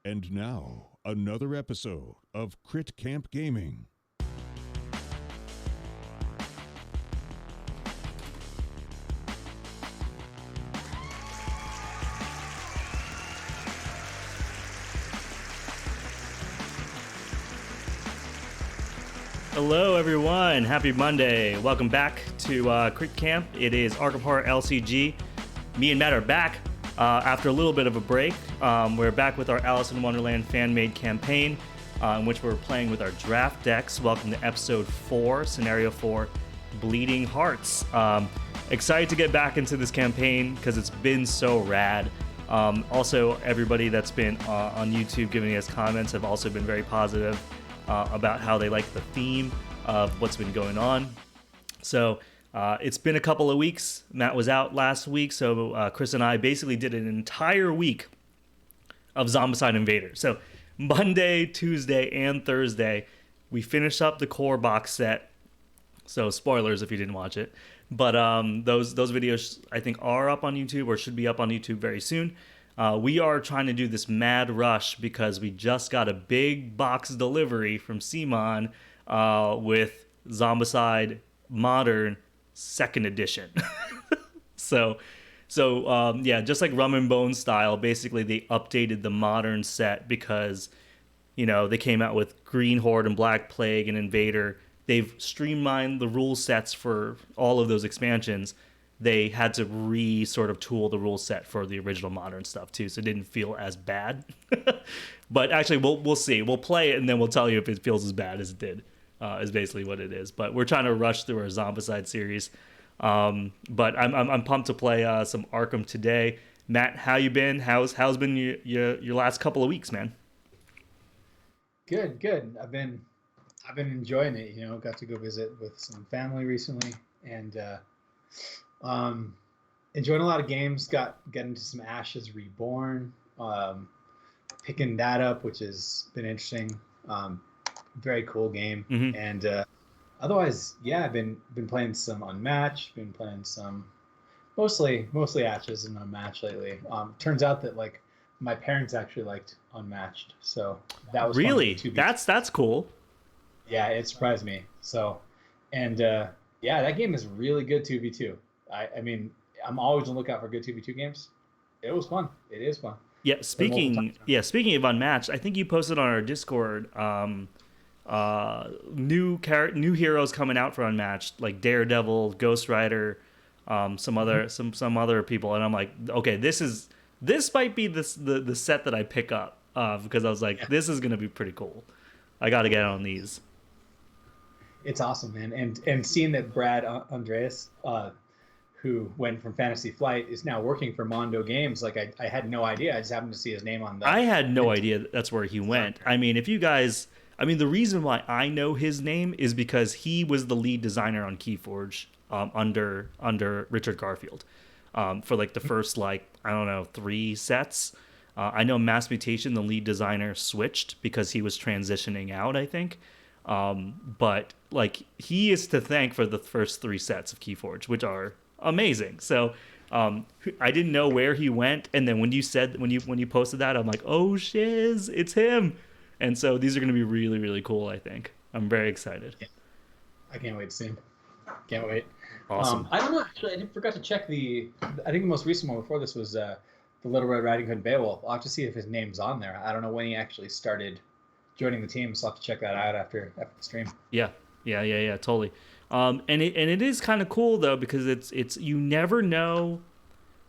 And now, another episode of Crit Camp Gaming. Hello everyone, happy Monday. Welcome back to Crit Camp. It is Arkham Horror LCG. Me and Matt are back after a little bit of a break. We're back with our Alice in Wonderland fan-made campaign in which we're playing with our draft decks. Welcome to episode 4, scenario 4, Bleeding Hearts. Excited to get back into this campaign because it's been so rad. Also, everybody that's been on YouTube giving us comments have also been very positive about how they like the theme of what's been going on. So it's been a couple of weeks. Matt was out last week, so Chris and I basically did an entire week of Zombicide Invader. So Monday, Tuesday, and Thursday, we finished up the core box set. So spoilers if you didn't watch it. But those videos, I think, are up on YouTube or should be up on YouTube very soon. We are trying to do this mad rush because we just got a big box delivery from Simon with Zombicide Modern 2nd Edition. So yeah, just like Rum and Bone style, basically they updated the Modern set because, you know, they came out with Green Horde and Black Plague and Invader. They've streamlined the rule sets for all of those expansions. They had to sort of tool the rule set for the original Modern stuff too, so it didn't feel as bad. But actually, we'll see. We'll play it and then we'll tell you if it feels as bad as it did. Is basically what it is. But we're trying to rush through our Zombicide series. But I'm pumped to play some Arkham today. Matt, how you been? How's been your last couple of weeks, man? Good. I've been enjoying it. You know, got to go visit with some family recently, and enjoying a lot of games. Got into some Ashes Reborn, picking that up, which has been interesting. Very cool game. Mm-hmm. And otherwise, yeah, I've been playing some Unmatched. Been playing some mostly Ashes and Unmatched lately. Turns out that like my parents actually liked Unmatched, so that was really that's cool. Yeah, it surprised me. So, and yeah, that game is really good 2v2. I mean, I'm always on the lookout for good 2v2 games. It was fun. It is fun. Yeah, speaking of Unmatched, I think you posted on our Discord new heroes coming out for Unmatched, like Daredevil, Ghost Rider, some other people, and I'm like, okay, this might be the set that I pick up because I was like, this is gonna be pretty cool. I got to get on these. It's awesome, man, and seeing that Brad Andreas, who went from Fantasy Flight, is now working for Mondo Games. Like I had no idea. I just happened to see his name on the. I had no idea that's where he went. I mean, the reason why I know his name is because he was the lead designer on Keyforge under Richard Garfield for like the first 3 sets. I know Mass Mutation, the lead designer, switched because he was transitioning out, I think. But like he is to thank for the first 3 sets of Keyforge, which are amazing. So I didn't know where he went, and then when you posted that, I'm like, oh shiz, it's him. And so these are going to be really, really cool, I think. I'm very excited. Yeah. I can't wait to see him. Can't wait. Awesome. I don't know, actually, I forgot to check I think the most recent one before this was the Little Red Riding Hood Beowulf. I'll have to see if his name's on there. I don't know when he actually started joining the team, so I'll have to check that out after the stream. Yeah, totally. And it is kind of cool though, because it's you never know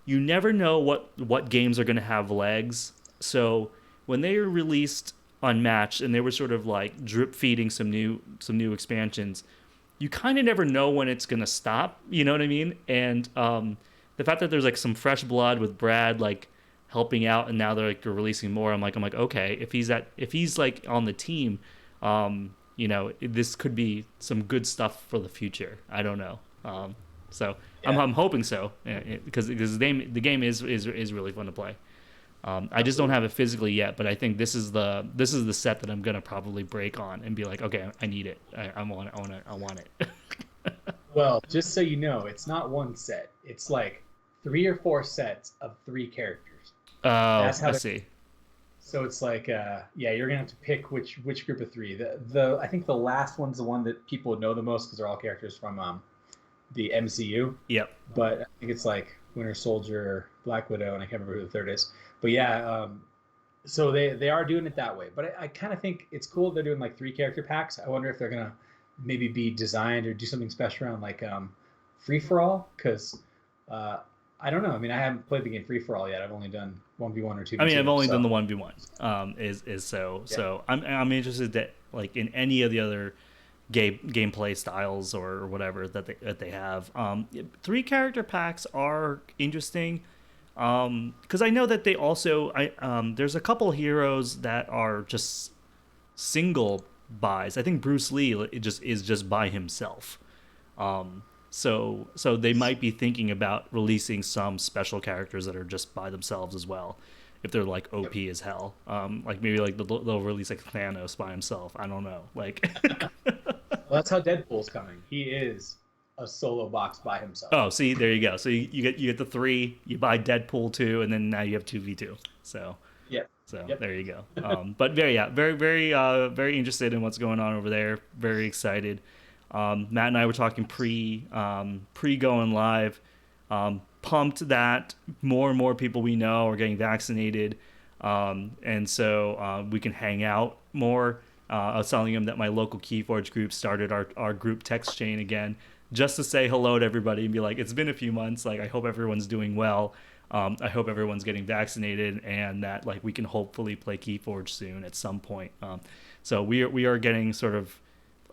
what games are going to have legs. So when they were released Unmatched and they were sort of like drip feeding some new expansions, you kind of never know when it's going to stop, you know what I mean? And the fact that there's like some fresh blood with Brad like helping out, and now they're releasing more, I'm like okay, if he's like on the team, you know, this could be some good stuff for the future. I don't know. So yeah. I'm hoping so, because the game is really fun to play. I just don't have it physically yet, but I think this is the set that I'm gonna probably break on and be like, okay, I need it. I want it. Well, just so you know, it's not one set. It's like 3 or 4 sets of 3 characters. Oh, I see. So it's like, yeah, you're gonna have to pick which group of three. The I think the last one's the one that people would know the most because they're all characters from the MCU. Yep. But I think it's like Winter Soldier, Black Widow, and I can't remember who the third is. But yeah, so they are doing it that way. But I kind of think it's cool they're doing like 3 character packs. I wonder if they're gonna maybe be designed or do something special around like free for all, because I don't know. I mean, I haven't played the game free for all yet. I've only done 1v1 or 2v2. I mean, I've only done the 1v1. So I'm interested that like in any of the other gameplay styles or whatever that they have. 3 character packs are interesting because I know that they also there's a couple heroes that are just single buys. I think Bruce Lee is just by himself. So they might be thinking about releasing some special characters that are just by themselves as well, if they're like OP as hell. Like maybe like they'll release like Thanos by himself. I don't know. Like, well, that's how Deadpool's coming. He is a solo box by himself. Oh, see, there you go. So you get the 3. You buy Deadpool 2, and then now you have 2v2. So yeah. So there you go. But very very interested in what's going on over there. Very excited. Matt and I were talking pre going live. Pumped that more and more people we know are getting vaccinated, and so we can hang out more. I was telling him that my local Keyforge group started our group text chain again, just to say hello to everybody and be like, it's been a few months. Like, I hope everyone's doing well. I hope everyone's getting vaccinated, and that like we can hopefully play Keyforge soon at some point. So we are getting sort of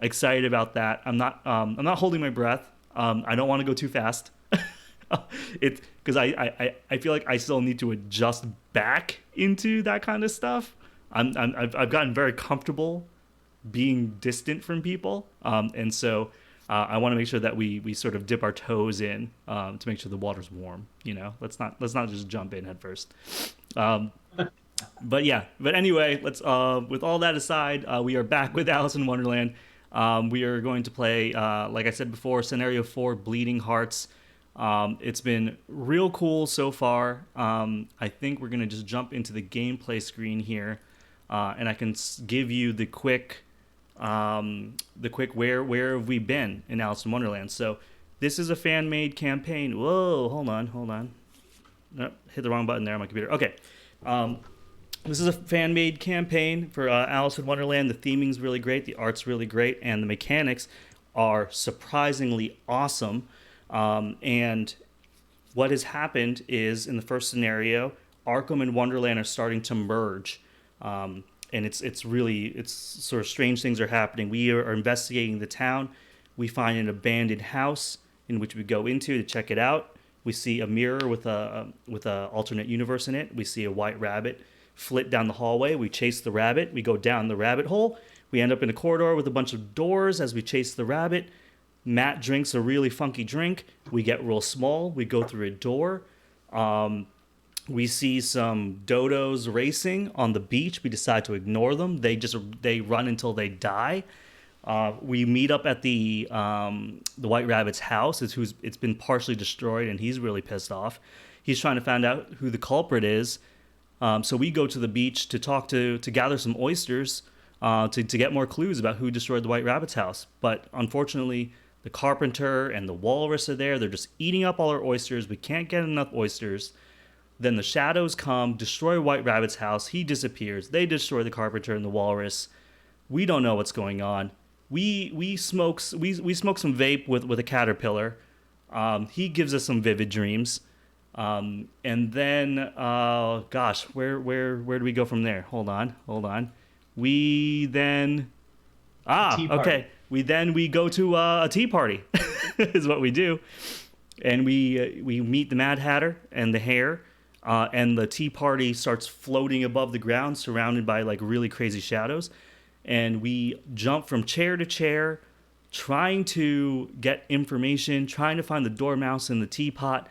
excited about that. I'm not holding my breath. I don't want to go too fast. It's because I feel like I still need to adjust back into that kind of stuff. I've gotten very comfortable being distant from people, and so I want to make sure that we sort of dip our toes in to make sure the water's warm. You know, let's not just jump in head first. But anyway, let's with all that aside, we are back with Alice in Wonderland. We are going to play, like I said before, Scenario 4, Bleeding Hearts. It's been real cool so far. I think we're going to just jump into the gameplay screen here, and I can give you the quick where have we been in Alice in Wonderland. So this is a fan-made campaign. Whoa, hold on. Nope, hit the wrong button there on my computer. Okay. This is a fan-made campaign for Alice in Wonderland. The theming's really great, the art's really great, and the mechanics are surprisingly awesome. And what has happened is, in the first scenario, Arkham and Wonderland are starting to merge. And it's sort of strange things are happening. We are investigating the town. We find an abandoned house in which we go into to check it out. We see a mirror with a alternate universe in it. We see a white rabbit flit down the hallway. We chase the rabbit. We go down the rabbit hole. We end up in a corridor with a bunch of doors as we chase the rabbit. Matt drinks a really funky drink. We get real small. We go through a door. We see some dodos racing on the beach. We decide to ignore them. They run until they die. We meet up at the White Rabbit's house. It's been partially destroyed, and he's really pissed off. He's trying to find out who the culprit is. So we go to the beach to talk to gather some oysters to get more clues about who destroyed the White Rabbit's house. But unfortunately, the carpenter and the walrus are there. They're just eating up all our oysters. We can't get enough oysters. Then the shadows come, destroy White Rabbit's house. He disappears. They destroy the carpenter and the walrus. We don't know what's going on. We smoke some vape with a caterpillar. He gives us some vivid dreams. And then, where do we go from there? Hold on. We then, okay. We go to a tea party, is what we do, and we meet the Mad Hatter and the Hare, and the tea party starts floating above the ground, surrounded by like really crazy shadows, and we jump from chair to chair, trying to get information, trying to find the dormouse in the teapot,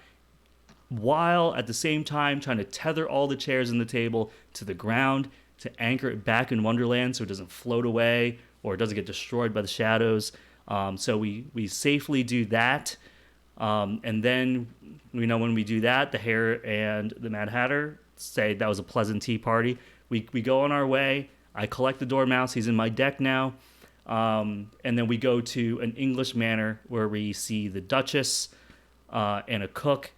while at the same time trying to tether all the chairs in the table to the ground to anchor it back in Wonderland so it doesn't float away or it doesn't get destroyed by the shadows. So we safely do that. And then, when we do that, the Hare and the Mad Hatter say that was a pleasant tea party. We go on our way. I collect the Dormouse. He's in my deck now. And then we go to an English manor where we see the Duchess and a cook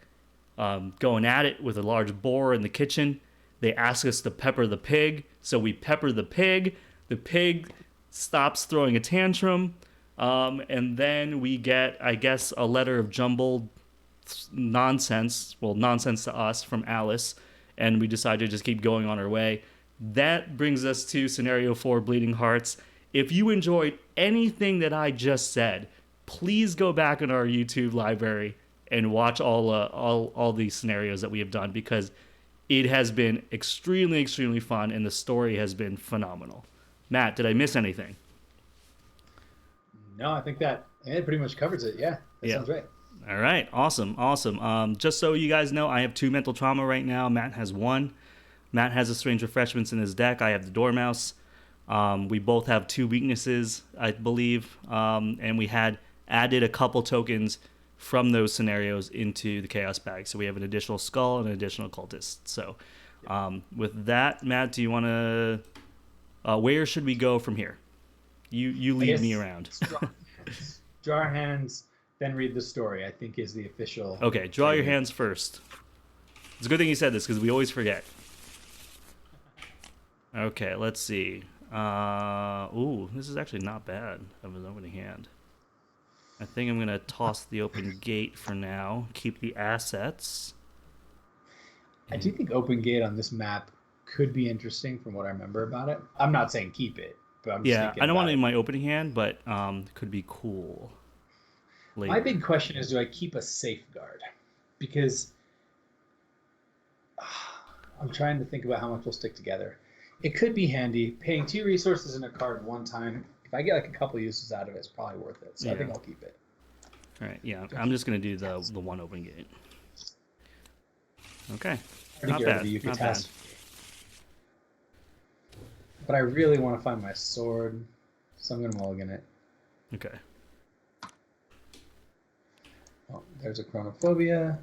going at it with a large boar in the kitchen. They ask us to pepper the pig, so we pepper the pig. The pig stops throwing a tantrum, and then we get, I guess, a letter of jumbled nonsense, well, nonsense to us from Alice, and we decide to just keep going on our way. That brings us to Scenario 4, Bleeding Hearts. If you enjoyed anything that I just said, please go back in our YouTube library and watch all these scenarios that we have done, because it has been extremely, extremely fun, and the story has been phenomenal. Matt, did I miss anything? No, I think it pretty much covers it. Yeah, that sounds right. All right, awesome. Just so you guys know, I have 2 mental trauma right now. Matt has 1. Matt has a Strange Refreshments in his deck. I have the Dormouse. We both have 2 weaknesses, I believe, and we had added a couple tokens from those scenarios into the Chaos bag. So we have an additional Skull and an additional Cultist. So with that, Matt, do you want to... where should we go from here? You lead me around. Draw our hands, then read the story, I think is the official... Okay, draw your hands first. It's a good thing you said this, because we always forget. Okay, let's see. Ooh, this is actually not bad of an opening hand. I think I'm going to toss the open gate for now. Keep the assets. I do think open gate on this map could be interesting from what I remember about it. I'm not saying keep it, but I'm just thinking I don't want it in it. my opening hand, but it could be cool. Later. My big question is, do I keep a safeguard? Because I'm trying to think about how much will stick together. It could be handy. Paying 2 resources in a card one time, if I get like a couple uses out of it, it's probably worth it. So I think I'll keep it. All right, yeah. I'm just going to do the 1 open gate. Okay. Not bad. Not bad. But I really want to find my sword, so I'm going to mulligan it. Okay. Oh, there's a Chronophobia,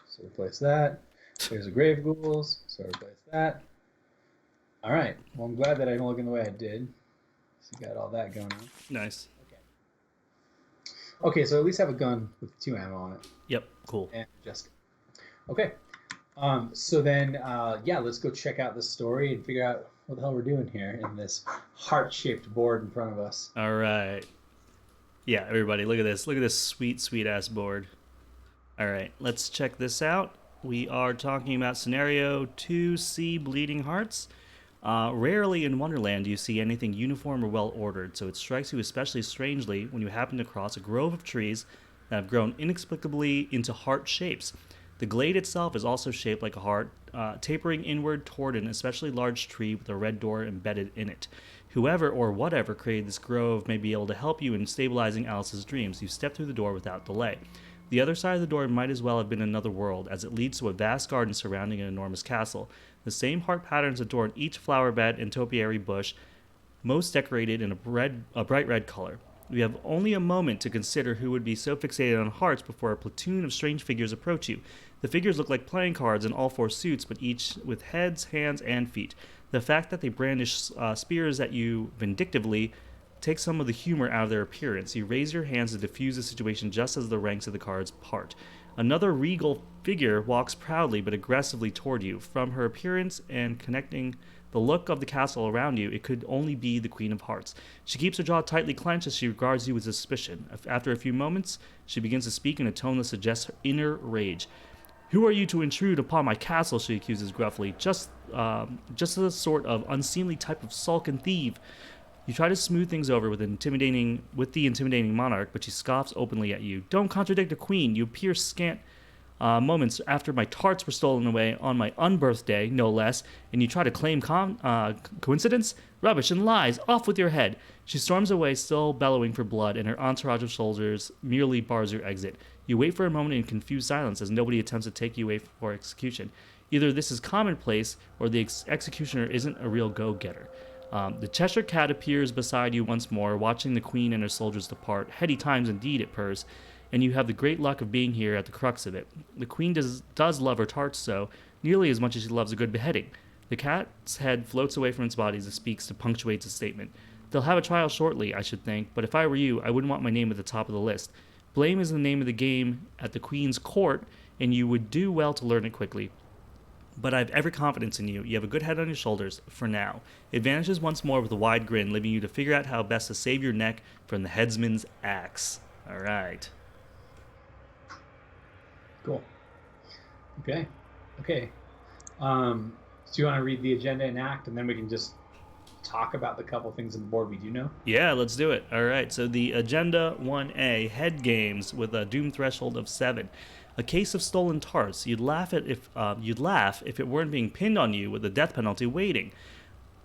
so replace that. There's a Grave Ghouls, so replace that. All right. Well, I'm glad that I mulliganed the way I did. So you got all that going on. Nice. Okay, so at least have a gun with 2 ammo on it. Yep, cool. And Jessica. Okay. So then, let's go check out the story and figure out what the hell we're doing here in this heart-shaped board in front of us. All right. Yeah, everybody, look at this. Look at this sweet, sweet-ass board. All right, let's check this out. We are talking about Scenario 2C, Bleeding Hearts. Rarely in Wonderland do you see anything uniform or well-ordered, so it strikes you especially strangely when you happen to cross a grove of trees that have grown inexplicably into heart shapes. The glade itself is also shaped like a heart, tapering inward toward an especially large tree with a red door embedded in it. Whoever or whatever created this grove may be able to help you in stabilizing Alice's dreams. You step through the door without delay. The other side of the door might as well have been another world, as it leads to a vast garden surrounding an enormous castle. The same heart patterns adorn each flower bed and topiary bush, most decorated in a bright red color. We have only a moment to consider who would be so fixated on hearts before a platoon of strange figures approach you. The figures look like playing cards in all 4 suits, but each with heads, hands, and feet. The fact that they brandish spears at you vindictively takes some of the humor out of their appearance. You raise your hands to diffuse the situation just as the ranks of the cards part. Another regal figure walks proudly but aggressively toward you. From her appearance and connecting the look of the castle around you, it could only be the Queen of Hearts. She keeps her jaw tightly clenched as she regards you with suspicion. After a few moments, she begins to speak in a tone that suggests her inner rage. "Who are you to intrude upon my castle?" she accuses gruffly. Just a sort of unseemly type of sulk and thief." You try to smooth things over with the intimidating monarch, but she scoffs openly at you. "Don't contradict a queen. You appear scant moments after my tarts were stolen away on my unbirthday, no less, and you try to claim coincidence? Rubbish and lies. Off with your head." She storms away, still bellowing for blood, and her entourage of soldiers merely bars your exit. You wait for a moment in confused silence as nobody attempts to take you away for execution. Either this is commonplace, or the executioner isn't a real go-getter. The Cheshire Cat appears beside you once more, watching the Queen and her soldiers depart. Heady times indeed, it purrs, and you have the great luck of being here at the crux of it. The Queen does love her tarts so, nearly as much as she loves a good beheading. The cat's head floats away from its body as it speaks to punctuate its statement. They'll have a trial shortly, I should think, but if I were you, I wouldn't want my name at the top of the list. Blame is the name of the game at the Queen's Court, and you would do well to learn it quickly. But I have every confidence in you. You have a good head on your shoulders, for now. It vanishes once more with a wide grin, leaving you to figure out how best to save your neck from the headsman's axe. All right. Cool. Okay. So you want to read the agenda and act, and then we can just talk about the couple things on the board we do know? Yeah, let's do it. All right, so the agenda 1A, head games with a doom threshold of 7. A case of stolen tarts. You'd laugh if it weren't being pinned on you with the death penalty waiting.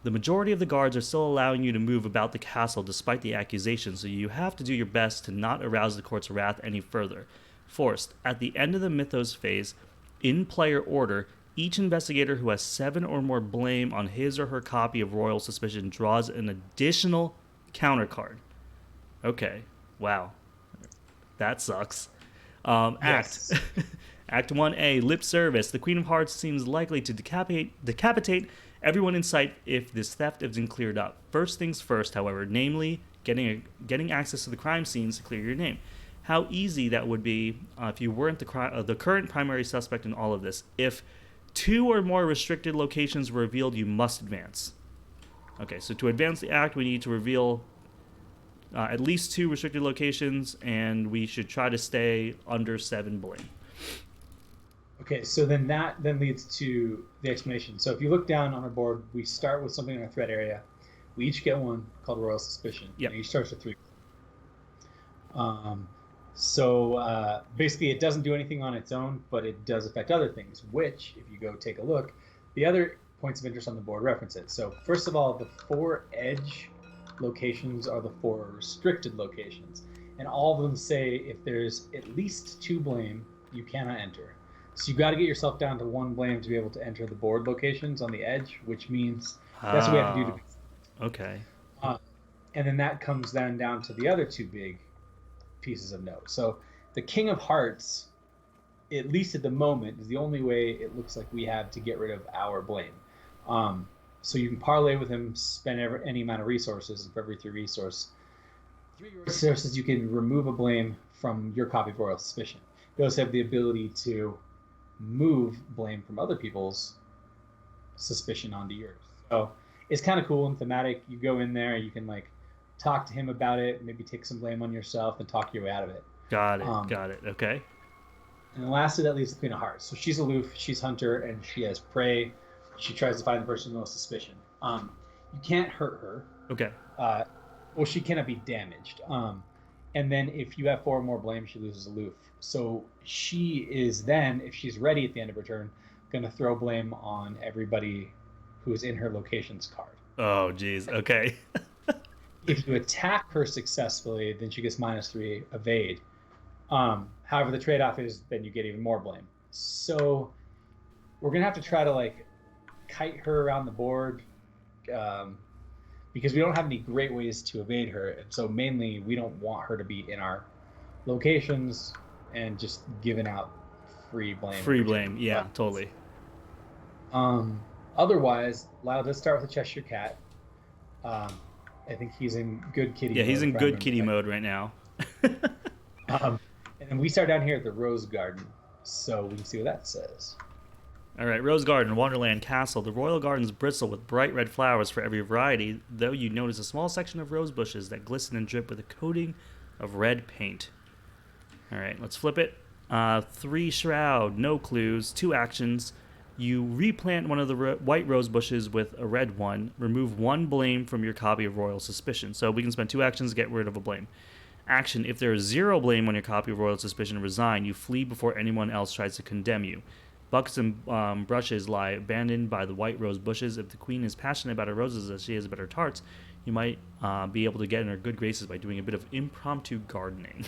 The majority of the guards are still allowing you to move about the castle despite the accusations, so you have to do your best to not arouse the court's wrath any further. Forced, at the end of the mythos phase, in player order, each investigator who has 7 or more blame on his or her copy of Royal Suspicion draws an additional counter card. Okay, wow. That sucks. Yes. Act 1A, lip service. The Queen of Hearts seems likely to decapitate everyone in sight if this theft isn't cleared up. First things first, however, namely getting access to the crime scenes to clear your name. How easy that would be if you weren't the current primary suspect in all of this. If 2 or more restricted locations were revealed, you must advance. Okay, so to advance the act, we need to reveal at least 2 restricted locations, and we should try to stay under 7 blame. Okay, so then that leads to the explanation. So if you look down on our board, we start with something in our threat area. We each get one called Royal Suspicion. Yep. And each starts with 3. So basically it doesn't do anything on its own, but it does affect other things, which, if you go take a look, the other points of interest on the board reference it. So first of all, the 4 edge locations are the 4 restricted locations. And all of them say if there's at least 2 blame, you cannot enter. So you got to get yourself down to 1 blame to be able to enter the board locations on the edge, which means that's what we have to do to Okay. and then that comes then down to the other 2 big pieces of note. So the King of Hearts, at least at the moment, is the only way it looks like we have to get rid of our blame. So you can parlay with him, spend any amount of resources, and for every 3 resources, you can remove a blame from your copy of Royal Suspicion. You also have the ability to move blame from other people's suspicion onto yours. So it's kind of cool and thematic. You go in there, you can talk to him about it, maybe take some blame on yourself and talk your way out of it. Got it. Okay. And lastly, that leaves the Queen of Hearts. So she's aloof, she's hunter, and she has prey. She tries to find the person with most suspicion. You can't hurt her. Okay. Well, she cannot be damaged. And then if you have 4 or more blame, she loses aloof. So she is then, if she's ready at the end of her turn, going to throw blame on everybody who is in her locations card. Oh, geez. Okay. If you attack her successfully, then she gets -3 evade. However, the trade-off is then you get even more blame. So we're going to have to try to kite her around the board because we don't have any great ways to evade her. And so mainly we don't want her to be in our locations and just giving out free blame. Free blame. Yeah, totally. Otherwise, Lyle does start with the Cheshire Cat. I think he's in good kitty mode. Yeah, he's in good kitty mode right now. And then we start down here at the Rose Garden, so we can see what that says. All right, Rose Garden, Wonderland Castle. The royal gardens bristle with bright red flowers for every variety, though you notice a small section of rose bushes that glisten and drip with a coating of red paint. All right, let's flip it. 3 shroud, no clues, 2 actions. You replant one of the white rose bushes with a red one. Remove 1 blame from your copy of Royal Suspicion. So we can spend 2 actions to get rid of a blame. Action, if there is 0 blame on your copy of Royal Suspicion, resign. You flee before anyone else tries to condemn you. Buckets and brushes lie abandoned by the white rose bushes. If the queen is passionate about her roses as she is about her tarts, you might be able to get in her good graces by doing a bit of impromptu gardening.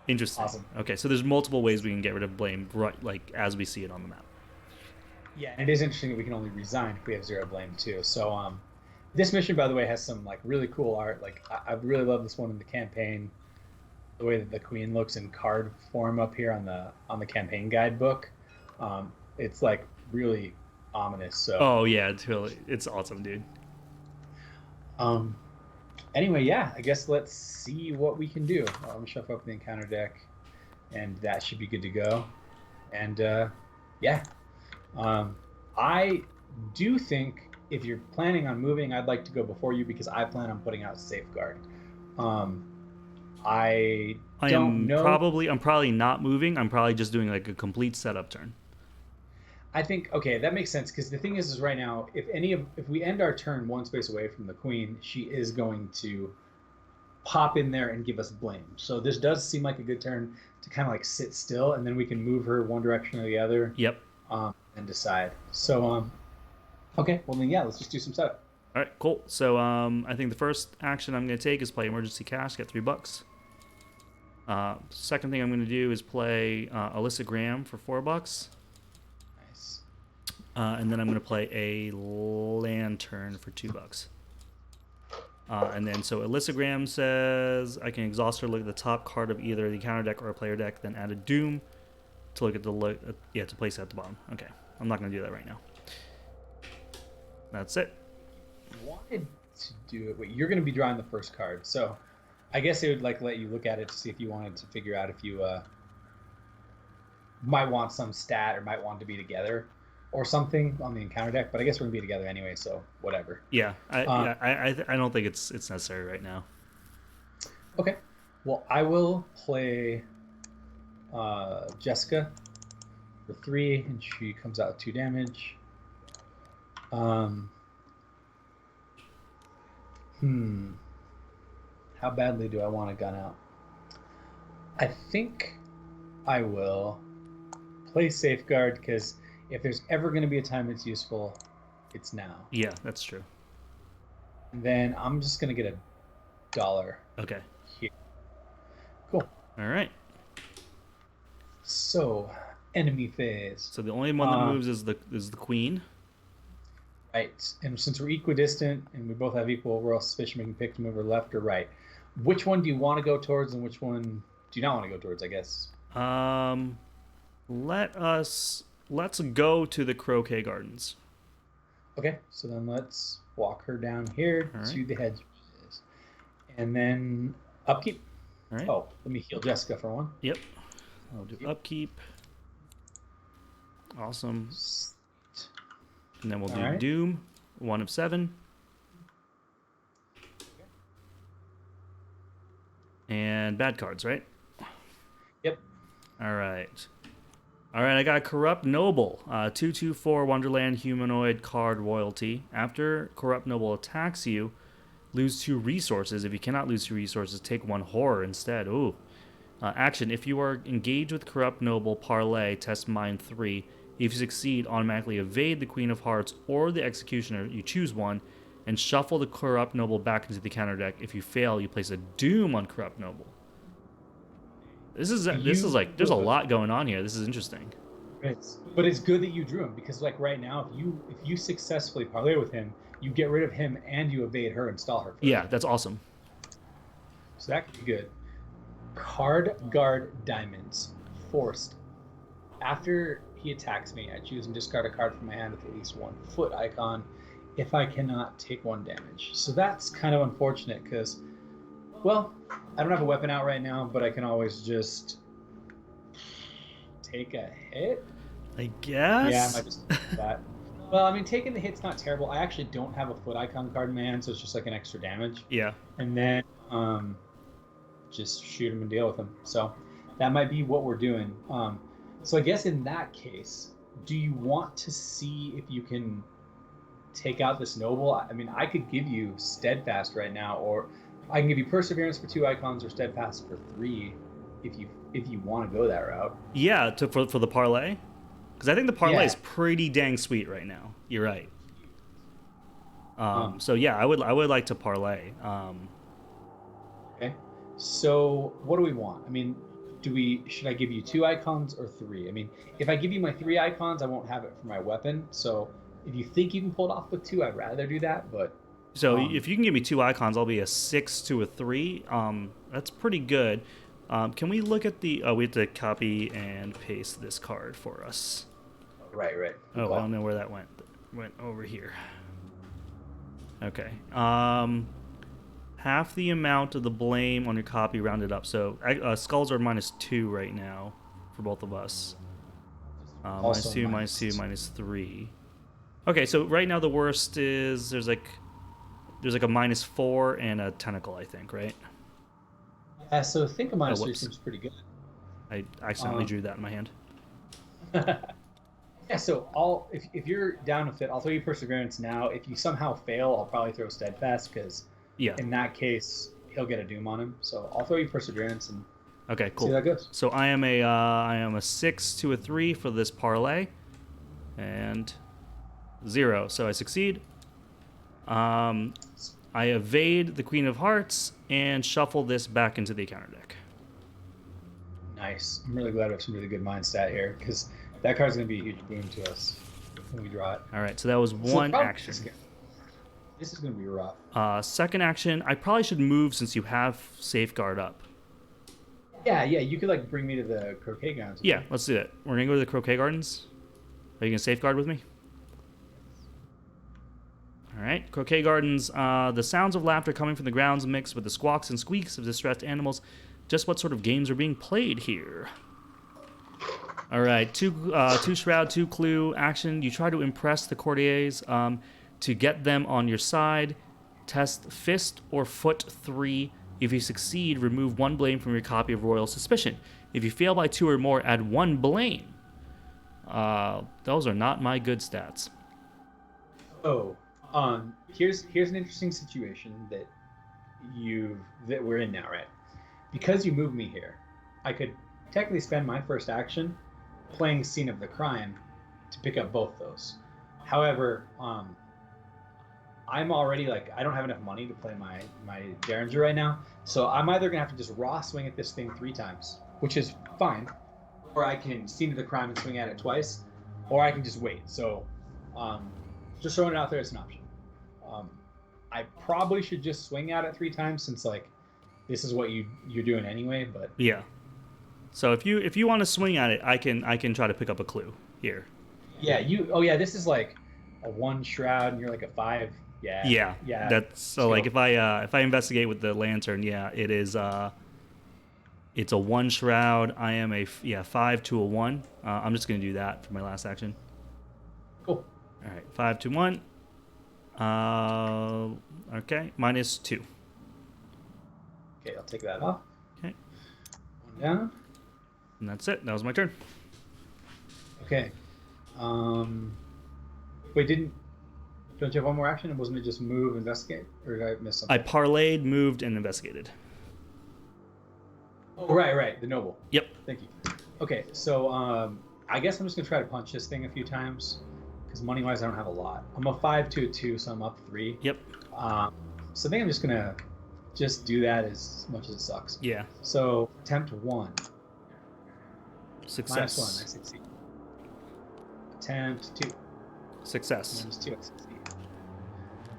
Interesting. Awesome. Okay, so there's multiple ways we can get rid of blame, right, as we see it on the map. Yeah, and it is interesting that we can only resign if we have 0 blame too. So this mission, by the way, has some really cool art. I really love this one in the campaign. The way that the queen looks in card form up here on the campaign guidebook. It's really ominous. So. Oh yeah, it's awesome, dude. Anyway, yeah, I guess let's see what we can do. I'm gonna shuffle up the encounter deck, and that should be good to go. And yeah, I do think if you're planning on moving, I'd like to go before you because I plan on putting out Safeguard. I don't know. I'm probably not moving. I'm probably just doing like a complete setup turn. I think okay, that makes sense because the thing is right now, if we end our turn one space away from the queen, she is going to pop in there and give us blame. So this does seem like a good turn to kind of like sit still, and then we can move her one direction or the other. Yep. And decide. So okay, well then yeah, let's just do some setup. All right, cool. So I think the first action I'm going to take is play Emergency Cash, get $3. Second thing I'm going to do is play Alyssa Graham for $4. Nice. And then I'm going to play a Lantern for $2. And then so Alyssa Graham says I can exhaust her, look at the top card of either the counter deck or a player deck, then add a Doom to look at to place it at the bottom. Okay, I'm not going to do that right now. That's it. I wanted to do it. Wait, you're going to be drawing the first card, so I guess it would like let you look at it to see if you wanted to figure out if you might want some stat or might want to be together or something on the encounter deck. But I guess we're gonna be together anyway, so whatever. Yeah, I don't think it's necessary right now. Okay, well I will play Jessica for 3, and she comes out with 2 damage. How badly do I want a gun out? I think I will play Safeguard because if there's ever going to be a time it's useful, it's now. Yeah, that's true. And then I'm just going to get $1. Okay. Here. Cool. All right. So, enemy phase. So the only one that moves is the queen. Right. And since we're equidistant and we both have equal overall suspicion, we can pick to move her left or right. Which one do you want to go towards and which one do you not want to go towards, I guess? Let's go to the Croquet Gardens. Okay, so then let's walk her down here to the hedge. And then upkeep. All right. Oh, let me heal Jessica for one. Yep. I'll do upkeep. Awesome. And then we'll do Doom, 1 of 7. And bad cards, right? Yep. All right, I got Corrupt Noble. 2/4 Wonderland humanoid card royalty. After Corrupt Noble attacks you, lose 2 resources. If you cannot lose 2 resources, take 1 horror instead. Ooh. Action. If you are engaged with Corrupt Noble, parlay, test mine 3. If you succeed, automatically evade the Queen of Hearts or the Executioner. You choose one, and shuffle the Corrupt Noble back into the counter deck. If you fail, you place a Doom on Corrupt Noble. This is like there's a lot going on here. This is interesting. But it's good that you drew him because like right now, if you successfully parlay with him, you get rid of him and you evade her and stall her. Yeah, that's awesome. So that could be good. Card Guard Diamonds. Forced. After he attacks me, I choose and discard a card from my hand with at least 1 foot icon if I cannot take 1 damage. So that's kind of unfortunate because, well, I don't have a weapon out right now, but I can always just take a hit. I guess? Yeah, I might just do that. Well, I mean, taking the hit's not terrible. I actually don't have a foot icon card in my hand, so it's just like an extra damage. Yeah. And then just shoot him and deal with him. So that might be what we're doing. So I guess in that case, do you want to see if you can take out this noble? I mean, I could give you Steadfast right now, or I can give you Perseverance for 2 icons or Steadfast for 3 if you want to go that route. Yeah, for the parlay? Because I think the parlay is pretty dang sweet right now. You're right. So yeah, I would like to parlay. Okay. So what do we want? I mean, should I give you 2 icons or 3? I mean, if I give you my 3 icons, I won't have it for my weapon. So if you think you can pull it off with 2, I'd rather do that. But so if you can give me 2 icons, I'll be a 6 to a 3. That's pretty good. Can we look at the? We have to copy and paste this card for us. Right. Oh, I don't know where that went. went over here. Okay. Half the amount of the blame on your copy rounded up. So skulls are -2 right now for both of us. Also -2, -2, -3. Okay, so right now the worst is there's like a -4 and a tentacle, I think, right? Yeah, so I think a -3 whoops. seems pretty good. I accidentally drew that in my hand. Yeah, so if you're down with it, I'll throw you Perseverance now. If you somehow fail, I'll probably throw Steadfast, because in that case, he'll get a Doom on him. So I'll throw you Perseverance and okay, cool. see how that goes. So I am a 6 to a 3 for this parlay, and 0. So I succeed. I evade the Queen of Hearts and shuffle this back into the counter deck. Nice. I'm really glad we have some really good mind stat here, because that card's going to be a huge boon to us when we draw it. All right, so that was one action. This is going to be rough. Second action, I probably should move since you have Safeguard up. Yeah, you could like bring me to the Croquet Grounds. Yeah, let's do that. We're going to go to the Croquet Gardens. Are you going to Safeguard with me? All right, Croquet Gardens. The sounds of laughter coming from the grounds mixed with the squawks and squeaks of distressed animals. Just what sort of games are being played here? All right, two Shroud, 2 Clue action. You try to impress the courtiers to get them on your side. Test Fist or Foot 3. If you succeed, remove 1 blame from your copy of Royal Suspicion. If you fail by 2 or more, add 1 blame. Those are not my good stats. Oh, here's an interesting situation that we're in now, right? Because you moved me here, I could technically spend my first action playing Scene of the Crime to pick up both those. However, I'm already I don't have enough money to play my Derringer right now, so I'm either gonna have to just raw swing at this thing 3 times, which is fine, or I can Scene of the Crime and swing at it twice, or I can just wait. So, just throwing it out there as an option. I probably should just swing at it 3 times, since this is what you're doing anyway. But yeah. So if you want to swing at it, I can try to pick up a clue here. Yeah, this is like a 1 Shroud and you're like a 5. Yeah. That's so if I investigate with the lantern, it is it's a 1 Shroud. I am a 5 to a 1. I'm just gonna do that for my last action. Cool. All right, 5 to 1. Okay, -2. Okay, I'll take that off. Okay. 1 down. And that's it. That was my turn. Okay. Wait, don't you have 1 more action? Wasn't it just move, investigate? Or did I miss something? I parlayed, moved, and investigated. Oh, right. The noble. Yep. Thank you. Okay, so I guess I'm just going to try to punch this thing a few times, because money-wise I don't have a lot. I'm a 5 to a 2, so I'm up 3. Yep. So I think I'm just going to do that as much as it sucks. Yeah. So, attempt 1. Success. -1, I succeed. Attempt 2. Success. -2, I succeed.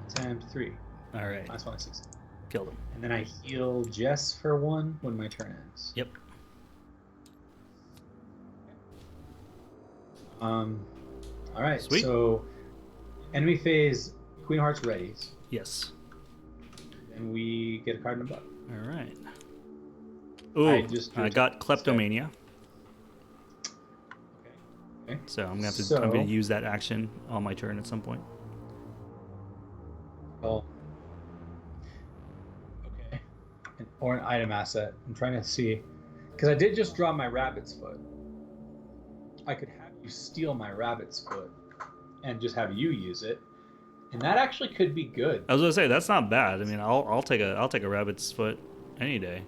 Attempt 3. All right. -1, I succeed. Killed him. And then I heal Jess for 1 when my turn ends. Yep. All right. Sweet. So, enemy phase, Queen of Hearts readies, Yes. and we get a card in the butt. All right. Ooh, I got Kleptomania. Okay. So I'm gonna use that action on my turn at some point. Oh. Okay. Or an item asset. I'm trying to see, because I did just draw my rabbit's foot. I could have you steal my rabbit's foot and just have you use it, and that actually could be good. I was gonna say that's not bad. I mean, I'll take a rabbit's foot any day.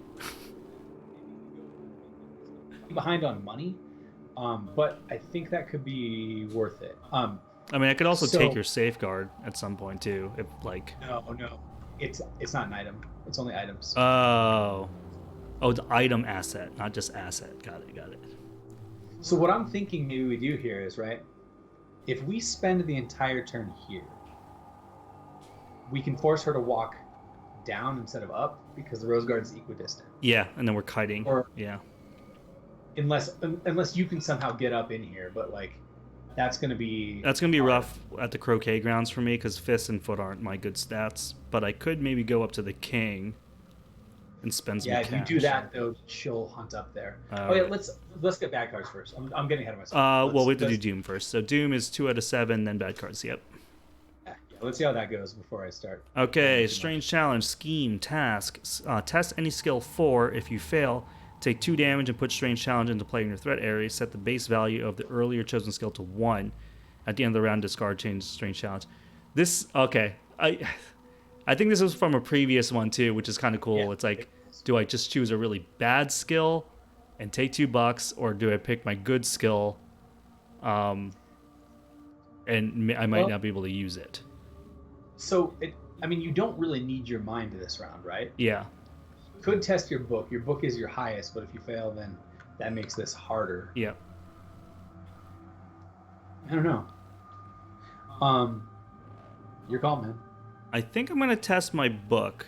Behind on money, but I think that could be worth it. I mean, I could also take your Safeguard at some point too, if No, it's not an item. It's only items. Oh, the item asset, not just asset. Got it. So what I'm thinking maybe we do here is, right, if we spend the entire turn here, we can force her to walk down instead of up, because the Rose Garden's equidistant. Yeah, and then we're kiting. Or yeah. Unless you can somehow get up in here, but That's gonna be That's rough at the Croquet Grounds for me because fist and foot aren't my good stats. But I could maybe go up to the king and spend some if cash. you do that though, she'll hunt up there. Right. Let's get bad cards first. I'm getting ahead of myself. Well, we have to do Doom first. So Doom is 2 out of 7, then bad cards. Yep. Yeah, let's see how that goes before I start. Okay, strange challenge, scheme, task. Test any skill 4. If you fail, take 2 damage and put strange challenge into play in your threat area. Set the base value of the earlier chosen skill to 1. At the end of the round, discard, change strange challenge. Okay. I think this was from a previous one too, which is kind of cool. Yeah. It's like, do I just choose a really bad skill and take $2, or do I pick my good skill, and I might not be able to use it? So, you don't really need your mind this round, right? Yeah. You could test your book. Your book is your highest, but if you fail, then that makes this harder. Yeah. I don't know. Your call, man. I think I'm going to test my book.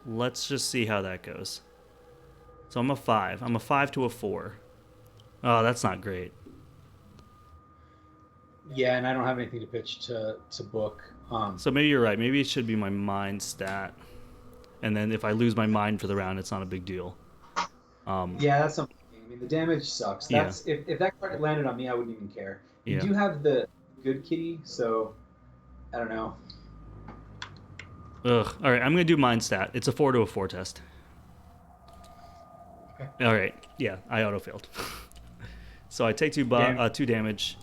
Let's just see how that goes. So I'm a 5. I'm a 5 to a 4. Oh, that's not great. Yeah, and I don't have anything to pitch to book. So maybe you're right. Maybe it should be my mind stat. And then if I lose my mind for the round, it's not a big deal. Yeah, that's something. I mean, the damage sucks. That's if that card landed on me, I wouldn't even care. You do have the good kitty, so I don't know. Ugh. All right, I'm gonna do mind stat. It's a 4 to a 4 test. Okay. All right. Yeah, I auto failed. So I take 2 damage,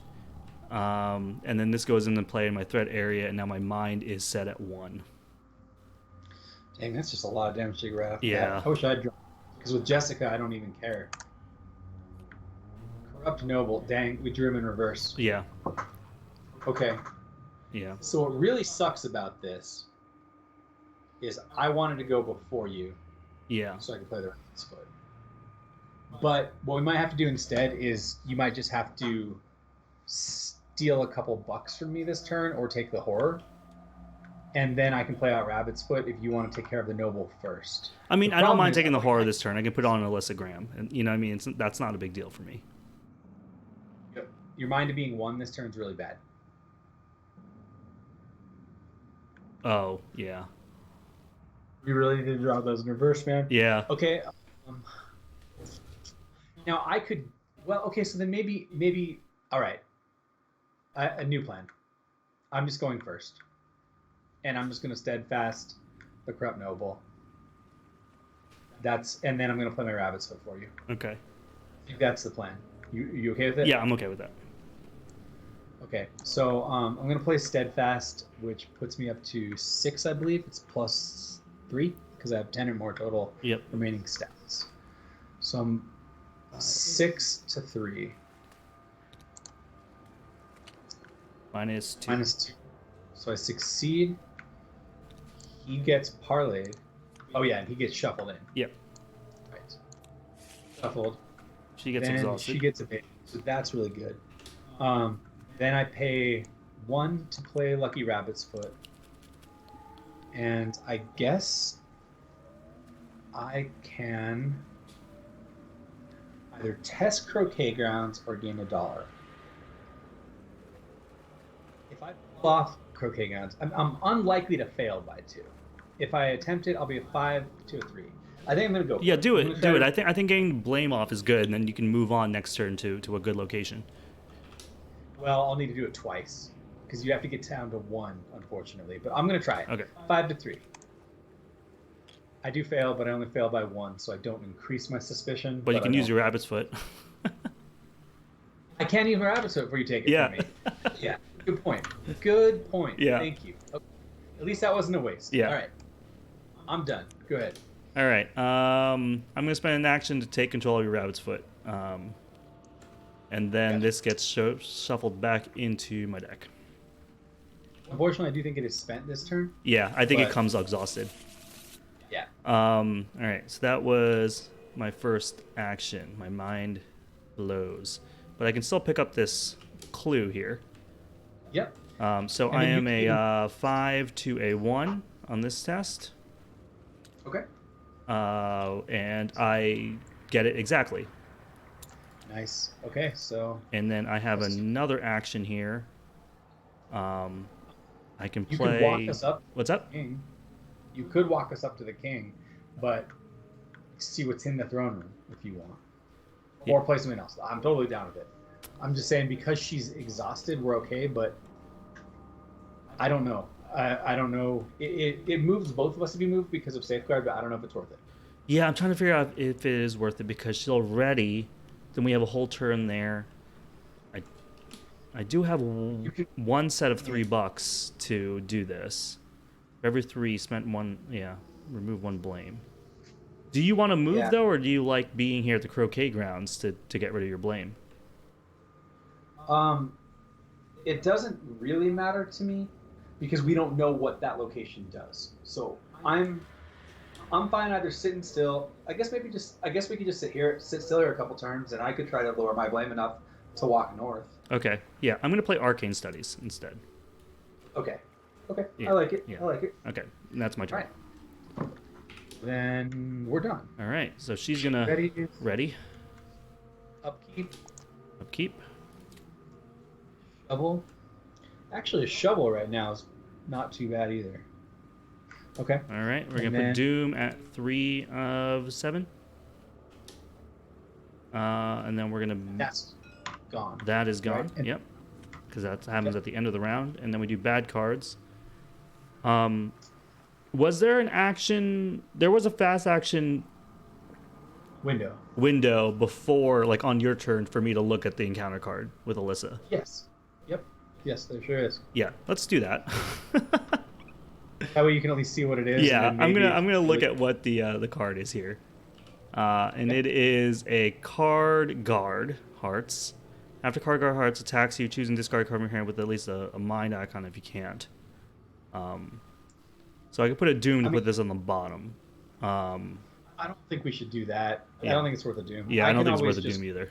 and then this goes into play in my threat area, and now my mind is set at 1. Dang, that's just a lot of damage to grab. Yeah. I wish I'd drawn. Because with Jessica, I don't even care. Corrupt Noble. Dang, we drew him in reverse. Yeah. Okay. Yeah. So what really sucks about this is I wanted to go before you. Yeah. So I could play the Raven's Foot. But what we might have to do instead is you might just have to steal a couple bucks from me this turn or take the horror. And then I can play out Rabbit's Foot if you want to take care of the Noble first. I mean, I don't mind taking the horror this turn. I can put on Alyssa Graham. And you know what I mean? That's not a big deal for me. Your mind to being 1 this turn's really bad. Oh, yeah. You really need to draw those in reverse, man? Yeah. Okay. Now I could... Well, okay, so then maybe... All right. A new plan. I'm just going first. And I'm just going to steadfast the Corrupt Noble. And then I'm going to play my Rabbit's Foot for you. Okay. I think that's the plan. You okay with it? Yeah, I'm okay with that. Okay, so I'm going to play Steadfast, which puts me up to 6, I believe. It's +3, because I have 10 or more total remaining stats. So I'm 6 to 3. -2. -2. So I succeed. He gets parlayed. Oh yeah, and he gets shuffled in. Yep. Right. Shuffled. She gets then exhausted. She gets evaded. So that's really good. Then I pay 1 to play Lucky Rabbit's Foot. And I guess I can either test Croquet Grounds or gain $1. If I pull off Croquet Grounds, I'm unlikely to fail by 2. If I attempt it, I'll be a 5 to a 3. I think I'm gonna go. Yeah, do it. I think getting blame off is good, and then you can move on next turn to a good location. Well, I'll need to do it twice because you have to get down to 1, unfortunately. But I'm gonna try it. Okay. 5 to 3. I do fail, but I only fail by 1, so I don't increase my suspicion. But you can use your Rabbit's Foot. I can't use my Rabbit's Foot before you take it from me. Yeah. Good point. Good point. Yeah. Thank you. Okay. At least that wasn't a waste. Yeah. All right. I'm done. Go ahead. All right. I'm going to spend an action to take control of your Rabbit's Foot. And then this gets shuffled back into my deck. Unfortunately, I do think it is spent this turn. Yeah, I think it comes exhausted. Yeah. All right. So that was my first action. My mind blows. But I can still pick up this clue here. Yep. So I am a 5 to a 1 on this test. Okay. And I get it exactly. Nice. Okay, so. And then I have another action here. I can play. You could walk us up. What's up? King. You could walk us up to the king, but see what's in the throne room if you want, or play something else. I'm totally down with it. I'm just saying because she's exhausted, we're okay. But I don't know. I don't know. It moves both of us to be moved because of safeguard, but I don't know if it's worth it. Yeah, I'm trying to figure out if it is worth it because she's already. Then we have a whole turn there. I do have one set of $3 to do this. For every 3 spent one. Yeah, remove 1 blame. Do you want to move though, or do you like being here at the Croquet Grounds to get rid of your blame? It doesn't really matter to me because we don't know what that location does. So I'm fine either sitting still. I guess we could just sit still here a couple turns, and I could try to lower my blame enough to walk north. Okay. Yeah, I'm gonna play Arcane Studies instead. Okay. Yeah. I like it. Yeah. I like it. Okay, that's my turn. All right. Then we're done. All right. So she's gonna ready. Upkeep. Shovel. Actually, a shovel right now is not too bad either. Okay. All right. We're gonna put Doom at 3 of 7. And then we're gonna. That's gone. That is gone. Right. Yep. Because that happens at the end of the round, and then we do bad cards. Was there an action? There was a fast action window before, like on your turn, for me to look at the encounter card with Alyssa. Yes. Yep. Yes, there sure is. Yeah, let's do that. That way you can at least see what it is. Yeah, I'm gonna look at what the card is here, and it is a card guard hearts. After card guard hearts attacks you, choose and discard a card from your hand with at least a mind icon if you can't. So I could put a Doom to put this on the bottom. I don't think we should do that. Yeah. I don't think it's worth a Doom. Yeah, I don't think it's worth a Doom either.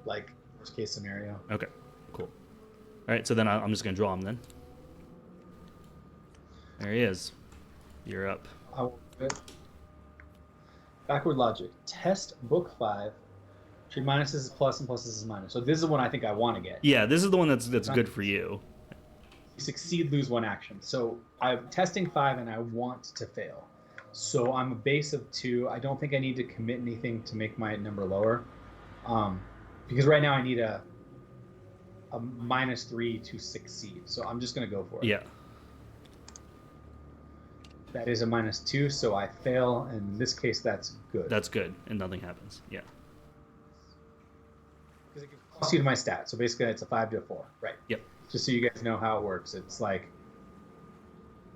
Like worst case scenario. Okay, cool. All right, so then I'm just gonna draw him then. There he is. You're up. I will do it. Backward logic. Test book 5. Treat minuses as plus and pluses as minus. So this is the one I think I want to get. Yeah, this is the one that's good for you. You succeed, lose 1 action. So I'm testing 5 and I want to fail. So I'm a base of 2. I don't think I need to commit anything to make my number lower. Because right now I need a -3 to succeed. So I'm just going to go for it. Yeah. That is a -2, so I fail. And in this case, that's good. That's good, and nothing happens. Yeah. Because it gives plus 2 to my stat. So basically, it's a 5 to a 4. Right. Yep. Just so you guys know how it works. It's like,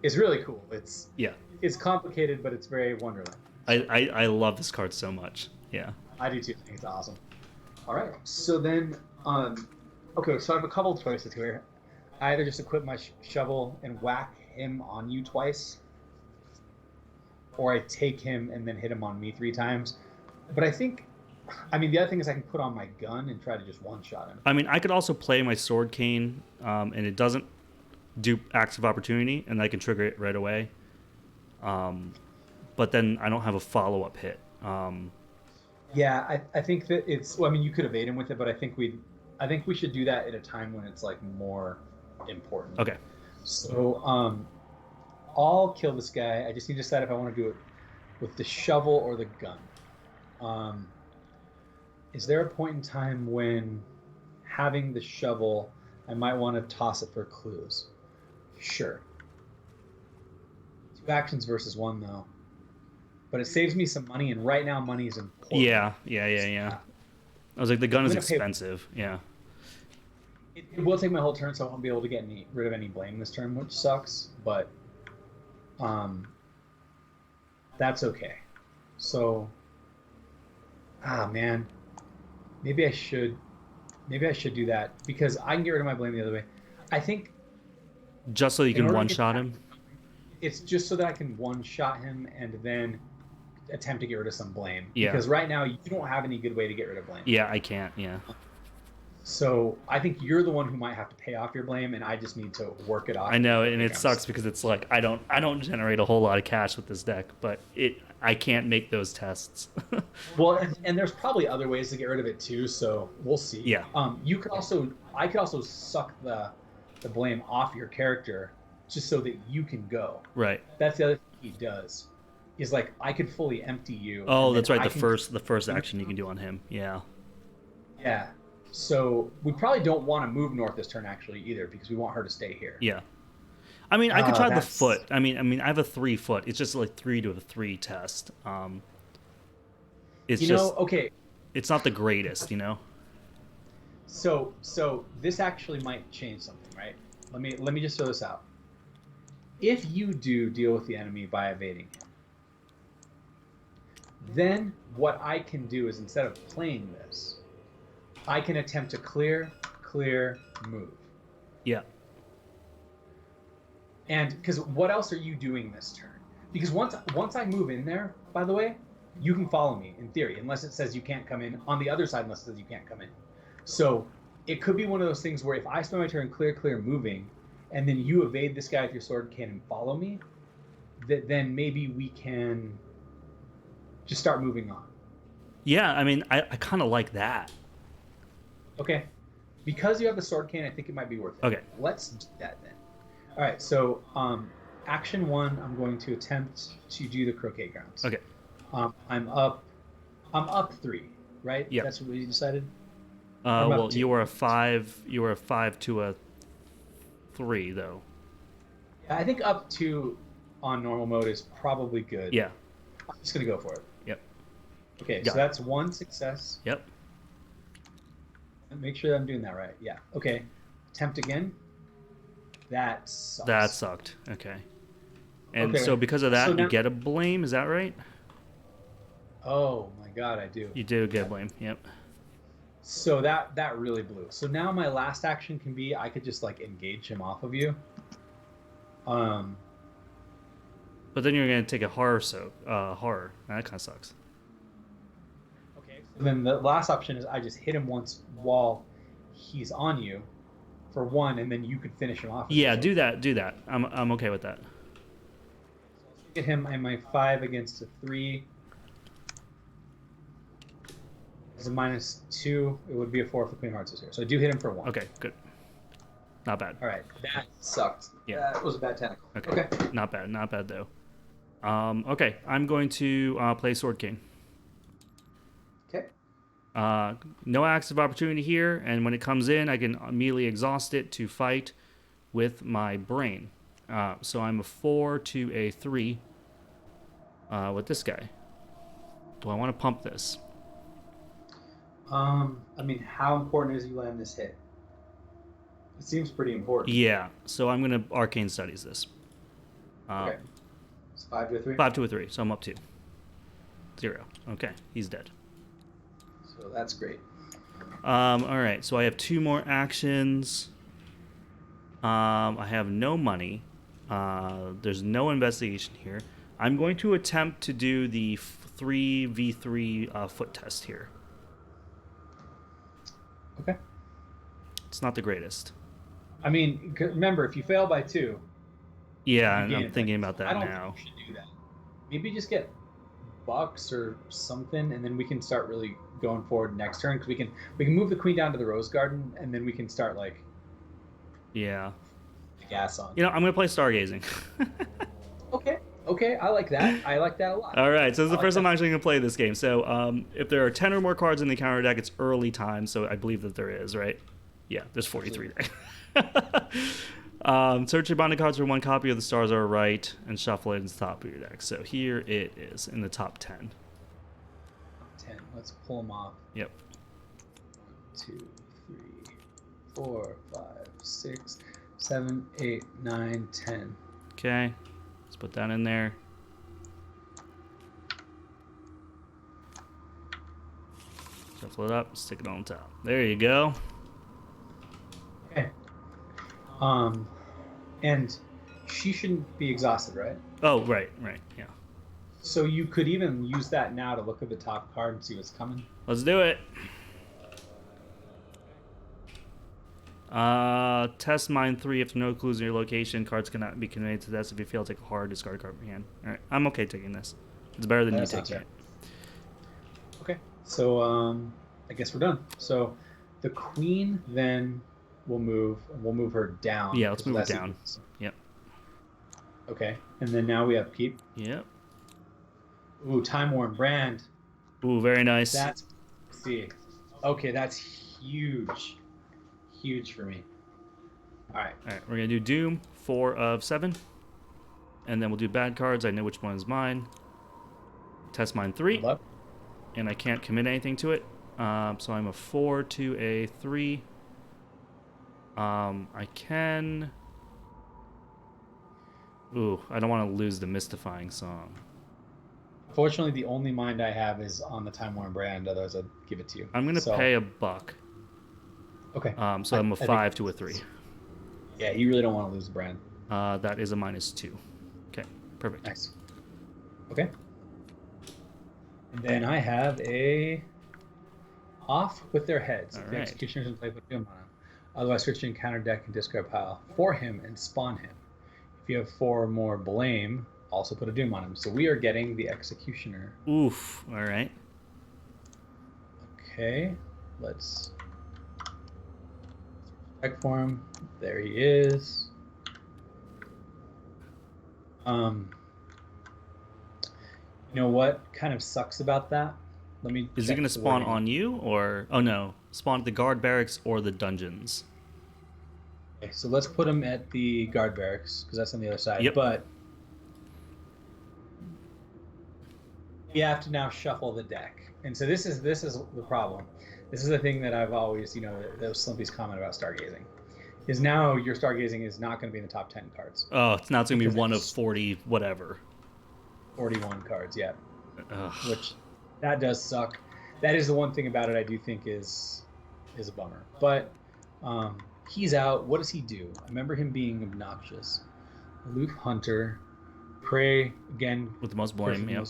it's really cool. It's complicated, but it's very Wonderland. I love this card so much. Yeah. I do too. I think it's awesome. All right. So then, okay. So I have a couple of choices here. I either just equip my shovel and whack him on you twice, or I take him and then hit him on me 3 times. But I think, the other thing is I can put on my gun and try to just one-shot him. I could also play my sword cane, and it doesn't do acts of opportunity, and I can trigger it right away. But then I don't have a follow-up hit. Yeah, I think that it's. Well, you could evade him with it, but I think we should do that at a time when it's like more important. Okay. So I'll kill this guy. I just need to decide if I want to do it with the shovel or the gun. Is there a point in time when having the shovel, I might want to toss it for clues? Sure. 2 actions versus 1 though. But it saves me some money, and right now money is important. Yeah. I was like, the gun is expensive. Yeah. It will take my whole turn, so I won't be able to get rid of any blame this turn, which sucks. But that's okay. So, man, maybe I should do that because I can get rid of my blame the other way. I think just so you can one-shot him. It's just so that I can one-shot him and then attempt to get rid of some blame. Yeah. Because right now you don't have any good way to get rid of blame. Yeah, I can't. Yeah. So I think you're the one who might have to pay off your blame, and I just need to work it off. I know, and it sucks because it's like I don't generate a whole lot of cash with this deck, but I can't make those tests. Well, and there's probably other ways to get rid of it too, so we'll see. Yeah. I could also suck the blame off your character just so that you can go. Right. That's the other thing he does. Is like I could fully empty you. Oh, that's right. The first action you can do on him. Yeah. Yeah. So we probably don't want to move north this turn actually either because we want her to stay here. Yeah. I mean, I could try the foot. I mean, I have a 3 foot. It's just like 3 to a 3 test. It's okay. It's not the greatest, So this actually might change something, right? Let me just throw this out. If you do deal with the enemy by evading him, then what I can do is instead of playing this, I can attempt to clear, move. Yeah. And because what else are you doing this turn? Because once I move in there, by the way, you can follow me in theory, unless it says you can't come in. On the other side, unless it says you can't come in. So it could be one of those things where if I spend my turn clear, moving, and then you evade this guy with your sword cannon and follow me, then maybe we can just start moving on. Yeah, I mean, I kind of like that. Okay. Because you have the sword cane, I think it might be worth it. Okay. Let's do that then. All right, so action 1, I'm going to attempt to do the Croquet Grounds. Okay. I'm up 3, right? Yeah. That's what we decided? Well, you were a 5 to a 3 though. Yeah, I think up 2 on normal mode is probably good. Yeah. I'm just going to go for it. Yep. Okay, so that's 1 success. Yep. Make sure I'm doing that right. Yeah. Okay. Attempt again. That sucks. That sucked. Okay. And Okay. so because of that, So now- you get a blame. Is that right? Oh my god, I do. You do get a blame. Yep. So that really blew. So now my last action can be I could just like engage him off of you. But then you're gonna take a horror. Horror. That kind of sucks. Okay. So then the last option is I just hit him once while he's on you for 1, and then you could finish him off. Yeah, do that. Do that. I'm okay with that. Get him in my 5 against a 3. As a -2, it would be a 4 if the Queen of Hearts is here. So I do hit him for 1. Okay, good. Not bad. All right, that sucked. Yeah. That was a bad tentacle. Okay. Not bad though. Okay, I'm going to play Sword King. Okay. No acts of opportunity here, and when it comes in, I can immediately exhaust it to fight with my brain. So I'm a 4 to a 3 with this guy. Do I want to pump this? I mean, how important is you land this hit? It seems pretty important. Yeah, so I'm going to Arcane Studies this. Okay. It's 5 to a 3? 5 to a 3, so I'm up 2. 0. Okay, he's dead. So that's great. All right, so I have 2 more actions. I have no money. There's no investigation here. I'm going to attempt to do the 3v3 foot test here. Okay. It's not the greatest. I mean, remember, if you fail by 2... Yeah, I'm thinking about that I don't now. think you should do that. Maybe just get bucks or something, and then we can start really going forward next turn, because we can move the queen down to the rose garden, and then we can start, like... Yeah. The gas on. I'm going to play Stargazing. Okay, I like that. I like that a lot. All right, so this is the first time I'm actually going to play this game. So if there are 10 or more cards in the counter deck, it's early time, so I believe that there is, right? Yeah, there's 43 there. Search your bonded cards for 1 copy of the Stars Are Right and shuffle it into the top of your deck. So here it is in the top 10. 10. Let's pull them off. Yep. 1, 2, 3, 4, 5, 6, 7, 8, 9, 10. Okay. Let's put that in there. Shuffle it up, stick it on top. There you go. Okay. And she shouldn't be exhausted, right? Oh, right, yeah. So you could even use that now to look at the top card and see what's coming. Let's do it. Test mine 3. If no clues in your location, cards cannot be conveyed to this. If you fail, take a hard, discard a card from your hand. All right, I'm okay taking this. It's better than you taking it. Okay, so I guess we're done. So the queen then will move. We'll move her down. Yeah, let's move her down. Yep. Okay, and then now we have keep. Yep. Ooh, time worn brand. Ooh, very nice. That's see. Okay, that's huge. Huge for me. All right, we're gonna do Doom 4 of 7, and then we'll do bad cards. I know which one is mine. Test mine 3, and I can't commit anything to it. So I'm a 4 to a 3. I can. Ooh, I don't want to lose the mystifying song. Unfortunately, the only mind I have is on the time worn brand. Otherwise, I'd give it to you. I'm gonna pay $1. Okay. So I'm a 5 to a 3. Yeah, you really don't want to lose the brand. That is a -2. Okay, perfect. Nice. Okay. And then I have a off with their heads. If the executioner doesn't play with Doom on him. Otherwise, switch in counter deck and discard pile for him and spawn him. If you have 4 or more blame, also put a Doom on him. So we are getting the executioner. Oof. All right. Okay. Let's check for him. There he is. You know what kind of sucks about that? Let me. Is he going to spawn on you or? Oh no, spawn at the guard barracks or the dungeons. Okay, so let's put him at the guard barracks because that's on the other side. Yep. But we have to now shuffle the deck, and so this is the problem. This is the thing that I've always, those Slimpy's comment about stargazing, is now your stargazing is not going to be in the top 10 cards. Oh, it's not going to be one of 40 whatever. 41 cards, yeah. Ugh. Which that does suck. That is the one thing about it I do think is a bummer. But he's out. What does he do? I remember him being obnoxious. Aloof Hunter, Prey again with the most blame. Yep.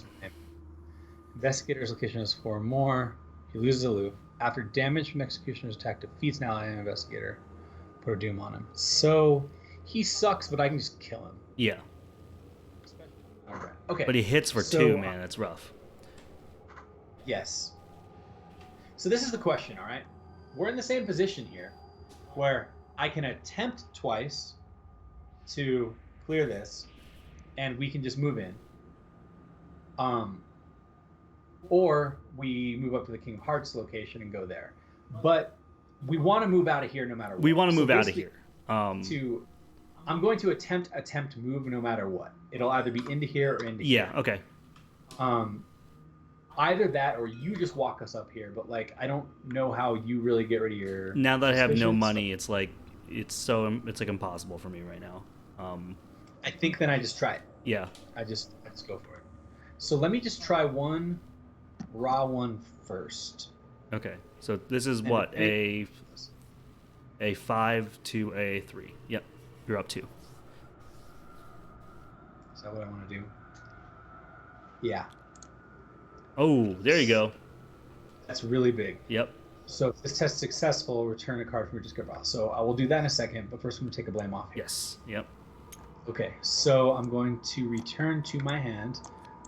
Investigator's location is 4 more. He loses Aloof. After damage from Executioner's attack defeats an ally and investigator, put a Doom on him. So he sucks, but I can just kill him. Yeah. Okay. But he hits for 2, man. That's rough. Yes. So this is the question, all right? We're in the same position here where I can attempt twice to clear this and we can just move in. Or we move up to the King of Hearts location and go there. But we want to move out of here no matter what. We want to move out of here. I'm going to attempt move no matter what. It'll either be into here or into here. Yeah, okay. Either that or you just walk us up here, but I don't know how you really get rid of your now that I have no money, it's impossible for me right now. I think then I just try it. Yeah. I just go for it. So let me just try one raw one first. Okay. So this is what? A 5 to a 3. Yep. You're up 2. Is that what I want to do? Yeah. Oh, there you go. That's really big. Yep. So if this test is successful, return a card from your discard pile. So I will do that in a second, but first I'm going to take a blame off here. Yes. Yep. Okay, so I'm going to return to my hand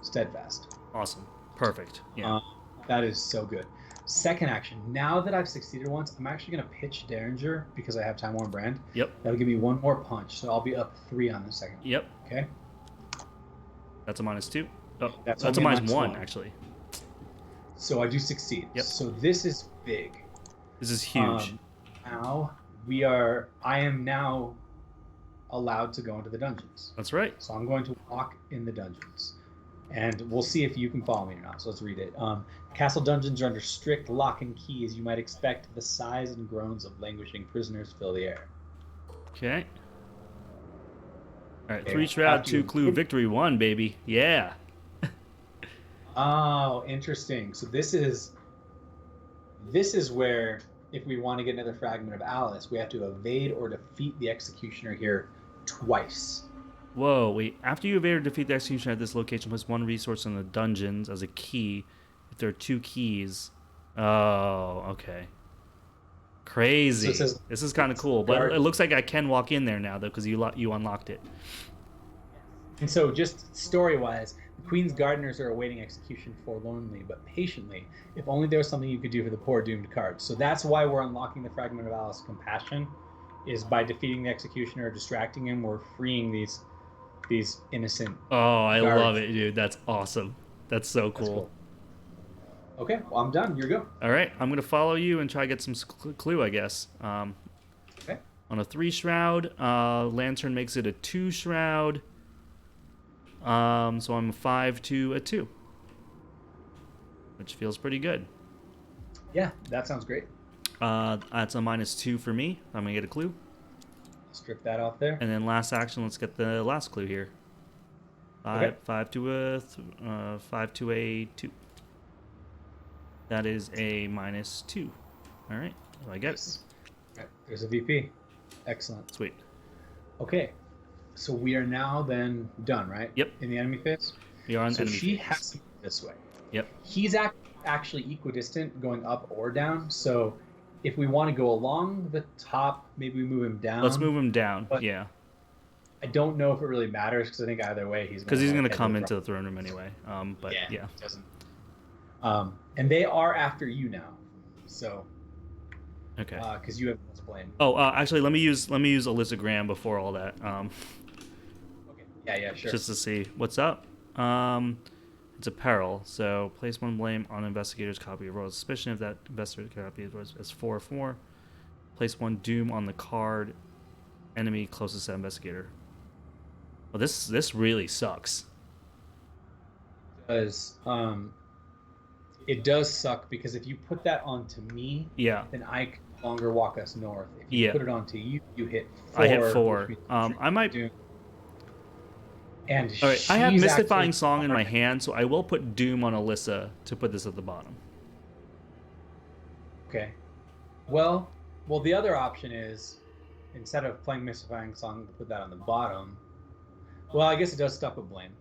Steadfast. Awesome. Perfect. Yeah. That is so good. Second action. Now that I've succeeded once, I'm actually going to pitch Derringer because I have Time Worn Brand. Yep. That'll give me 1 more punch, so I'll be up 3 on the second. Yep. Okay. That's a -2. Oh, that's That's a only a -1 -1. actually. So I do succeed. Yep. So this is big. This is huge. Now I am now allowed to go into the dungeons. That's right. So I'm going to walk in the dungeons. And we'll see if you can follow me or not. So let's read it. Castle dungeons are under strict lock and key. As you might expect, the sighs and groans of languishing prisoners fill the air. Okay. All right, 3 Shroud, 2 Clue, Victory 1, baby. Yeah. Oh, interesting. So this is where, if we want to get another fragment of Alice, we have to evade or defeat the Executioner here twice. Whoa, wait. After you evade or defeat the Executioner at this location, place 1 resource in the dungeons as a key. If there are 2 keys... Oh, okay. Crazy. So it says, this is kind of cool, but it looks like I can walk in there now though because you unlocked it. and so just story-wise, the Queen's gardeners are awaiting execution forlornly but patiently, if only there was something you could do for the poor doomed cards. So that's why we're unlocking the Fragment of Alice Compassion, is by defeating the executioner or distracting him, we're freeing these innocent I guards. love it, dude. That's awesome. That's so cool. That's cool. Okay, well, I'm done. You go. All right, I'm gonna follow you and try to get some clue, I guess. Okay. On a 3 shroud, lantern makes it a 2 shroud. So I'm a 5 to a 2, which feels pretty good. Yeah, that sounds great. That's a -2 for me. I'm gonna get a clue. Strip that off there. And then last action, let's get the last clue here. Okay. 5 to a 2. That is a -2. All right, so I get it. Right, there's a VP. Excellent. Sweet. Okay, so we are now then done, right? Yep. In the enemy phase. We are on So enemy she phase. has to move this way. Yep. He's actually equidistant going up or down. So if we want to go along the top, maybe we move him down. Let's move him down. But yeah. I don't know if it really matters because I think either way he's Because he's going to come into the throne room anyway. But yeah. It doesn't. And they are after you now, so Okay. because you have to blame. Oh, actually, let me use Alyssa Graham before all that. Okay. Yeah, sure. Just to see what's up. It's a peril, so place 1 blame on investigator's copy of royal suspicion if that investigator copy is 4/4. Place 1 doom on the card enemy closest to investigator. Well, this really sucks. Because it does suck because if you put that onto me, Yeah. then I can no longer walk us north. If you put it onto you, you hit 4. I hit 4. which means I might. doom. And All right, I have she's Mystifying actually Song in my hand, so I will put Doom on Alyssa to put this at the bottom. Okay. Well, the other option is instead of playing Mystifying Song, put that on the bottom. Well, I guess it does stuff with blame.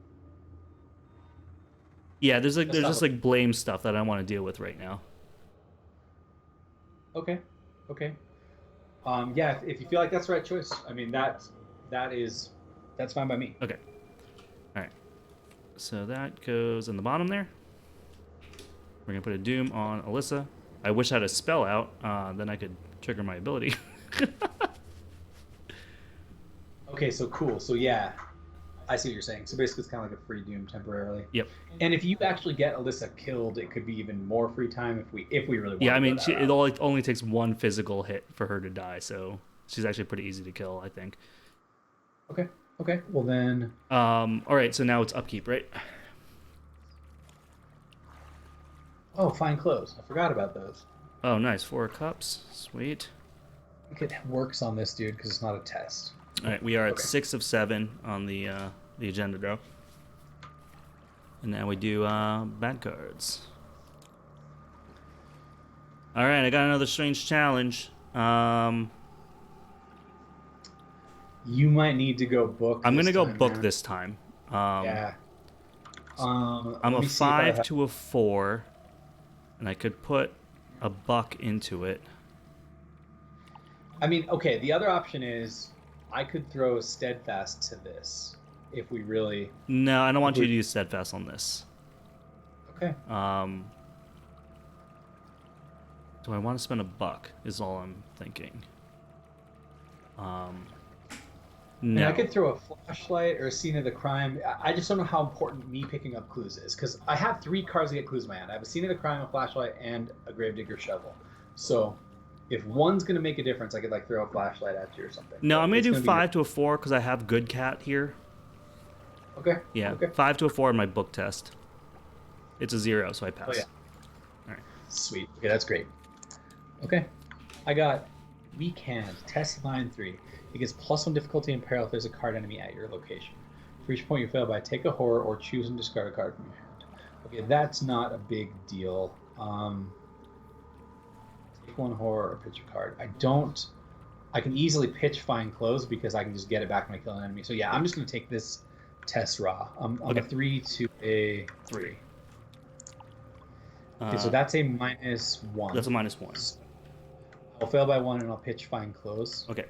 Yeah, there's just like blame stuff that I want to deal with right now. Okay. Yeah, if you feel like that's the right choice, I mean that's fine by me. Okay. All right. So that goes in the bottom there. We're gonna put a Doom on Alyssa. I wish I had a spell out, then I could trigger my ability. Okay, so cool. So yeah, I see what you're saying. So basically, it's kind of like a free Doom temporarily. Yep. And if you actually get Alyssa killed, it could be even more free time if we really want. Yeah, I mean, it only takes 1 physical hit for her to die, so she's actually pretty easy to kill, I think. Okay. Well then. All right. So now it's upkeep, right? Oh, fine clothes. I forgot about those. Oh, nice. 4 cups. Sweet. I think it works on this dude because it's not a test. All right. We are at 6 of 7 on the agenda, though. And now we do bad cards. All right. I got another strange challenge. You might need to go book. I'm gonna go book man. this time. Yeah. I'm a 5 to a 4, and I could put a buck into it. I mean, okay. The other option is I could throw Steadfast to this if we really. No, I don't want you to use Steadfast on this. Okay. Do I want to spend a buck? Is all I'm thinking. No. I could throw a flashlight or a scene of the crime. I just don't know how important me picking up clues is because I have 3 cards to get clues in my hand. I have a scene of the crime, a flashlight, and a gravedigger shovel. So if one's gonna make a difference, I could like throw a flashlight at you or something. No, I'm gonna do 5 be... to a 4 because I have good cat here. Okay. Yeah, okay. 5 to a 4 in my book test. It's a 0, so I pass. Oh yeah. All right. Sweet. Okay, that's great. Okay, I got We Can't Test Line 3. It gets +1 difficulty and peril if there's a card enemy at your location. For each point you fail by, take a horror or choose and discard a card from your hand. Okay, that's not a big deal. Take 1 horror or pitch a card. I can easily pitch Find Clothes because I can just get it back when I kill an enemy. So yeah, I'm just going to take this test raw. I'm a 3 to a 3. Okay, so that's a -1. That's a -1. I'll fail by 1 and I'll pitch find close. Okay.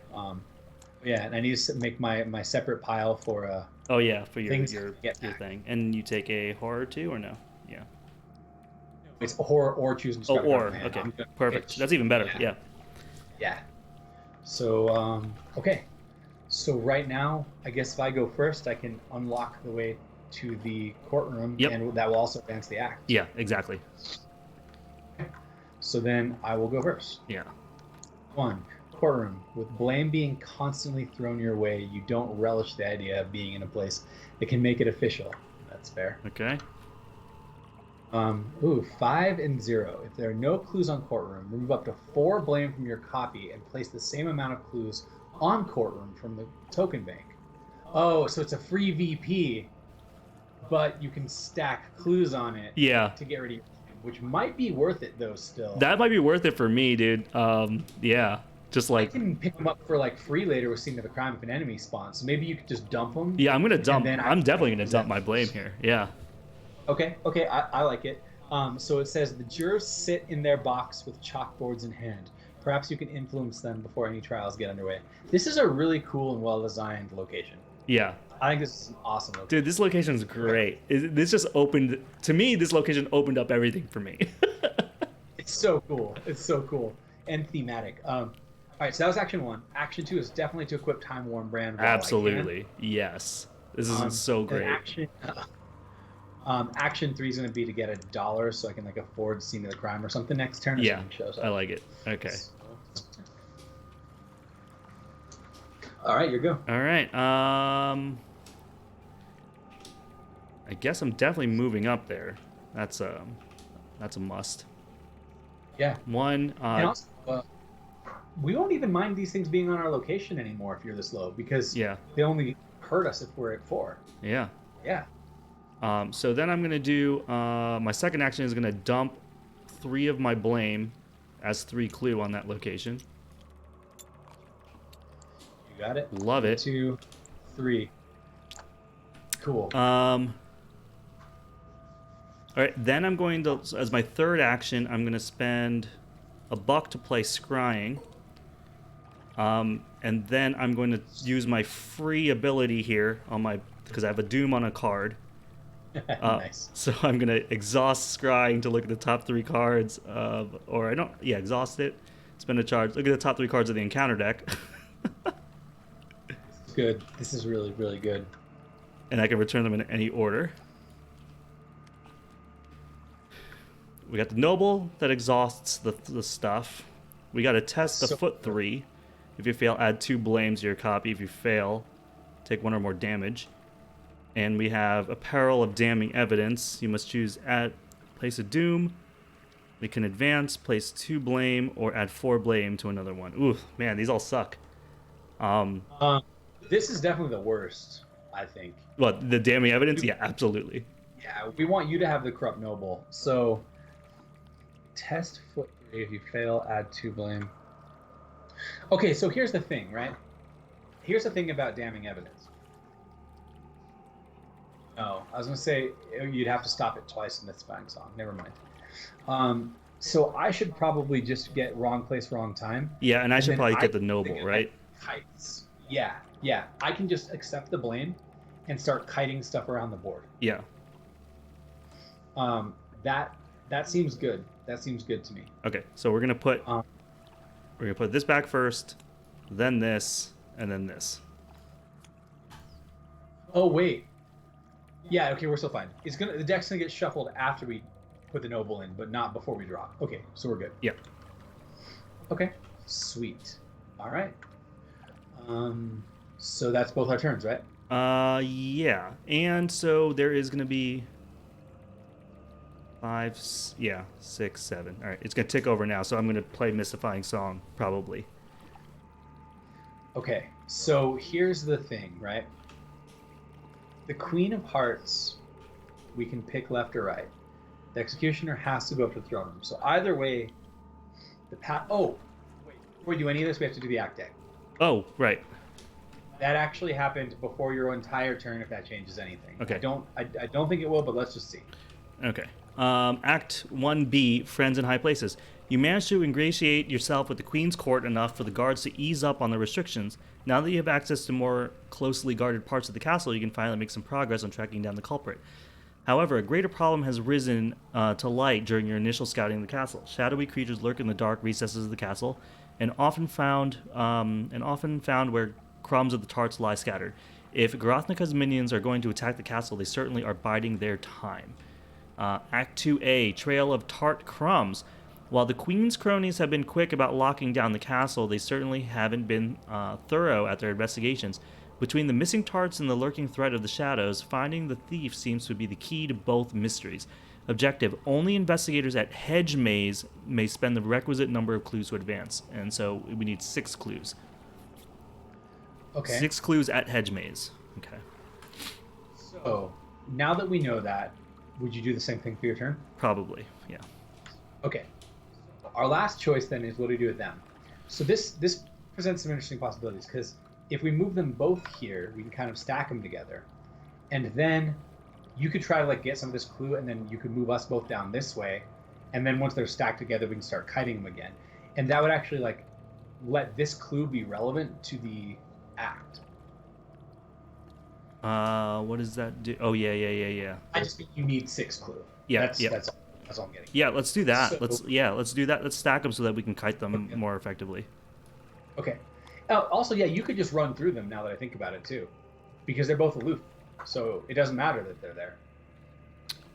Yeah, and I need to make my separate pile for Oh yeah, for your things your get back. thing. And you take a horror too, or no? Yeah. It's horror or choose and Oh, describe a card or from hand. okay, I'm gonna perfect. pitch. That's even better. Yeah. Yeah. So okay. So right now, I guess if I go first, I can unlock the way to the courtroom, Yep. and that will also advance the act. Yeah, exactly. So then I will go first. Yeah. 1. Courtroom. With blame being constantly thrown your way, you don't relish the idea of being in a place that can make it official. That's fair. Okay. 5 and 0. If there are no clues on courtroom, remove up to 4 blame from your copy and place the same amount of clues on courtroom from the token bank. Oh, so it's a free VP, but you can stack clues on it to get rid of your blame, which might be worth it though still. That might be worth it for me, dude. Yeah. Just like I can pick them up for like free later with Scene of the Crime if an enemy spawns. So maybe you could just dump them. Yeah, I'm gonna dump. then I'm definitely gonna dump my blame here. Yeah. Okay, I like it. So it says the jurors sit in their box with chalkboards in hand. Perhaps you can influence them before any trials get underway. This is a really cool and well-designed location. Yeah. I think this is an awesome location. Dude, this location is great. This just opened to me. This location opened up everything for me. It's so cool. It's so cool and thematic. All right, so that was action 1. Action 2 is definitely to equip Time Worn Brand. Absolutely, yes. This is so great. Action 3 is going to be to get $1 so I can like afford Scene of the Crime or something next turn. Yeah, I like it. Okay. All right, your go. All right. I guess I'm definitely moving up there. That's a must. Yeah. 1. And also, we won't even mind these things being on our location anymore if you're this low because they only hurt us if we're at 4. Yeah. Yeah. So then I'm going to do, my second action is going to dump 3 of my blame as 3 clue on that location. You got it. Love it. 2, 3. Cool. All right, then I'm going to, as my third action, I'm going to spend $1 to play Scrying. And then I'm going to use my free ability here on my, because I have a Doom on a card. Nice. So I'm going to exhaust Scrying to look at the top 3 cards exhaust it, spend a charge, look at the top 3 cards of the encounter deck. Good. This is really, really good. And I can return them in any order. We got the Noble that exhausts the stuff. We got to test the Foot 3. If you fail, add 2 blames to your copy. If you fail, take 1 or more damage. And we have a Peril of Damning Evidence. You must choose place a Doom. We can advance, place 2 blame, or add 4 blame to another one. Ooh, man, these all suck. This is definitely the worst, I think. What, the Damning Evidence? Yeah, absolutely. Yeah, we want you to have the Corrupt Noble. So, test Foot 3. If you fail, add 2 blame. Okay, so here's the thing, right? Here's the thing about Damning Evidence. Oh, I was going to say you'd have to stop it twice in this fine song. Never mind. So I should probably just get wrong place, wrong time. Yeah, and I should probably get the Noble, right? Kites. Yeah. I can just accept the blame and start kiting stuff around the board. Yeah. That seems good. That seems good to me. Okay, so we're gonna put this back first, then this, and then this. Oh wait. Yeah, okay, we're still fine. The deck's gonna get shuffled after we put the Noble in, but not before we draw. Okay, so we're good. Yep. Okay, sweet. All right. So that's both our turns, right? Yeah. And so there is gonna be 5, 6, 7. All right, it's gonna tick over now. So I'm gonna play Mystifying Song probably. Okay, so here's the thing, right? The Queen of Hearts, we can pick left or right. The Executioner has to go up to the throne room. So either way, oh, wait, before we do any of this, we have to do the act deck. Oh, right. That actually happened before your entire turn. If that changes anything, okay. I don't think it will, but let's just see. Okay. Act 1B, Friends in High Places. You managed to ingratiate yourself with the Queen's Court enough for the guards to ease up on the restrictions. Now that you have access to more closely guarded parts of the castle, you can finally make some progress on tracking down the culprit. However, a greater problem has risen to light during your initial scouting of the castle. Shadowy creatures lurk in the dark recesses of the castle, and often found where crumbs of the tarts lie scattered. If Gorothnica's minions are going to attack the castle, they certainly are biding their time. Act 2A, Trail of Tart Crumbs. While the Queen's cronies have been quick about locking down the castle, they certainly haven't been thorough at their investigations. Between the missing tarts and the lurking threat of the shadows, finding the thief seems to be the key to both mysteries. Objective: only investigators at Hedge Maze may spend the requisite number of clues to advance. And so we need 6 clues. Okay. 6 clues at Hedge Maze. Okay. So, now that we know that, would you do the same thing for your turn? Probably, yeah. Okay. Our last choice then is what do we do with them? So this presents some interesting possibilities, because if we move them both here, we can kind of stack them together. And then you could try to like get some of this clue, and then you could move us both down this way. And then once they're stacked together, we can start kiting them again. And that would actually like let this clue be relevant to the act. What does that do? Oh, yeah. I just think you need 6 clue. Yeah, That's all I'm getting. Yeah, let's do that. So, let's do that. Let's stack them so that we can kite them more effectively. Okay. Also, yeah, you could just run through them now that I think about it too, because they're both aloof, so it doesn't matter that they're there.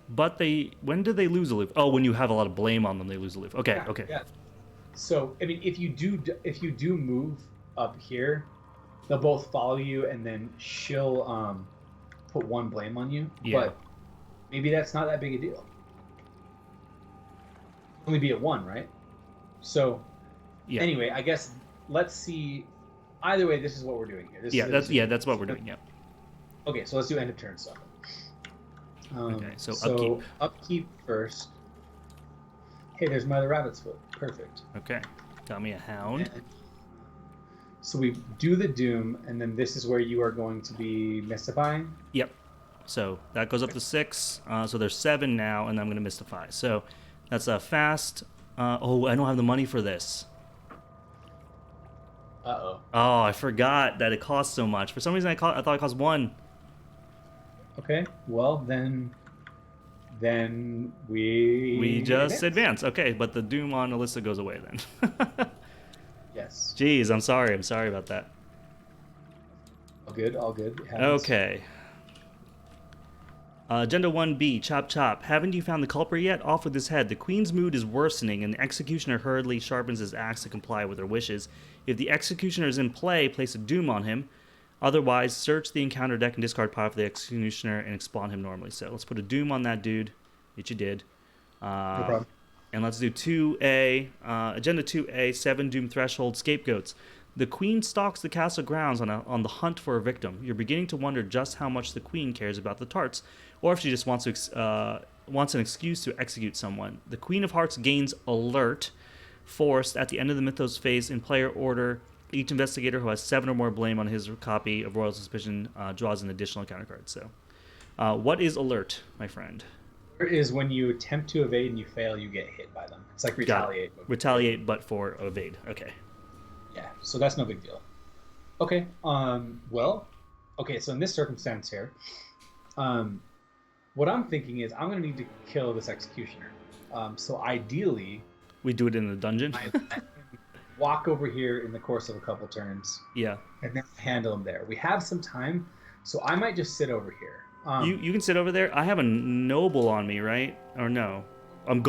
But when do they lose aloof? Oh, when you have a lot of blame on them, they lose aloof. Okay, Yeah, okay. Yeah. So I mean, if you do move up here, they'll both follow you, and then she'll put 1 blame on you. Yeah. But maybe that's not that big a deal. Only be at 1, right? So Yeah. anyway, I guess let's see. Either way, this is what we're doing here. That's what we're doing. Yeah. Okay, so let's do end of turn stuff. Okay, so upkeep first. Hey, there's my other rabbit's foot. Perfect. Okay. Got me a hound. And so we do the doom, and then this is where you are going to be mystifying. Yep. So that goes up to 6. So there's 7 now, and I'm going to mystify. So that's a fast. Oh, I don't have the money for this. Uh-oh. Oh, I forgot that it costs so much. For some reason, I thought it cost 1. Okay. Well, then we just advance. Okay, but the doom on Alyssa goes away then. Yes. Jeez, I'm sorry about that. All good. It happens. Okay. Agenda 1B, Chop Chop. Haven't you found the culprit yet? Off with his head. The Queen's mood is worsening, and the executioner hurriedly sharpens his axe to comply with her wishes. If the executioner is in play, place a doom on him. Otherwise, search the encounter deck and discard power for the executioner and spawn him normally. So let's put a doom on that dude, which you did. No problem. And let's do 2A, Agenda 2A, 7 Doom Threshold Scapegoats. The Queen stalks the castle grounds on the hunt for a victim. You're beginning to wonder just how much the Queen cares about the tarts, or if she just wants an excuse to execute someone. The Queen of Hearts gains alert, forced at the end of the Mythos phase in player order. Each investigator who has 7 or more blame on his copy of Royal Suspicion draws an additional counter card. So, what is alert, my friend? Alert is when you attempt to evade and you fail, you get hit by them. It's like retaliate. Retaliate, but for evade. Okay. Yeah, so that's no big deal. Okay, so in this circumstance here, what I'm thinking is I'm going to need to kill this executioner. So ideally... We do it in the dungeon? I walk over here in the course of a couple turns. Yeah. And then handle him there. We have some time, so I might just sit over here. You can sit over there. I have a noble on me, right? Or no? I'm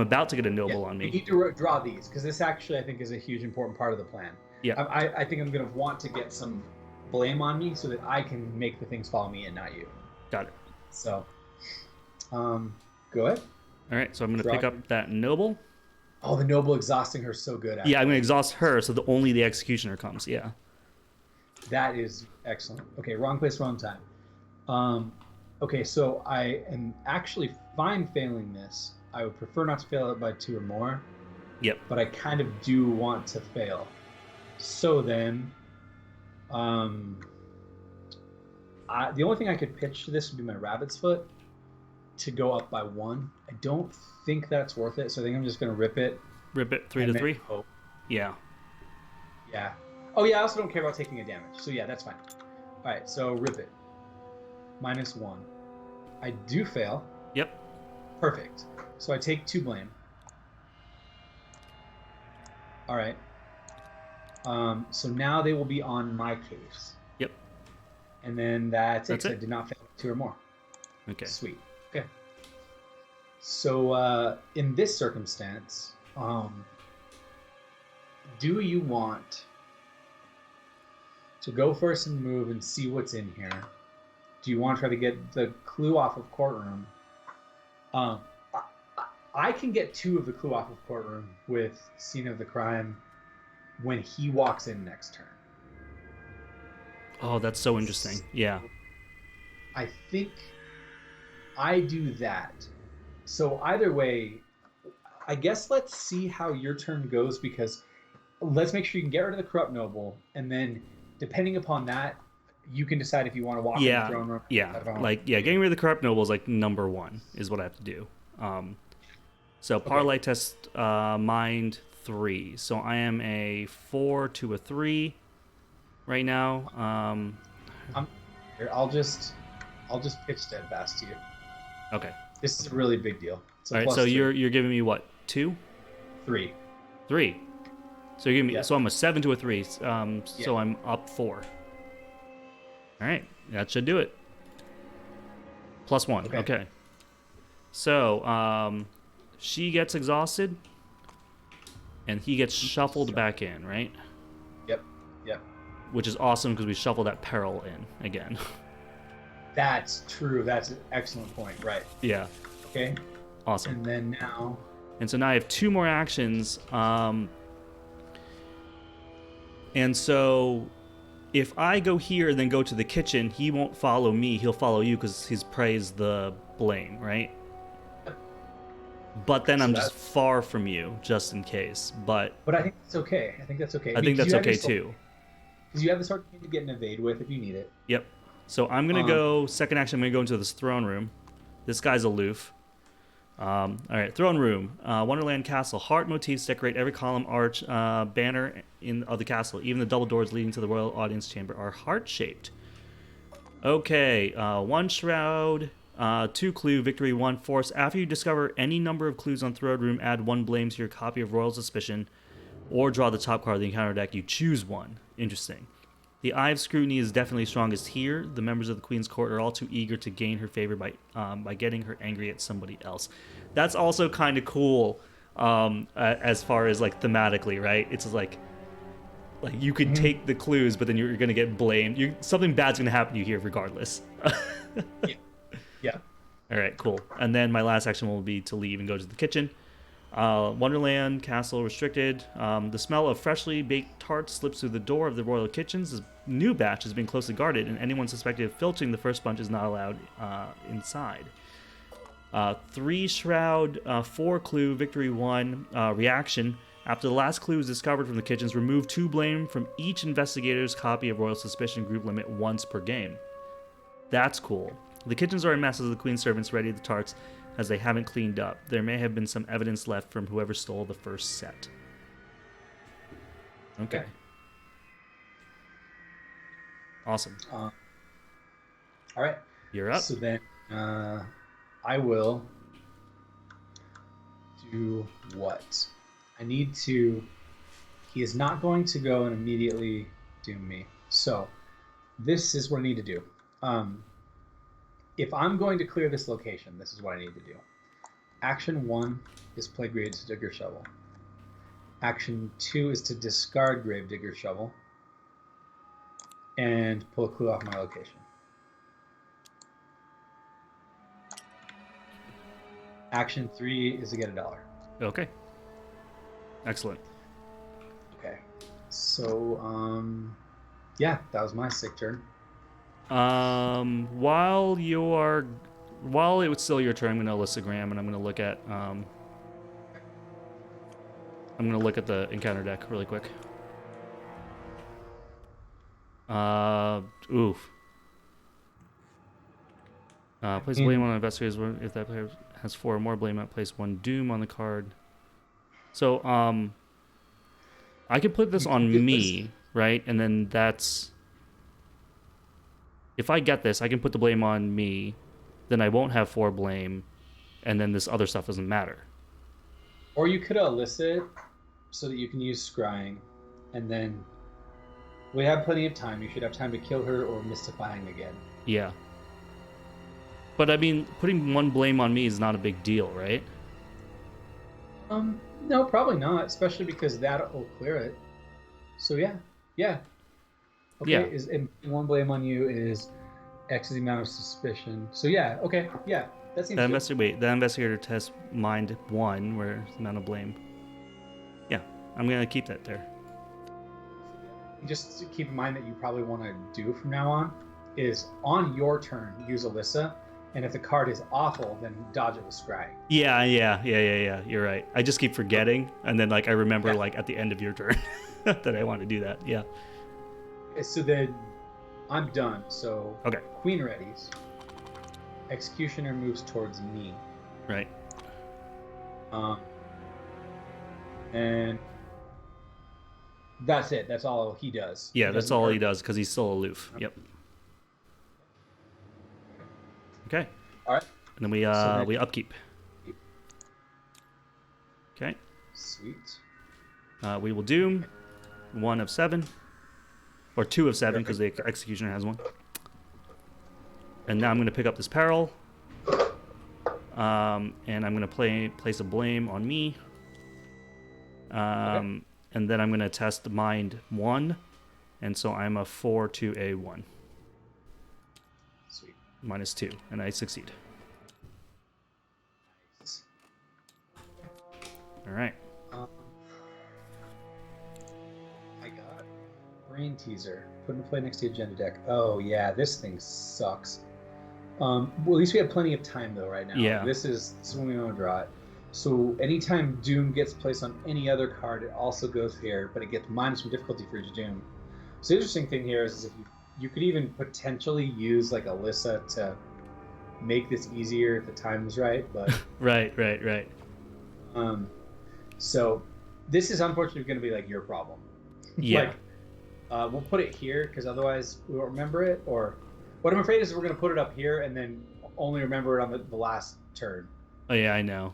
about to get a noble on me. You need to draw these, because this actually I think is a huge important part of the plan. Yeah. I think I'm going to want to get some blame on me so that I can make the things follow me and not you. Got it. So, go ahead. All right, so I'm going to pick up that noble. Oh, the noble exhausting her so good. Actually. Yeah, I'm going to exhaust her so that only the executioner comes. Yeah. That is excellent. Okay, wrong place, wrong time. Okay, so I am actually fine failing this. I would prefer not to fail it by 2 or more. Yep. But I kind of do want to fail. So then, the only thing I could pitch to this would be my rabbit's foot to go up by 1. I don't think that's worth it, so I think I'm just going to rip it Rip it 3 to 3. Hope. Yeah. Yeah. Oh yeah. I also don't care about taking a damage. So yeah, that's fine. All right. So rip it. -1. I do fail. Yep. Perfect. So I take 2 blame. All right. So now they will be on my case. Yep. And then that's it. That's it. I did not fail 2 or more. Okay. Sweet. Okay. So in this circumstance, do you want to go first and move and see what's in here? Do you want to try to get the clue off of Courtroom? I can get 2 of the clue off of Courtroom with Scene of the Crime when he walks in next turn. Oh, that's so interesting. Yeah. I think I do that. So either way, I guess let's see how your turn goes, because let's make sure you can get rid of the Corrupt Noble, and then depending upon that, you can decide if you want to walk in the throne room. Getting rid of the Corrupt Noble is like number 1 is what I have to do. So parlay test mind 3. So I am a 4 to a 3 right now. Here, I'll just pitch Steadfast to you. Okay. This is a really big deal. All right. So you're giving me what? 2? 3. 3. So you're giving me. Yeah. So I'm a 7 to a 3. So I'm up 4. All right. That should do it. +1. Okay. So she gets exhausted, and he gets shuffled back in, right? Yep. Which is awesome because we shuffled that peril in again. That's true. That's an excellent point. Right. Yeah. Okay. Awesome. And then now. And so now I have 2 more actions. And so if I go here and then go to the kitchen, he won't follow me. He'll follow you because his prey is the blame, right? But then I'm just far from you, just in case. But I think that's okay. I think that's okay. I think that's okay too. Because you have the sword to get an evade with if you need it. Yep. So I'm going to go, second action, I'm going to go into this throne room. This guy's aloof. All right, throne room. Wonderland Castle. Heart motifs decorate every column, arch, banner of the castle. Even the double doors leading to the royal audience chamber are heart-shaped. Okay, 1 shroud, 2 clue, victory, 1 force. After you discover any number of clues on throne room, add 1 blame to your copy of Royal Suspicion, or draw the top card of the encounter deck. You choose 1. Interesting. The eye of scrutiny is definitely strongest here. The members of the Queen's Court are all too eager to gain her favor by getting her angry at somebody else. That's also kind of cool, as far as like thematically, right? It's like you could take the clues, but then you're going to get blamed. Something bad's going to happen to you here, regardless. Yeah. All right, cool. And then my last action will be to leave and go to the kitchen. Wonderland Castle restricted. The smell of freshly baked tarts slips through the door of the royal kitchens. This new batch has been closely guarded, and anyone suspected of filching the first bunch is not allowed inside. 3 shroud, 4 clue, victory, 1 reaction. After the last clue is discovered from the kitchens, remove 2 blame from each investigator's copy of Royal Suspicion. Group limit once per game. That's cool. The kitchens are a mess as the Queen's servants ready the tarts, as they haven't cleaned up. There may have been some evidence left from whoever stole the first set. Okay. Awesome. All right. You're up. So then I will do what? I need to... He is not going to go and immediately doom me. So this is what I need to do. If I'm going to clear this location, this is what I need to do. Action 1 is play Gravedigger Shovel. Action 2 is to discard Gravedigger Shovel and pull a clue off my location. Action 3 is to get $1. Okay. Excellent. Okay. So, yeah, that was my sick turn. While it was still your turn, I'm going to listogram and I'm going to look at the encounter deck really quick. Oof. Place blame on investigators if that player has 4 or more blame. Place 1 doom on the card. So, I can put this on me, right? And then that's... If I get this, I can put the blame on me. Then I won't have 4 blame. And then this other stuff doesn't matter. Or you could elicit so that you can use scrying. And then we have plenty of time. You should have time to kill her or mystifying again. Yeah. But I mean, putting 1 blame on me is not a big deal, right? No, probably not, especially because that will clear it. So yeah. Okay, Yeah. 1 blame on you is X is the amount of suspicion. So yeah, okay, yeah, that seems good. The investigator test mind 1, where the amount of blame. Yeah, I'm gonna keep that there. Just to keep in mind that you probably want to do from now on is on your turn use Alyssa. And if the card is awful, then dodge it with Scrying. Yeah. You're right. I just keep forgetting, and then like I remember like at the end of your turn that I want to do that. Yeah. So then I'm done. So okay. Queen readies. Executioner moves towards me. Right. And that's it. That's all he does. Yeah, that's all he does because he's still aloof. Yep. Okay. All right. And then we upkeep. Okay. Sweet. We will doom 1 of 7, or 2 of 7 because the executioner has 1. And now I'm going to pick up this peril, and I'm going to place a blame on me. And then I'm going to test the mind 1, and so I'm a 4 to a 1. Sweet. -2, and I succeed. Nice. All right. I got Brain Teaser. Put into play next to the agenda deck. Oh yeah, this thing sucks. Well, at least we have plenty of time though right now. Yeah. This is when we want to draw it. So anytime Doom gets placed on any other card, it also goes here, but it gets -1 difficulty for each Doom. So the interesting thing here is if you could even potentially use like Alyssa to make this easier if the time was right, but right. So this is unfortunately going to be like your problem. Yeah. We'll put it here because otherwise we won't remember it. Or what I'm afraid is we're going to put it up here and then only remember it on the last turn. Oh yeah, I know.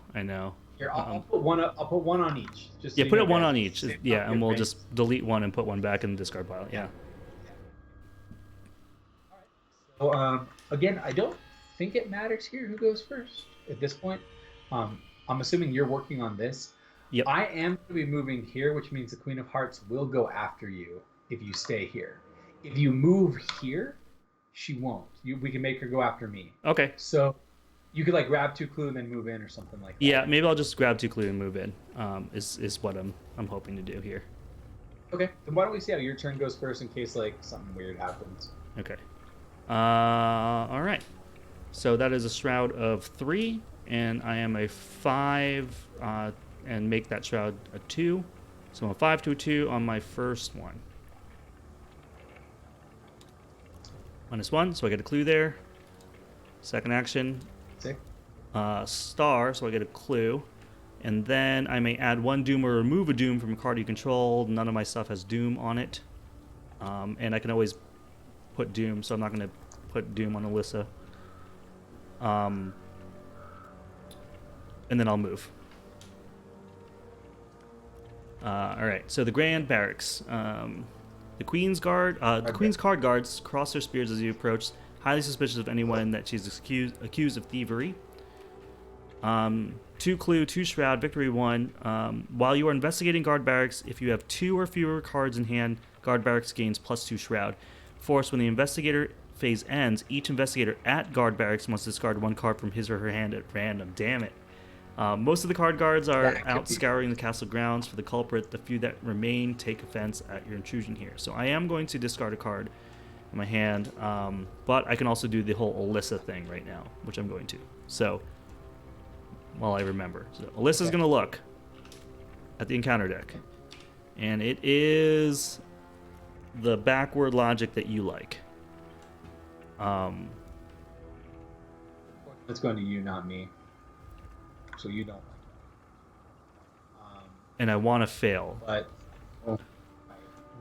Here, I'll put one up. I'll put 1 on each. Just yeah, so put you it know, 1 guys. on each. Yeah, and we'll just delete 1 and put 1 back in the discard pile. Yeah. All right. So again, I don't think it matters here who goes first at this point. I'm assuming you're working on this. Yep. I am going to be moving here, which means the Queen of Hearts will go after you if you stay here. If you move here, she won't. We can make her go after me. Okay. So you could like grab 2 clue and then move in or something like that. Yeah, maybe I'll just grab 2 clue and move in. Is what I'm hoping to do here. Okay. Then why don't we see how your turn goes first in case like something weird happens. Okay. All right. So that is a shroud of 3, and I am a 5, and make that shroud a 2. So I'm a 5 to a 2 on my first one. -1, so I get a clue there. Second action, See? star, so I get a clue. And then I may add 1 doom or remove a doom from a card you control. None of my stuff has doom on it. And I can always put doom, so I'm not going to put doom on Alyssa. And then I'll move. All right, so the Grand Barracks. The Queen's Guard. The Queen's Card Guards cross their spears as you approach, highly suspicious of anyone that she's accused of thievery. 2 clue, 2 shroud, victory 1. While you are investigating Guard Barracks, if you have 2 or fewer cards in hand, Guard Barracks gains +2 shroud. Force, when the investigator phase ends, each investigator at Guard Barracks must discard 1 card from his or her hand at random. Damn it. Most of the card guards are out scouring the castle grounds for the culprit. The few that remain take offense at your intrusion here. So I am going to discard a card in my hand, but I can also do the whole Alyssa thing right now, which I'm going to. So, while I remember. So Alyssa's going to look at the encounter deck, and it is the backward logic that you like. It's going to you, not me. So you don't like and I want to fail. But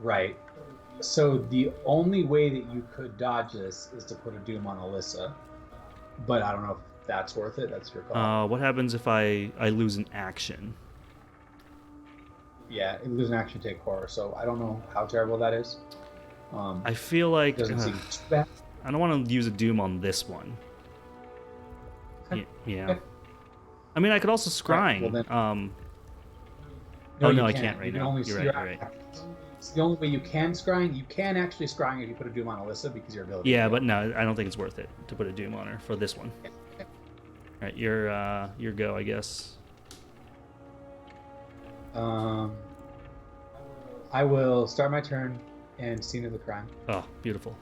right. So the only way that you could dodge this is to put a doom on Alyssa. But I don't know if that's worth it. That's your call. What happens if I lose an action? Yeah, it lose an action, take horror. So I don't know how terrible that is. I feel like doesn't seem too bad. I don't want to use a doom on this one. Yeah. Okay. I mean, I could also scrying. Well, then, oh no, you I can't right now. You're right. It's the only way you can scrying. You can actually scrying if you put a doom on Alyssa because your ability. Yeah, but no, I don't think it's worth it to put a doom on her for this one. Okay. All right, your go, I guess. I will start my turn and scene of the crime. Oh, beautiful.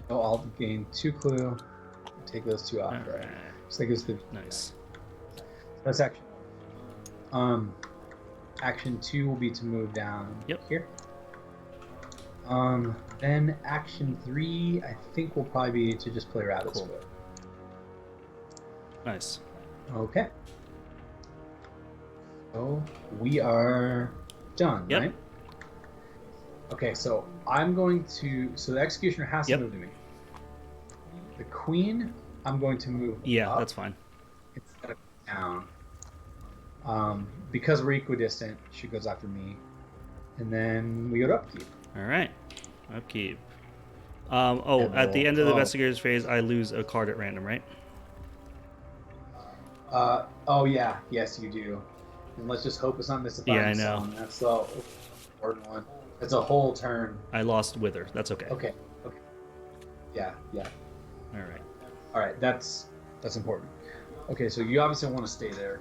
So I'll gain 2 clue. Take those 2 off. Right. So that gives the Nice. That's action. Action 2 will be to move down here. Then action 3, I think will probably be to just play Rabbit's Foot. Nice. Okay. So we are done, right? Okay, so I'm going to. So the executioner has to move to me. The queen, I'm going to move. Yeah, up that's fine. instead of down. Because we're equidistant, she goes after me, and then we go to upkeep. All right, upkeep. At the end of the investigator's phase, I lose a card at random, right? Oh yeah, yes you do. And let's just hope it's not mystifying. Yeah, I know. Sound. That's the important one. It's a whole turn. I lost Wither. That's okay. Okay. Yeah. All right. All right. That's important. Okay, so you obviously want to stay there.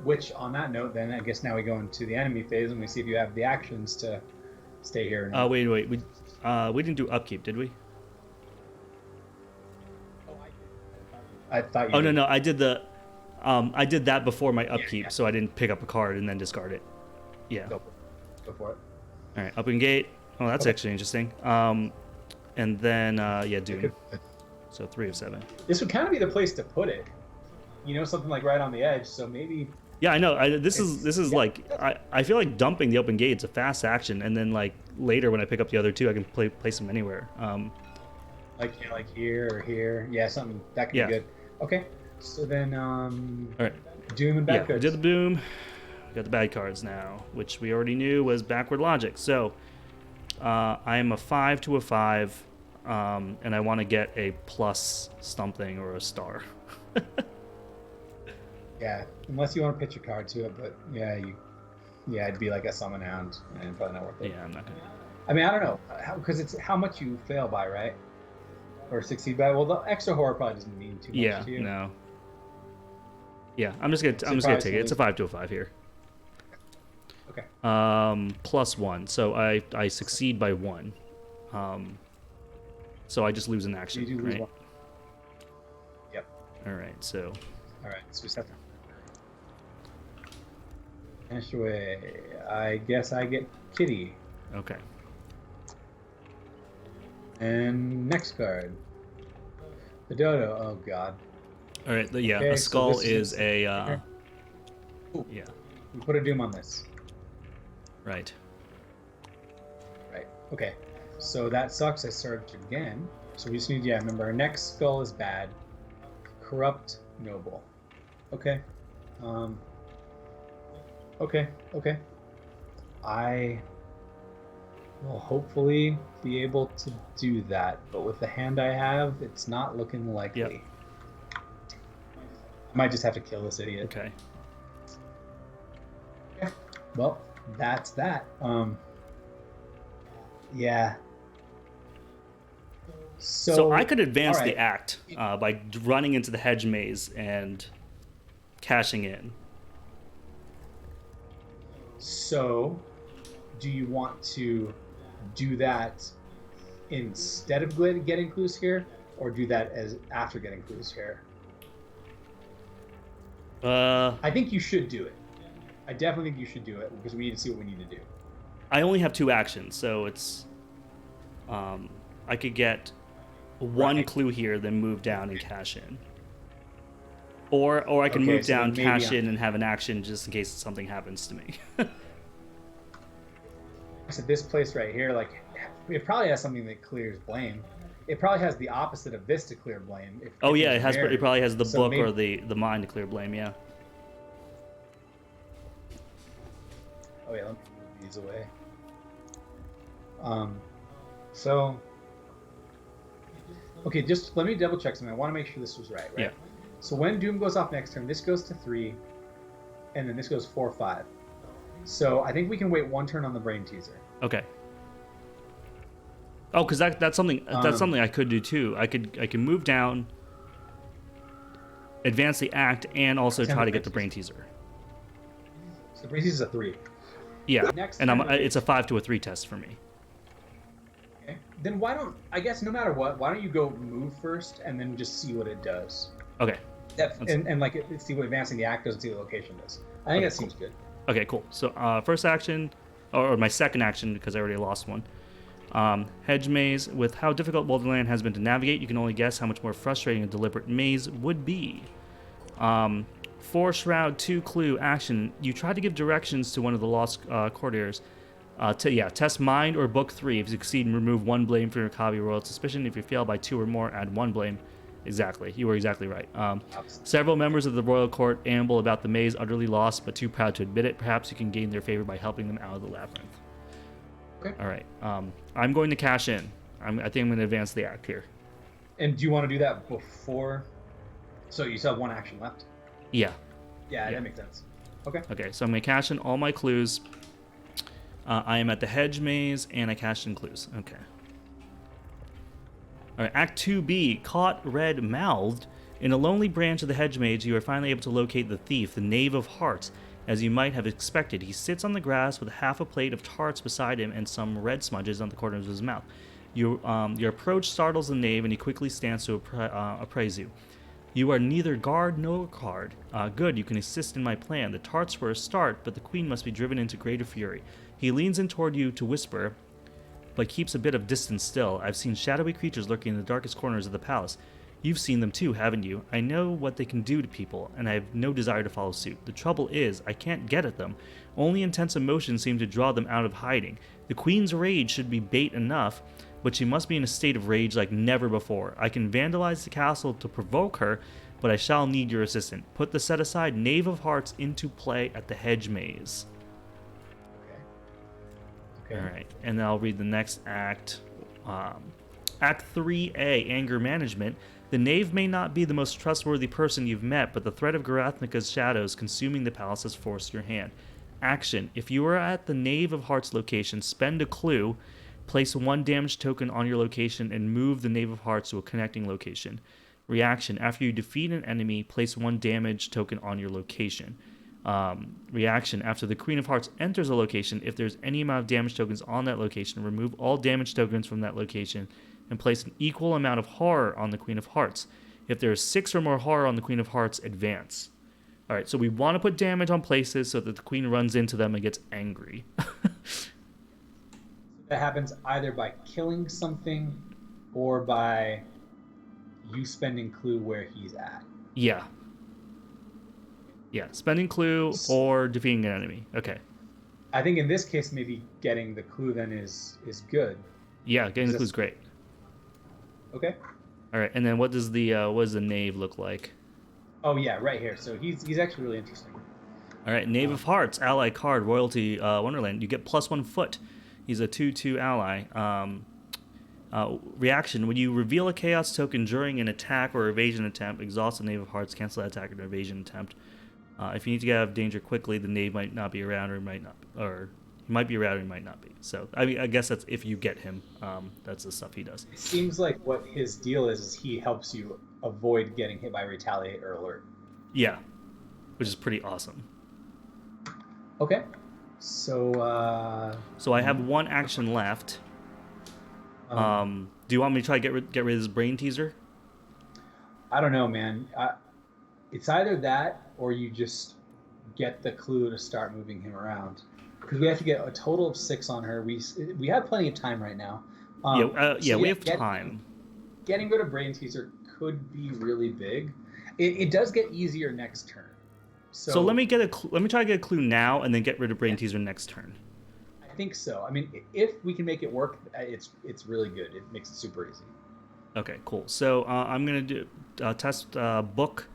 Which, on that note, then I guess now we go into the enemy phase and we see if you have the actions to stay here. Wait. We didn't do upkeep, did we? I thought you. Oh no, I did the. I did that before my upkeep, so I didn't pick up a card and then discard it. Yeah. Go for it. All right, up and gate. Oh, that's actually interesting. And then doom. So 3 of 7. This would kind of be the place to put it. You know, something like right on the edge. So maybe. Yeah, I know. This is like I feel like dumping the open gate. It's a fast action, and then like later when I pick up the other 2, I can place them anywhere. Like here or here. Yeah, something that could be good. Okay. So then, all right. Doom and bad cards. We did the boom. We got the bad cards now, which we already knew was backward logic. So I am a 5 to a 5, and I want to get a plus something or a star. Yeah, unless you want to pitch a card to it, but it'd be like a summon hound, and probably not worth it. Yeah, I'm not gonna. I mean, I don't know, because it's how much you fail by, right? Or succeed by. Well, the extra horror probably doesn't mean too much to you. No. Yeah, I'm just gonna take it. It's a 5 to a 5 here. Okay. +1, so I succeed by 1. So I just lose an action, You do lose right? 1. Yep. All right, so. All right, so we set that. Finish away. I guess I get Kitty. Okay. And next card. The Dodo. Oh God. All right. Yeah. Okay, a so skull this is a. Ooh. Yeah. We put a doom on this. Right. Right. Okay. So that sucks. I searched again. So we just need. Yeah. Remember, our next skull is bad. Corrupt noble. Okay. Okay. I will hopefully be able to do that, but with the hand I have, it's not looking likely. Yep. I might just have to kill this idiot. Okay. Well, that's that. Yeah. So I could advance all right. the act by running into the hedge maze and cashing in. So, do you want to do that instead of getting clues here, or do that as after getting clues here? I think you should do it. I definitely think you should do it because we need to see what we need to do. I only have 2 actions, so it's. I could get one clue here, then move down and cash in. Or I can Okay, move so down, then cash maybe in, and have an action just in case something happens to me. So this place right here, like, it probably has something that clears blame. It probably has the opposite of this to clear blame. Oh if yeah, it's it buried. probably has the So book maybe, or the mine to clear blame. Yeah. oh yeah, let me move these away. So, okay, just let me double check something. I want to make sure this was right. Yeah. So when Doom goes off next turn, this goes to 3, and then this goes 4, 5. So I think we can wait 1 turn on the Brain Teaser. Okay. Oh, because that's something I could do too. I can move down, advance the act, and also try to get the Brain Teaser. So the Brain Teaser is a 3. Yeah, Next and turn, it's a 5 to a 3 test for me. Okay. Then why don't, I guess no matter what, why don't you go move first and then just see what it does? Okay. And like see what advancing the act does and see what the location does. I think that seems good. Okay, cool. So first action, or my second action because I already lost one. Hedge maze. With how difficult Wonderland has been to navigate, you can only guess how much more frustrating a deliberate maze would be. 4 shroud, 2 clue action. You try to give directions to one of the lost courtiers. Test mind or book 3. If you succeed, remove 1 blame from your copy of Royal Suspicion. If you fail by 2 or more, add 1 blame. Exactly. You were exactly right. Several members of the royal court amble about the maze, utterly lost, but too proud to admit it. Perhaps you can gain their favor by helping them out of the labyrinth. Okay. All right. I'm going to cash in. I think I'm going to advance the act here. And do you want to do that before? So you still have 1 action left? Yeah. Yeah, that makes sense. Okay. Okay, so I'm going to cash in all my clues. I am at the hedge maze, and I cashed in clues. Okay. All right, Act 2B, Caught Red-Mouthed. In a lonely branch of the hedge maze, you are finally able to locate the thief, the Knave of Hearts. As you might have expected, he sits on the grass with half a plate of tarts beside him and some red smudges on the corners of his mouth. Your approach startles the knave, and he quickly stands to appraise you. You are neither guard nor card. Good, you can assist in my plan. The tarts were a start, but the queen must be driven into greater fury. He leans in toward you to whisper, but keeps a bit of distance still. I've seen shadowy creatures lurking in the darkest corners of the palace. You've seen them too, haven't you? I know what they can do to people, and I have no desire to follow suit. The trouble is, I can't get at them. Only intense emotions seem to draw them out of hiding. The queen's rage should be bait enough, but she must be in a state of rage like never before. I can vandalize the castle to provoke her, but I shall need your assistance. Put the set-aside Knave of Hearts into play at the hedge maze. Okay. All right, and then I'll read the next act. Act 3A, Anger Management. The knave may not be the most trustworthy person you've met, but the threat of Garathnica's shadows consuming the palace has forced your hand. Action. If you are at the Knave of Hearts location, spend a clue, place 1 damage token on your location, and move the Knave of Hearts to a connecting location. Reaction. After you defeat an enemy, place 1 damage token on your location. Reaction. After the Queen of Hearts enters a location, if there's any amount of damage tokens on that location, remove all damage tokens from that location and place an equal amount of horror on the Queen of Hearts. If there is 6 or more horror on the Queen of Hearts, advance. All right, so we want to put damage on places so that the Queen runs into them and gets angry. That happens either by killing something or by you spending clue where he's at. Yeah. Yeah, spending clue or defeating an enemy. Okay. I think in this case, maybe getting the clue then is good. Yeah, getting the clue is great. Okay. All right, and then what does the knave look like? Oh yeah, right here. So he's actually really interesting. All right, Knave of Hearts, ally card, royalty, Wonderland. You get +1 foot. He's a 2/2 ally. Reaction: when you reveal a chaos token during an attack or evasion attempt, exhaust the Knave of Hearts, cancel that attack or evasion attempt. If you need to get out of danger quickly, the knave might not be around, or he might be around, or he might not be. So I guess that's if you get him. That's the stuff he does. It seems like what his deal is he helps you avoid getting hit by retaliate or alert. Yeah, which is pretty awesome. Okay, so so I have 1 action left. Do you want me to try to get rid of this brain teaser? I don't know, man. It's either that or you just get the clue to start moving him around, because we have to get a total of 6 on her. We have plenty of time right now. We have time. Getting rid of brain teaser could be really big. It does get easier next turn. So let me try to get a clue now, and then get rid of Brain Teaser next turn. I think so. I mean, if we can make it work, it's really good. It makes it super easy. Okay, cool. So I'm gonna do test book.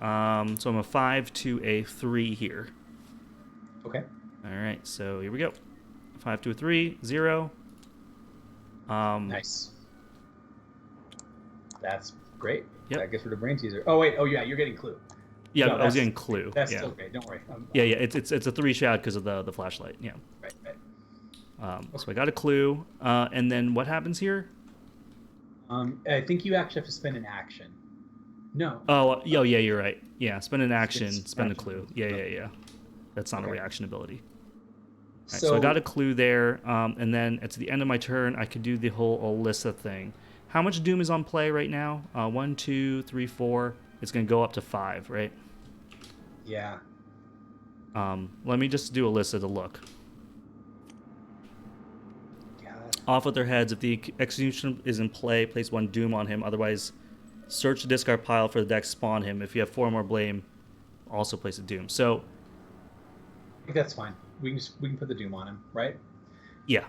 So I'm a 5 to a 3 here. Okay. All right. So here we go. 5 to a 3, 0. Nice. That's great. Yep. That gets rid of Brain Teaser. Oh wait. Oh yeah. You're getting Clue. Yeah, No, I was getting Clue. That's still great. Don't worry. Yeah. It's a 3 shad because of the flashlight. Yeah. Right. Okay. So I got a Clue, and then what happens here? I think you actually have to spend an action. No. Oh, yeah, you're right. Yeah, spend an action, spend a Clue. Yeah. That's not a reaction ability. Right, so I got a Clue there, and then at the end of my turn, I could do the whole Alyssa thing. How much Doom is on play right now? 1, 2, 3, 4. It's going to go up to 5, right? Yeah. Let me just do Alyssa to look. God. Off with their heads. If the execution is in play, place 1 Doom on him. Otherwise, search the discard pile for the deck, spawn him. If you have 4 more Blame, also place a Doom. So I think that's fine. We can put the Doom on him, right? Yeah.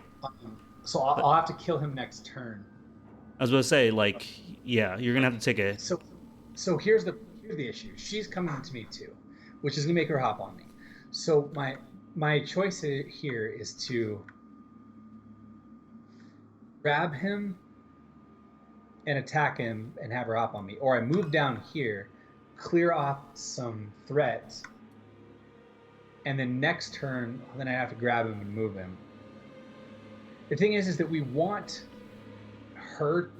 So I'll have to kill him next turn. I was going to say, like, yeah, you're going to have to take a... So here's the issue. She's coming to me too, which is going to make her hop on me. So my choice here is to grab him and attack him and have her hop on me. Or I move down here, clear off some threats, and then next turn, then I have to grab him and move him. The thing is that we want her...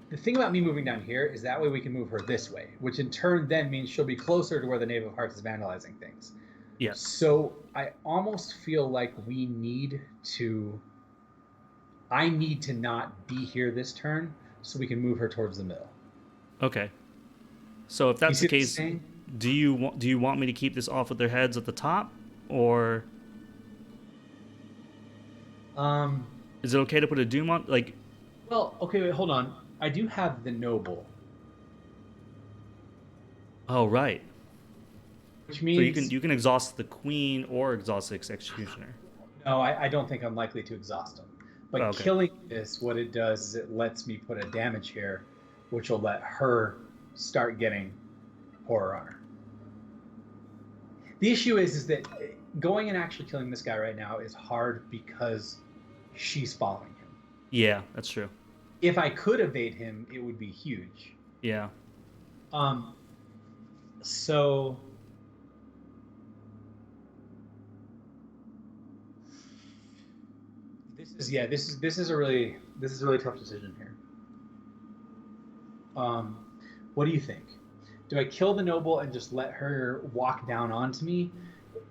The thing about me moving down here is that way we can move her this way, which in turn then means she'll be closer to where the Knave of Hearts is vandalizing things. Yeah. So I almost feel like I need to not be here this turn so we can move her towards the middle. Okay. So if that's the case, do you want me to keep this off with their heads at the top, or is it okay to put a Doom on? Like, well, okay, wait, hold on. I do have the Noble. Oh, right. Which means so you can exhaust the Queen or exhaust the Executioner. No, I don't think I'm likely to exhaust them. But killing this, what it does is it lets me put a damage here, which will let her start getting horror on her. The issue is that going and actually killing this guy right now is hard because she's following him. Yeah, that's true. If I could evade him, it would be huge. Yeah. So this is a really tough decision here. What do you think? Do I kill the Noble and just let her walk down onto me?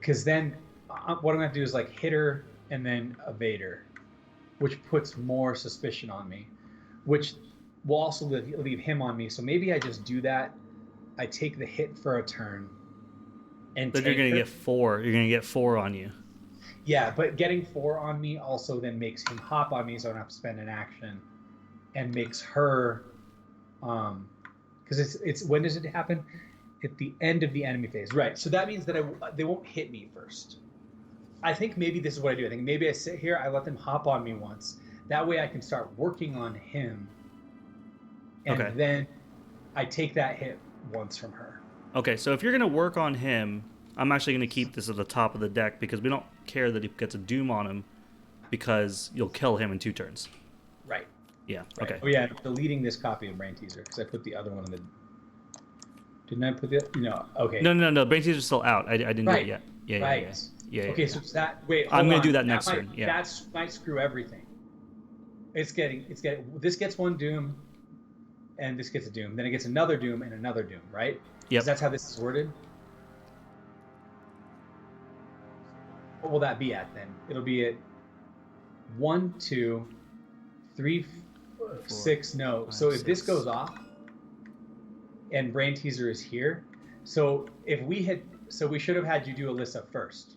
Because then what I'm gonna have to do is like hit her and then evade her, which puts more suspicion on me, which will also leave him on me. So maybe I just do that. I take the hit for a turn, and then you're gonna get 4. You're gonna get 4 on you. Yeah, but getting 4 on me also then makes him hop on me, so I don't have to spend an action, and makes her, because it's when does it happen? At the end of the enemy phase, right? So that means that they won't hit me first. I think maybe this is what I do. I think maybe I sit here, I let them hop on me once. That way I can start working on him, and then I take that hit once from her. Okay, so if you're gonna work on him, I'm actually going to keep this at the top of the deck because we don't care that he gets a Doom on him because you'll kill him in 2 turns. Right. Yeah, right. Okay. Oh, yeah, I'm deleting this copy of Brain Teaser because I put the other one in the... Didn't I put the... No, okay. No. Brain Teaser's still out. I didn't do it yet. Yeah. Okay, so it's that... Wait, I'm going to do that that next turn. Yeah. That might screw everything. It's getting... This gets 1 Doom, and this gets a Doom. Then it gets another Doom and another Doom, right? Yep. That's how this is worded? What will that be at then? It'll be at 1, 2, 3, 4, 6. No. 5, so if 6. This goes off, and Brain Teaser is here, so we should have had you do Alyssa first,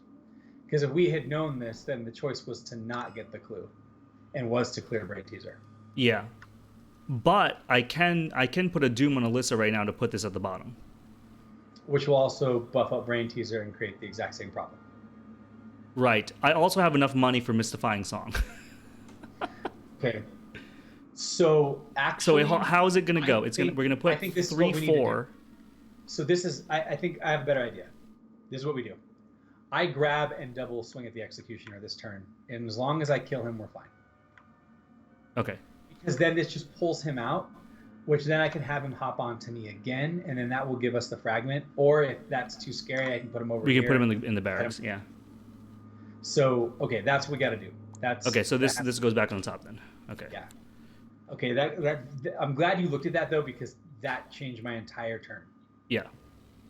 because if we had known this, then the choice was to not get the clue, and was to clear Brain Teaser. Yeah, but I can put a Doom on Alyssa right now to put this at the bottom. which will also buff up Brain Teaser and create the exact same problem. Right. I also have enough money for Mystifying Song. Okay. So actually, so how is it going to go? We're going to put 3-4. So this is, I think I have a better idea. This is what we do. I grab and double swing at the Executioner this turn, and as long as I kill him, we're fine. Okay. Because then this just pulls him out, which then I can have him hop on to me again, and then that will give us the fragment. Or if that's too scary, I can put him over here. We can put him in the barracks, yeah. So, okay, that's what we got to do. Okay, so this goes back on the top then. Okay. Yeah. Okay, that I'm glad you looked at that, though, because that changed my entire turn. Yeah.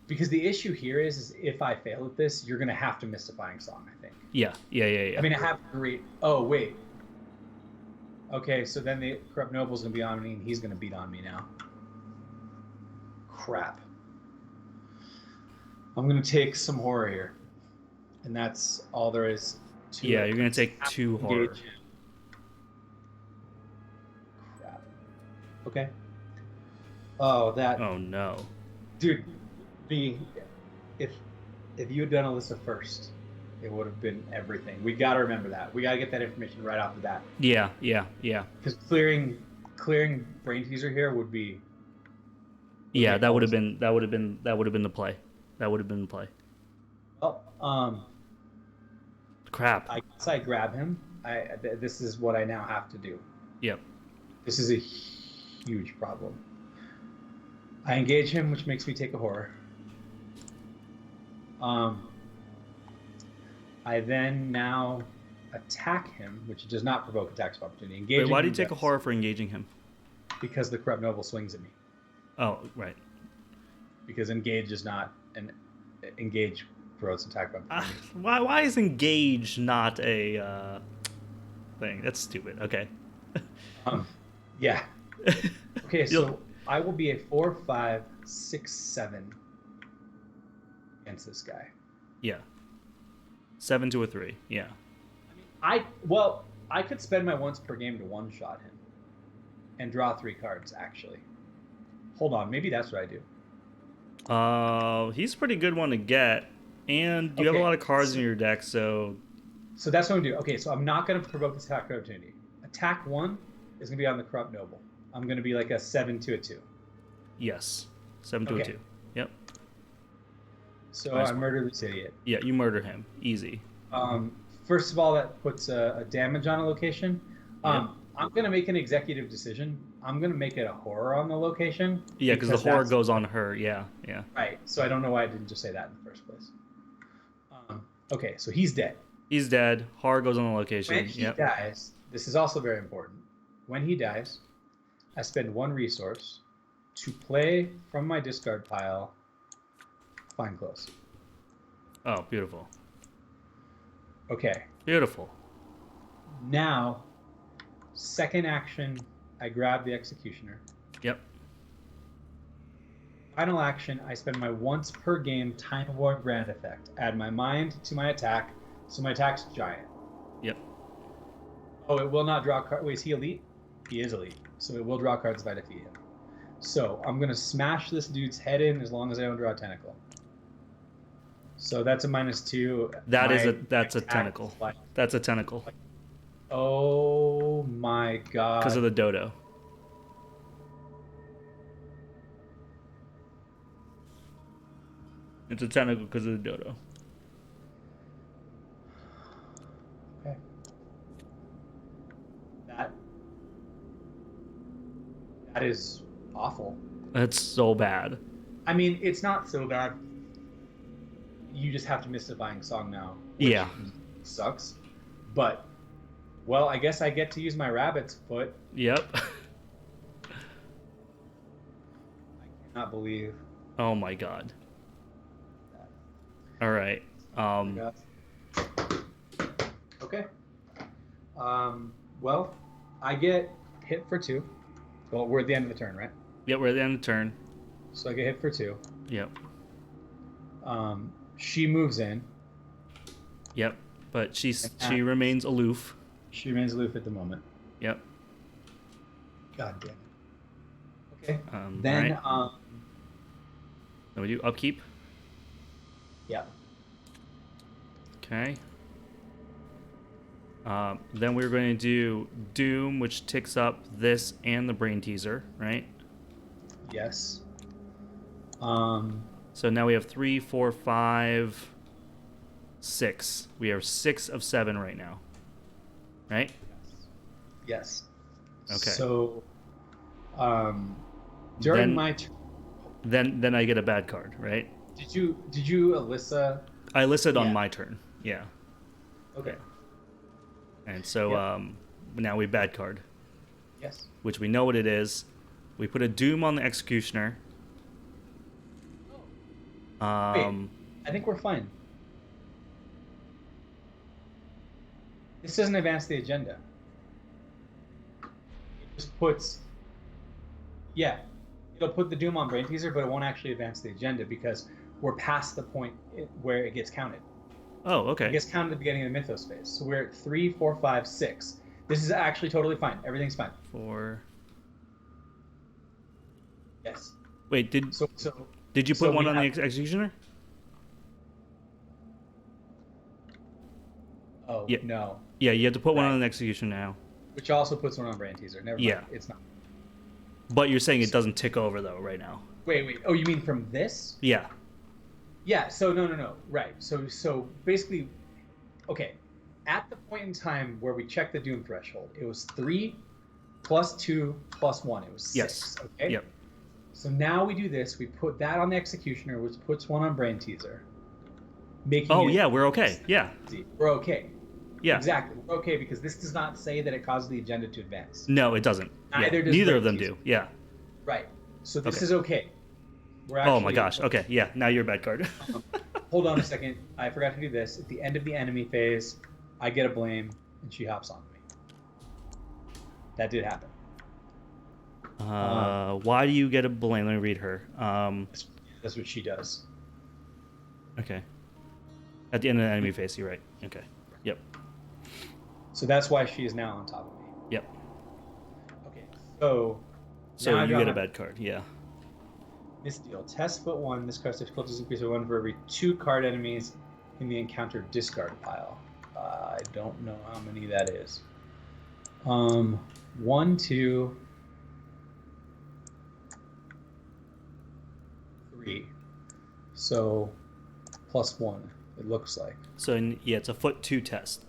Because the issue here is if I fail at this, you're going to have to Mystifying Song, I think. Yeah. I mean, I have great... Oh, wait. Okay, so then the Corrupt Noble's going to be on me, and he's going to beat on me now. Crap. I'm going to take some horror here. And that's all there is to it. Yeah, you're going to take 2 horror. Crap. Okay. Oh, that... Oh, no. Dude, if you had done Alyssa first, it would have been everything. We got to remember that. We got to get that information right off the bat. Yeah. Because clearing Brain Teaser here would be. Yeah, that would have been the play. That would have been the play. Well, crap. I guess I grab him. This is what I now have to do. Yep. This is a huge problem. I engage him, which makes me take a horror. I then now attack him, which does not provoke attacks of opportunity. Wait, why do you take a horror for engaging him? Because the Corrupt Noble swings at me. Oh, right. Because engage is not engage provokes attack of opportunity. Why is engage not a thing? That's stupid. Okay. Yeah. Okay, so I will be a 4, 5, 6, 7 against this guy. Yeah. 7 to a 3. Yeah. I could spend my once per game to one-shot him and draw 3 cards, actually. Hold on, maybe that's what I do. He's a pretty good one to get, and you have a lot of cards in your deck, so... So that's what I'm going to do. Okay, so I'm not going to provoke this attack opportunity. Attack 1 is going to be on the Corrupt Noble. I'm going to be like a 7 to a 2. Yes. 7 to a 2. Yep. So nice. I murder this idiot. Yeah, you murder him. Easy. First of all, that puts a damage on a location. I'm going to make an executive decision. I'm going to make it a horror on the location. Yeah, because the horror goes on her. Yeah. Right. So I don't know why I didn't just say that in the first place. Okay, so he's dead. He's dead. Horror goes on the location. When he dies, this is also very important. When he dies, I spend 1 resource to play from my discard pile Fine Clothes. Oh, beautiful. Okay. Beautiful. Now, second action, I grab the Executioner. Yep. Final action, I spend my once per game Time War Grand effect. Add my mind to my attack, so my attack's giant. Yep. Oh, it will not draw cards. Wait, is he elite? He is elite. So it will draw cards if I defeat him. So I'm going to smash this dude's head in as long as I don't draw a tentacle. So that's a -2. That's a tentacle. That's a tentacle. Oh my god. Because of the dodo. It's a tentacle because of the dodo. Okay. That is awful. That's so bad. I mean, it's not so bad. You just have to Mystifying Song now. Which sucks. But, well, I guess I get to use my rabbit's foot. Yep. I cannot believe. Oh my god. All right. Okay. Well, I get hit for 2. Well, we're at the end of the turn, right? Yep, we're at the end of the turn. So I get hit for 2. Yep. She moves in. Yep, but she remains aloof. She remains aloof at the moment. Yep. God damn it. Okay. Then right. we do upkeep. Yeah. Okay. Then we're going to do Doom, which ticks up this and the brain teaser, right? Yes. So now we have 3, 4, 5, 6. We are 6 of 7 right now, right? Yes. Okay. So, during my turn, then I get a bad card, right? did you Alyssa? I listed on Yeah. my turn. Yeah. Okay. And so Yep. now we bad card, Yes. which we know what it is. We put a Doom on the Executioner. Wait, I think we're fine. This doesn't advance the agenda. It just puts, yeah, it'll put the Doom on Brain Teaser, but it won't actually advance the agenda because we're past the point where it gets counted. Oh, okay. It gets counted at the beginning of the Mythos phase. So we're at 3, 4, 5, 6. This is actually totally fine. Everything's fine. 4. Yes. Wait, did you so put one we on the have- Executioner? Oh, Yeah. no. Yeah, you have to put one Right. on the Executioner now. Which also puts one on Brain Teaser. Never mind. Yeah. It's not. But you're saying it doesn't tick over, though, right now. Wait. Oh, you mean from this? Yeah. Yeah, so no. Right. So basically, okay, at the point in time where we checked the Doom threshold, it was 3 plus 2 plus 1. It was 6. Yes. Okay? Yep. So now we do this. We put that on the Executioner, which puts one on Brain Teaser. Making Oh, it yeah, we're okay. Yeah. We're okay. Yeah. Exactly. We're okay because this does not say that it causes the agenda to advance. No, it doesn't. Neither Yeah. does Neither Brain of them Teaser. do. Yeah. Right. So this Okay. is okay. We're Oh, my actually- gosh. Okay, yeah. Now you're a bad card. Hold on a second. I forgot to do this. At the end of the enemy phase, I get a blame, and she hops on me. That did happen. Why do you get a blame? Let me read her. That's what she does. Okay. At the end of the enemy phase, you're right. Okay. Yep. So that's why she is now on top of me. Yep. Okay. So So now you I get a got bad card. Yeah. this deal. Test foot 1. This card's difficulty is increased by 1 for every 2 card enemies in the encounter discard pile. I don't know how many that is. 1, 2, 3. So plus 1. It looks like. So yeah, it's a foot 2 test.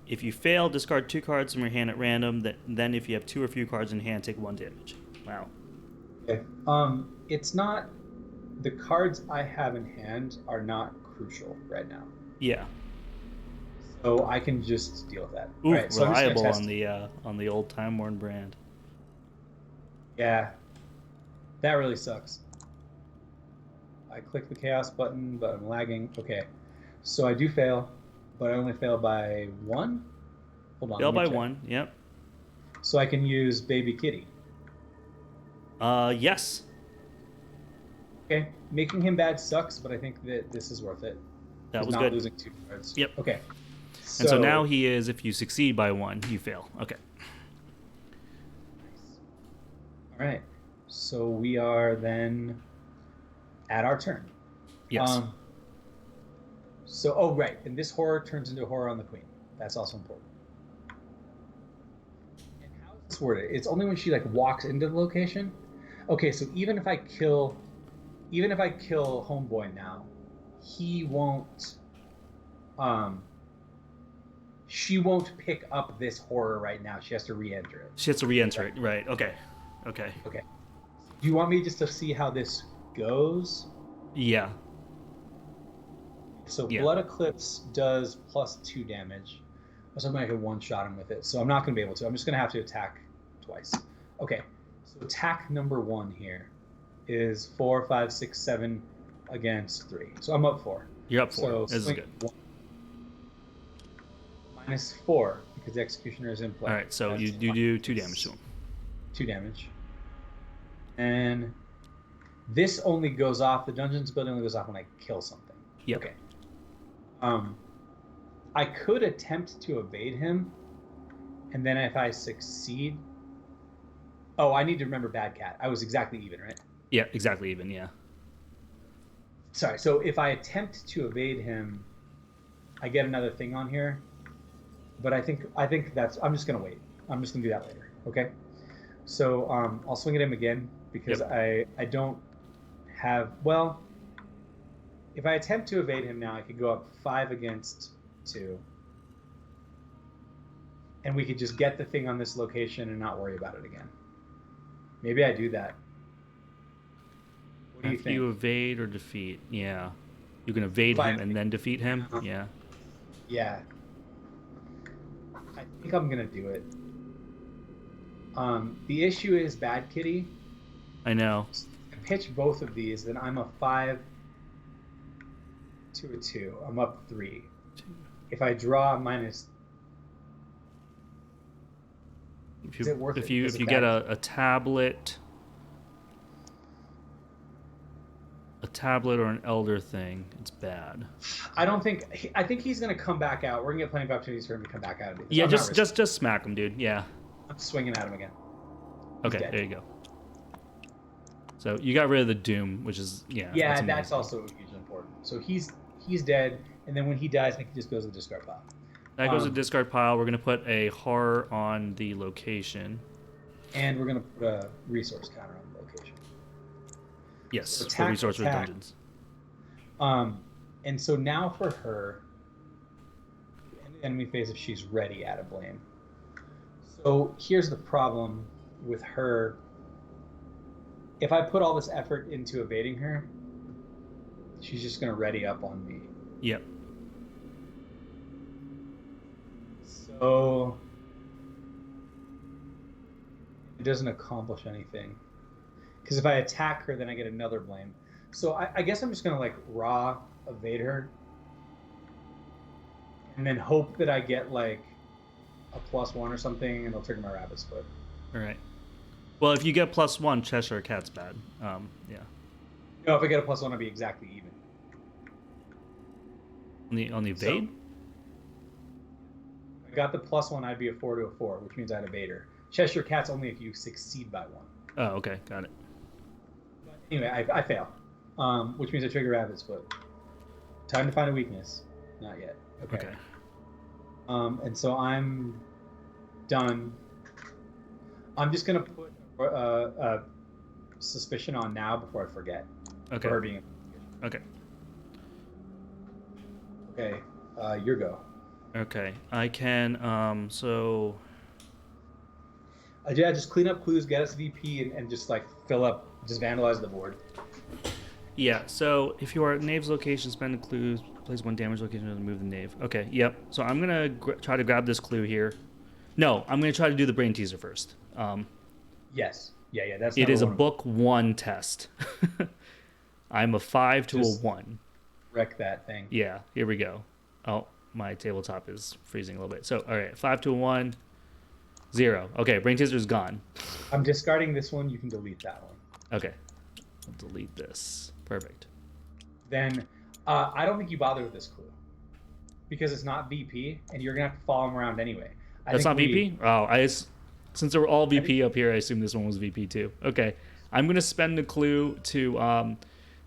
If you fail, discard 2 cards from your hand at random. Then if you have 2 or fewer cards in hand, take 1 damage. Wow. Okay. It's not. The cards I have in hand are not crucial right now, Yeah. so I can just deal with that. Ooh, All right, so I'm just reliable gonna test. on the old Time Worn brand. Yeah, that really sucks. I click the chaos button, but I'm lagging. Okay, so I do fail, but I only fail by 1. Hold on. Fail let me by check. 1. Yep. So I can use Baby Kitty. Yes. Okay, making him bad sucks, but I think that this is worth it. That He's was not good. losing 2 cards. Yep. Okay. And so now he is, if you succeed by 1, you fail. Okay. All right. So we are then at our turn. Yes. Oh, right. And this horror turns into a horror on the queen. That's also important. And how is this worded? It's only when she like walks into the location. Okay, so even if I kill Homeboy now, he won't. She won't pick up this horror right now. She has to re-enter it. She has to re-enter it. Right. Okay. Okay. Okay. Do you want me just to see how this goes? Yeah. So Yeah. Blood Eclipse does plus 2 damage. So I'm going to one-shot him with it. So I'm not going to be able to. I'm just going to have to attack twice. Okay. So attack number 1 here is 4, 5, 6, 7 against 3. So I'm up 4. You're up 4. So This is swing good. 1. Minus 4 because the Executioner is in play. All right. So That's you do 2 damage to him. 2 damage. And this only goes off. The dungeon's ability only goes off when I kill something. Yep. Okay. I could attempt to evade him, and then if I succeed, I need to remember Bad Cat. I was exactly even, right? Yeah. Exactly even. Yeah. Sorry. So if I attempt to evade him, I get another thing on here. But I think that's. I'm just gonna wait. I'm just gonna do that later. Okay. So I'll swing at him again because I don't have. Well, if I attempt to evade him now, I could go up 5 against 2, and we could just get the thing on this location and not worry about it again. Maybe I do that. What do you think? You evade or defeat? Yeah, you can evade him and then defeat him. Yeah. Yeah. I think I'm gonna do it. The issue is Bad Kitty. I know. If I pitch both of these, then I'm a 5 to a 2. I'm up 3. If I draw minus, is it worth it? If you get a tablet, or an elder thing, it's bad. I think he's gonna come back out. We're gonna get plenty of opportunities for him to come back out. Yeah, just smack him, dude. Yeah. I'm swinging at him again. Okay, there you go. So you got rid of the Doom, which is Yeah, that's also hugely important. So he's dead, and then when he dies, I think he just goes to the discard pile. That goes to the discard pile. We're gonna put a horror on the location, and we're gonna put a resource counter on the location. Yes, so for resource redundance. And so now for her, in the enemy phase, if she's ready, add a blame. So here's the problem with her. If I put all this effort into evading her, she's just going to ready up on me. Yep. So it doesn't accomplish anything. Because if I attack her, then I get another blame. So I guess I'm just going to like raw evade her. And then hope that I get like a +1 or something, and it'll trigger my rabbit's foot. All right. Well, if you get +1, Cheshire Cat's bad. Yeah. No, if I get a +1, I'll be exactly even. On the evade? So, I got the +1, I'd be a 4 to a 4, which means I'd evade her. Cheshire Cat's only if you succeed by 1. Oh, okay, got it. But anyway, I fail, which means I trigger rabbit's foot. Time to find a weakness. Not yet. Okay. And so I'm done. I'm just gonna put a suspicion on now before I forget. Okay. For her being okay. Okay. Your go. Okay. I can. So. Yeah, just clean up clues, get us VP, and just like fill up, just vandalize the board. Yeah. So if you are at Knave's location, spend a clue, place 1 damage location to move the Knave. Okay. Yep. So I'm gonna try to grab this clue here. No, I'm gonna try to do the brain teaser first. Yes. Yeah. That's. It is a book 1 test. I'm a 5 to a 1. Wreck that thing. Yeah. Here we go. Oh, my tabletop is freezing a little bit. So all right, 5 to a 1. 0. Okay, brain teaser's gone. I'm discarding this one. You can delete that one. Okay. I'll delete this. Perfect. Then I don't think you bother with this clue because it's not VP, and you're gonna have to follow him around anyway. That's not VP? Oh, since they were all VP up here, I assume this one was VP too. Okay. I'm gonna spend the clue to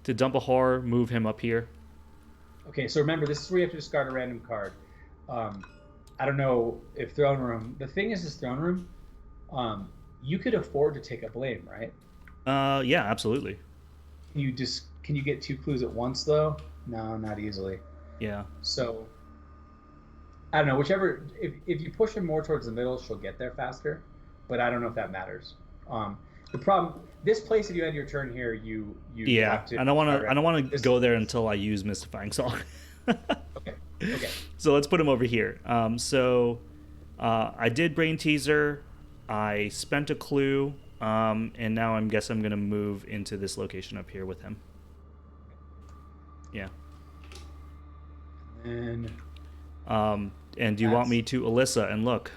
dump a horror, move him up here. Okay, so remember, this is where you have to discard a random card. I don't know if Throne Room. The thing is, this Throne Room, you could afford to take a blame, right? Yeah, absolutely. Can you get 2 clues at once though? No, not easily. Yeah. So I don't know. Whichever, if you push her more towards the middle, she'll get there faster. But I don't know if that matters. The problem, this place, if you end your turn here, you have to. I don't want to go there until I use Mystifying Song. Okay. So let's put him over here. I did brain teaser. I spent a clue, and now I'm going to move into this location up here with him. Yeah. And do you want me to Alyssa and look?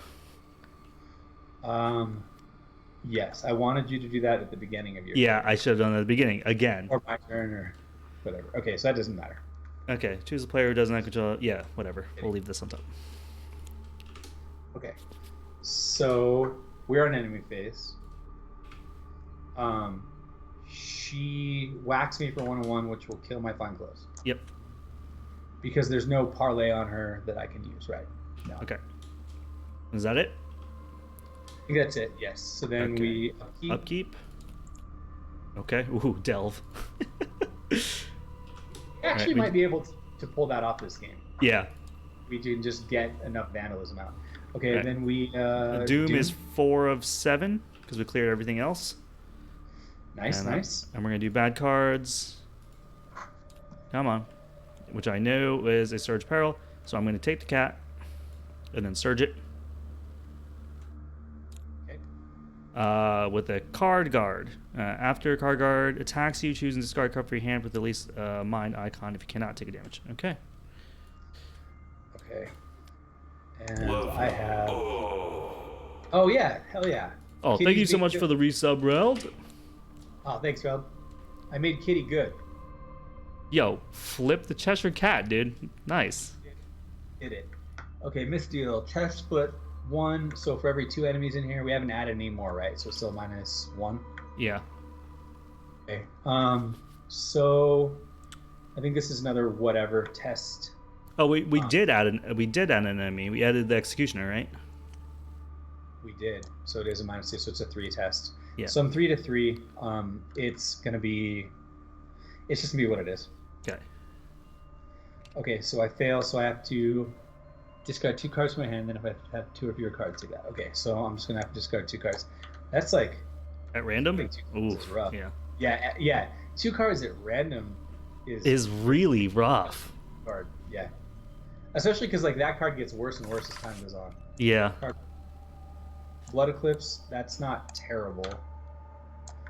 Yes, I wanted you to do that at the beginning of your. Yeah, I should have done it at the beginning again. Or my turn, or whatever. Okay, so that doesn't matter. Okay, choose a player who doesn't have control. Yeah, whatever. We'll leave this on top. Okay, so we're on enemy phase. she whacks me for 101, which will kill my fine clothes. Yep. Because there's no parlay on her that I can use, right? No. Okay. Is that it? I think that's it, yes. So then we upkeep. Okay. Ooh, delve. Actually might be able to pull that off this game. Yeah. We can just get enough vandalism out. Okay, then we... Doom is 4 of 7, because we cleared everything else. Nice. And we're going to do bad cards. Come on. Which I know is a Surge Peril. So I'm going to take the cat and then Surge it. Okay. With a card guard. After a card guard attacks you, choose and discard a card for your hand with the least mind icon if you cannot take a damage. Okay. Okay. And I have... Oh, yeah. Hell yeah. Oh, Kitty, thank you so much for the resub, Reld. Oh, thanks, Reld. I made Kitty good. Yo, flip the Cheshire Cat, dude. Nice. Did it. Okay, misdeal. Chest foot 1. So for every 2 enemies in here, we haven't added any more, right? So still -1. Yeah. Okay. So I think this is another whatever test. Oh, we did add an enemy. We added the Executioner, right? We did. So it is a -2. So it's a 3 test. Yeah. So I'm 3 to 3. It's just gonna be what it is. Okay. Okay, so I fail, so I have to discard 2 cards from my hand, then if I have 2 or fewer cards like that. Okay, so I'm just gonna have to discard 2 cards. That's like at random? Ooh, rough. Yeah. 2 cards at random is really rough. Card, yeah. Especially because like that card gets worse and worse as time goes on. Yeah. Blood Eclipse, that's not terrible.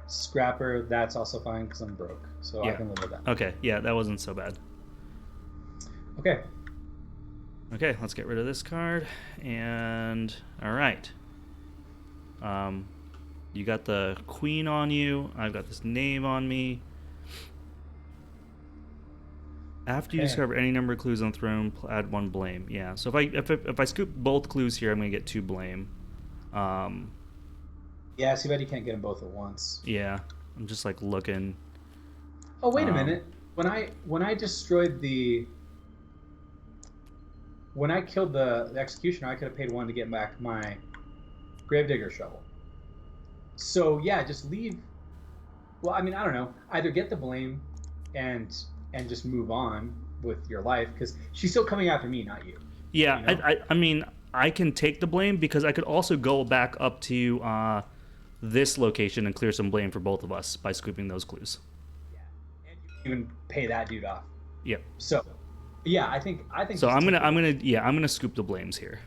Scrapper, that's also fine because I'm broke, so I can live with that. Okay, yeah, that wasn't so bad. Okay, let's get rid of this card. And all right, you got the queen on you. I've got this knave on me. After you discover any number of clues on the throne, add 1 blame. Yeah, so if I scoop both clues here, I'm gonna get 2 blame. Yeah, too bad you can't get them both at once. Yeah, I'm just like looking. Oh, wait a minute. When I destroyed when I killed the Executioner, I could have paid 1 to get back my Gravedigger shovel. So yeah, just leave. Well, I mean, I don't know. Either get the blame and just move on with your life, because she's still coming after me, not you. Yeah, you know? I mean, I can take the blame because I could also go back up to this location and clear some blame for both of us by scooping those clues. Yeah, and you can even pay that dude off. Yep. So, yeah, I think. So I'm gonna scoop the blames here.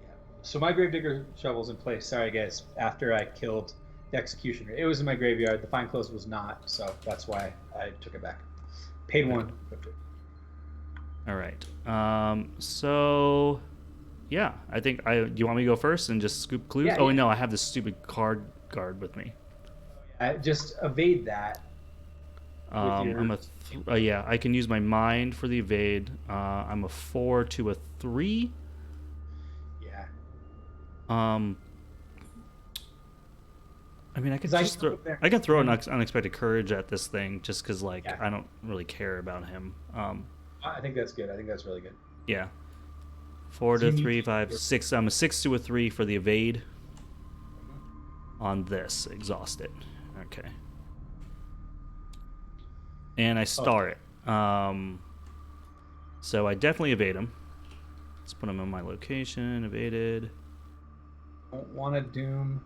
Yeah. So my Gravedigger shovel's in place. Sorry, guys. After I killed the Executioner, it was in my graveyard. The Fine Clothes was not, so that's why I took it back. Paid 1. All right. So. Yeah, I think do you want me to go first and just scoop clues? Yeah, no, I have this stupid card guard with me. Just evade that. I can use my mind for the evade. I'm a 4 to a 3. Yeah. I mean, I can throw an unexpected courage at this thing just because I don't really care about him. I think that's good. I think that's really good. Yeah. 4 to 3, 5, 6. I'm a 6 to a 3 for the evade. On this, exhaust it. Okay. And I star it. So I definitely evade him. Let's put him in my location. Evaded. Don't want to doom.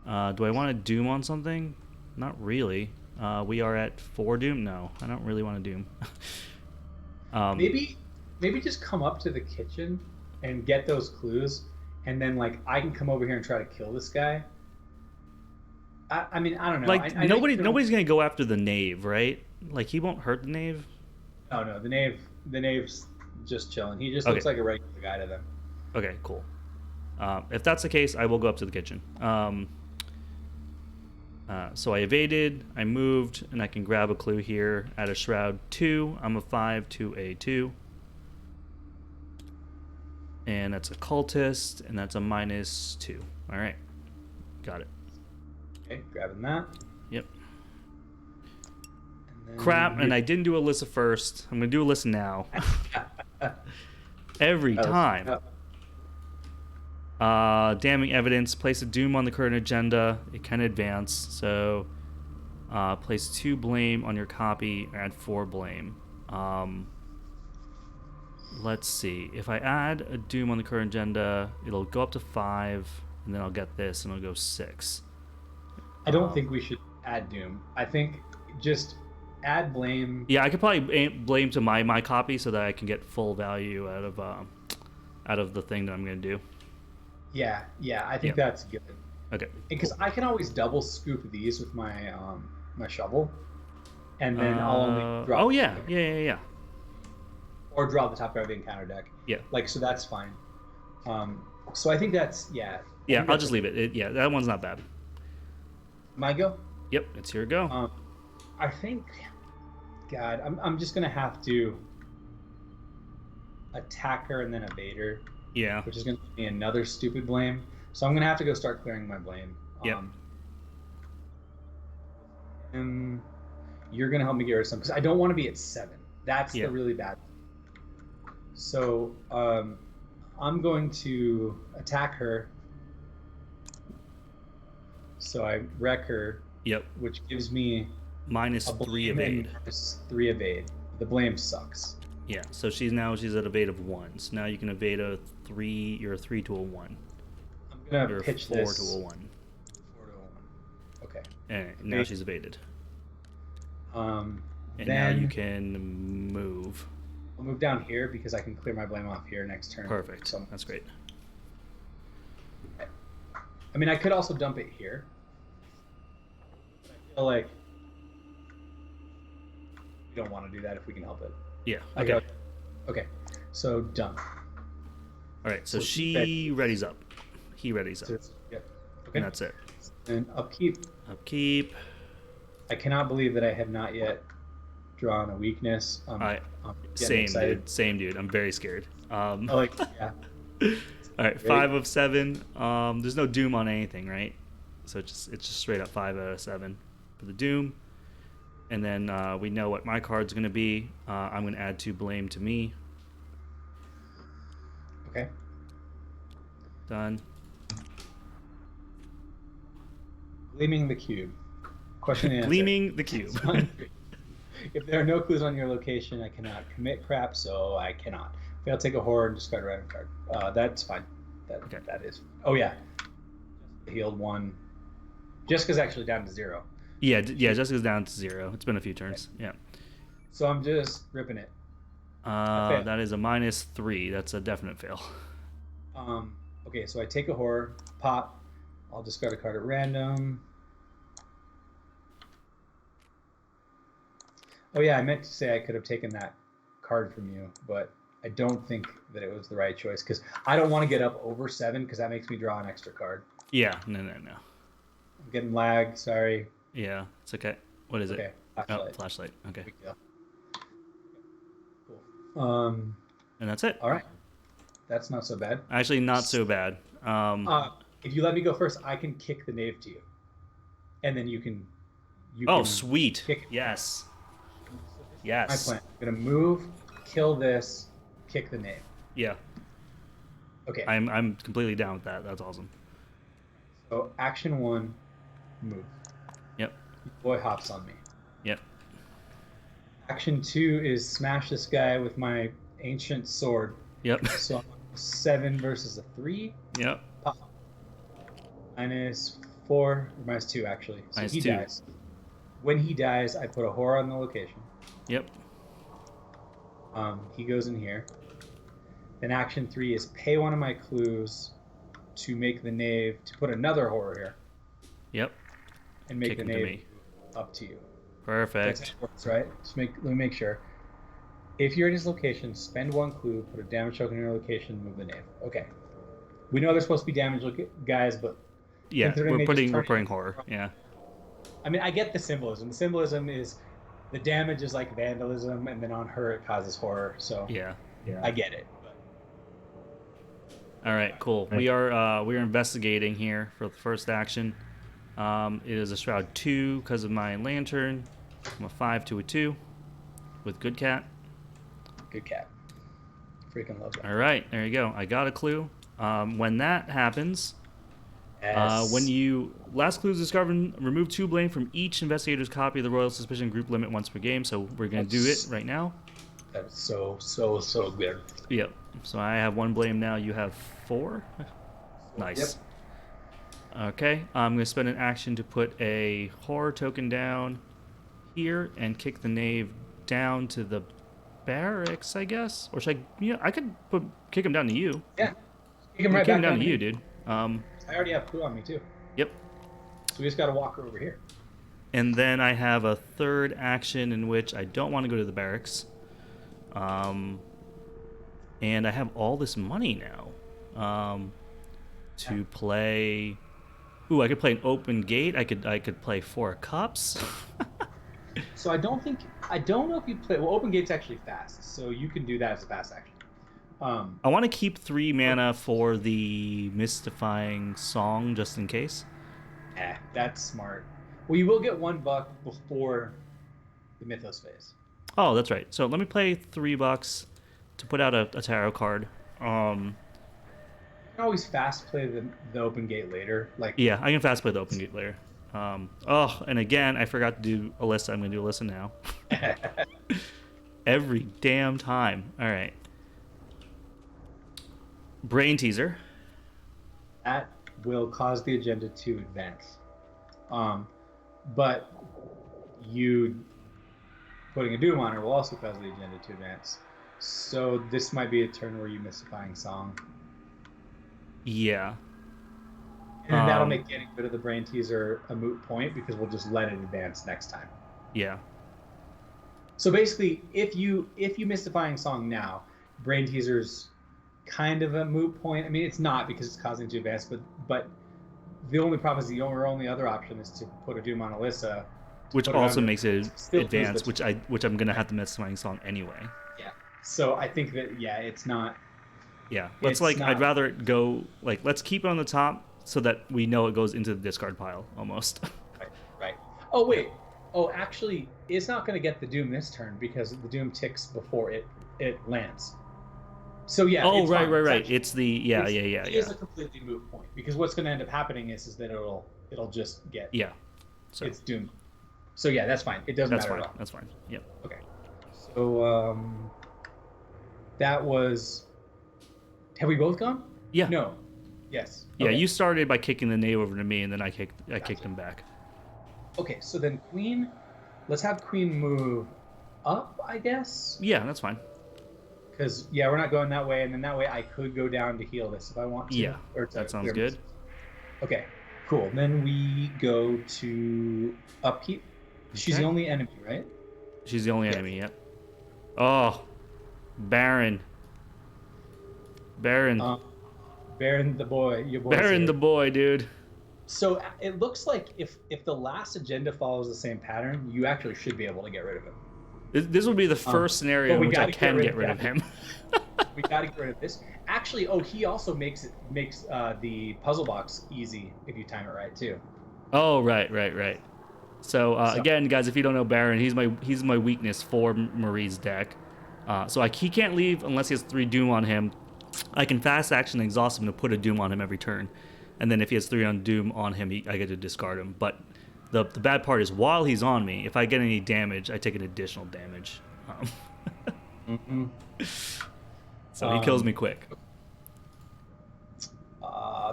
Do I want to doom on something? Not really. We are at 4 doom. No, I don't really want to doom. Maybe just come up to the kitchen and get those clues, and then I can come over here and try to kill this guy. I mean, I don't know. Nobody's gonna go after the knave, right? He won't hurt the knave. Oh no, the knave's just chilling. He just looks like a regular guy to them. Okay, cool. If that's the case, I will go up to the kitchen. So I evaded, I moved, and I can grab a clue here at a shroud 2. I'm a 5 to a 2. And that's a cultist, and that's a -2. All right, got it. Okay, grabbing that. Yep. Crap, and I didn't do Alyssa first. I'm going to do Alyssa now. Every time. Damning evidence. Place a doom on the current agenda. It can advance. So, place 2 blame on your copy. Add 4 blame. Let's see. If I add a doom on the current agenda, it'll go up to 5, and then I'll get this, and it'll go 6. I don't think we should add doom. I think just add blame. Yeah, I could probably blame to my copy so that I can get full value out of the thing that I'm going to do. Yeah, I think that's good. Okay. Because I can always double scoop these with my my shovel, and then I'll only drop. Oh yeah. Or draw the top gravity encounter deck. Yeah. So that's fine. So I think that's Yeah, I'll just leave it. That one's not bad. My go. Yep, it's your go. I think, God, I'm just gonna have to attack her and then evade her. Yeah. Which is gonna be another stupid blame. So I'm gonna have to go start clearing my blame. Yep. And you're gonna help me get rid of some because I don't want to be at 7. That's the really bad. So I'm going to attack her. So I wreck her. Yep. Which gives me -3 evade. -3 evade. The blame sucks. Yeah. So she's at evade of 1. So now you can evade a 3. You're a 3 to a 1. I'm gonna you're pitch 4 this. 4 to a 1. 4 to a 1. Okay. And now she's evaded. And then now you can move. I'll move down here because I can clear my blame off here next turn. Perfect. So that's great. I mean, I could also dump it here. I feel like we don't want to do that if we can help it. Yeah. Okay. Okay. So dump. All right. So she readies up. He readies up. Yep. Okay. And that's it. And upkeep. Upkeep. I cannot believe that I have not yet drawn a weakness. Same dude. I'm very scared. Yeah. All right, 5 of 7. There's no doom on anything, right? So it's just straight up 5 out of 7 for the doom. And then we know what my card's going to be. I'm going to add 2 blame to me. Okay. Done. Gleaming the cube. Question and answer. Gleaming the cube. If there are no clues on your location, I cannot commit crap, so I cannot. I'll take a horror and discard a random card. That's fine. That is. Oh yeah. Healed 1. Jessica's actually down to 0. Yeah. Jessica's down to 0. It's been a few turns. Okay. Yeah. So I'm just ripping it. That is a -3. That's a definite fail. Okay, so I take a horror, pop. I'll discard a card at random. Oh yeah, I meant to say I could have taken that card from you, but I don't think that it was the right choice because I don't want to get up over 7 because that makes me draw an extra card. Yeah, no. I'm getting lag, sorry. Yeah, it's okay. What is it? Flashlight. Oh, flashlight. Okay. Cool. And that's it. All right. That's not so bad. Actually, not so bad. If you let me go first, I can kick the knave to you, and then you can. Sweet. Yes. Yes. My plan. I'm gonna move, kill this, kick the knave. Yeah. Okay. I'm completely down with that. That's awesome. So action 1, move. Yep. Boy hops on me. Yep. Action 2 is smash this guy with my ancient sword. Yep. So 7 versus a 3. Yep. Pop. -4, -2 actually. So -2. he dies. When he dies, I put a horror on the location. Yep. He goes in here. Then action 3 is pay one of my clues to make the knave, to put another horror here. Yep. And make Kick the him to knave me. up to you. Perfect. That's how it works, right? Let me make sure. If you're in his location, spend 1 clue, put a damage token in your location, move the knave. Okay. We know they're supposed to be damage guys, but yeah, we're putting horror. Yeah. I mean, I get the symbolism. The symbolism is the damage is like vandalism, and then on her it causes horror. So yeah. I get it. All right, cool. We are investigating here for the first action. It is a Shroud 2 because of my lantern. From a 5 to a 2 with Good Cat. Good cat. Freaking love that. All right, there you go. I got a clue. When that happens, Yes. when you last clue is discovered, remove 2 blame from each investigator's copy of the Royal Suspicion group limit once per game. So we're gonna do it right now. That's so good. Yep. So I have 1 blame now. You have 4. Nice. Yep. Okay. I'm gonna spend an action to put a horror token down here and kick the knave down to the barracks, I guess. Or should I? Yeah, I could kick him down to you. Yeah. Kick him right back down to me. you, dude. I already have clue on me too. Yep. So we just got to walk over here. And then I have a 3rd action in which I don't want to go to the barracks. And I have all this money now. To play. Ooh, I could play an open gate. I could play 4 cups. So I don't know if you play. Well, open gate's actually fast, so you can do that as a fast action. I want to keep 3 mana for the mystifying song just in case. That's smart. Well, you will get $1 before the Mythos phase. Oh, that's right. So let me play $3 to put out a tarot card. You can always fast play the open gate later. Yeah, I can fast play the open gate later. And again, I forgot to do Alyssa. I'm going to do Alyssa now. Every damn time. All right. Brain teaser. That will cause the agenda to advance. But you putting a Doom on her will also cause the agenda to advance. So this might be a turn where you mystifying song. Yeah. And that'll make getting rid of the brain teaser a moot point because we'll just let it advance next time. Yeah. So basically, if you mystifying song now, brain teaser's kind of a moot point. I mean, it's not because it's causing it to advance, but the only problem is the only other option is to put a Doom on Alyssa, which also makes it advance, which I'm gonna have to mystifying song anyway. Yeah. So I think that it's not. Yeah. I'd rather it go let's keep it on the top so that we know it goes into the discard pile almost. Right. Oh wait. Oh, actually, it's not going to get the Doom this turn because the Doom ticks before it lands. So yeah. Oh, it's right. fine. It's the It is a completely moot point because what's going to end up happening is that it'll just get. Yeah. So it's Doom. So yeah, that's fine. It doesn't matter at all. That's fine. Yep. Okay. So that was. Have we both gone? Yeah. No. Yes. Yeah, Okay. you started by kicking the knave over to me, and then I kicked him back. Okay, so then Queen, let's have Queen move up, I guess. Yeah, that's fine. Because we're not going that way, and then that way I could go down to heal this if I want to. Yeah, that sounds good. Okay, cool. Then we go to upkeep. She's the only enemy, right? She's the only enemy. Yep. Oh, Baron. Baron the boy, your boy. Baron the boy, dude. So it looks like if the last agenda follows the same pattern, you actually should be able to get rid of him. This would be the first scenario in which I can get rid of him. We got to get rid of this. Actually, he also makes the puzzle box easy if you time it right too. Oh, right. So again, guys, if you don't know Baron, he's my weakness for Marie's deck. He can't leave unless he has 3 Doom on him. I can fast action and exhaust him to put a Doom on him every turn. And then if he has 3 on Doom on him, I get to discard him. But the bad part is while he's on me, if I get any damage, I take an additional damage. So he kills me quick.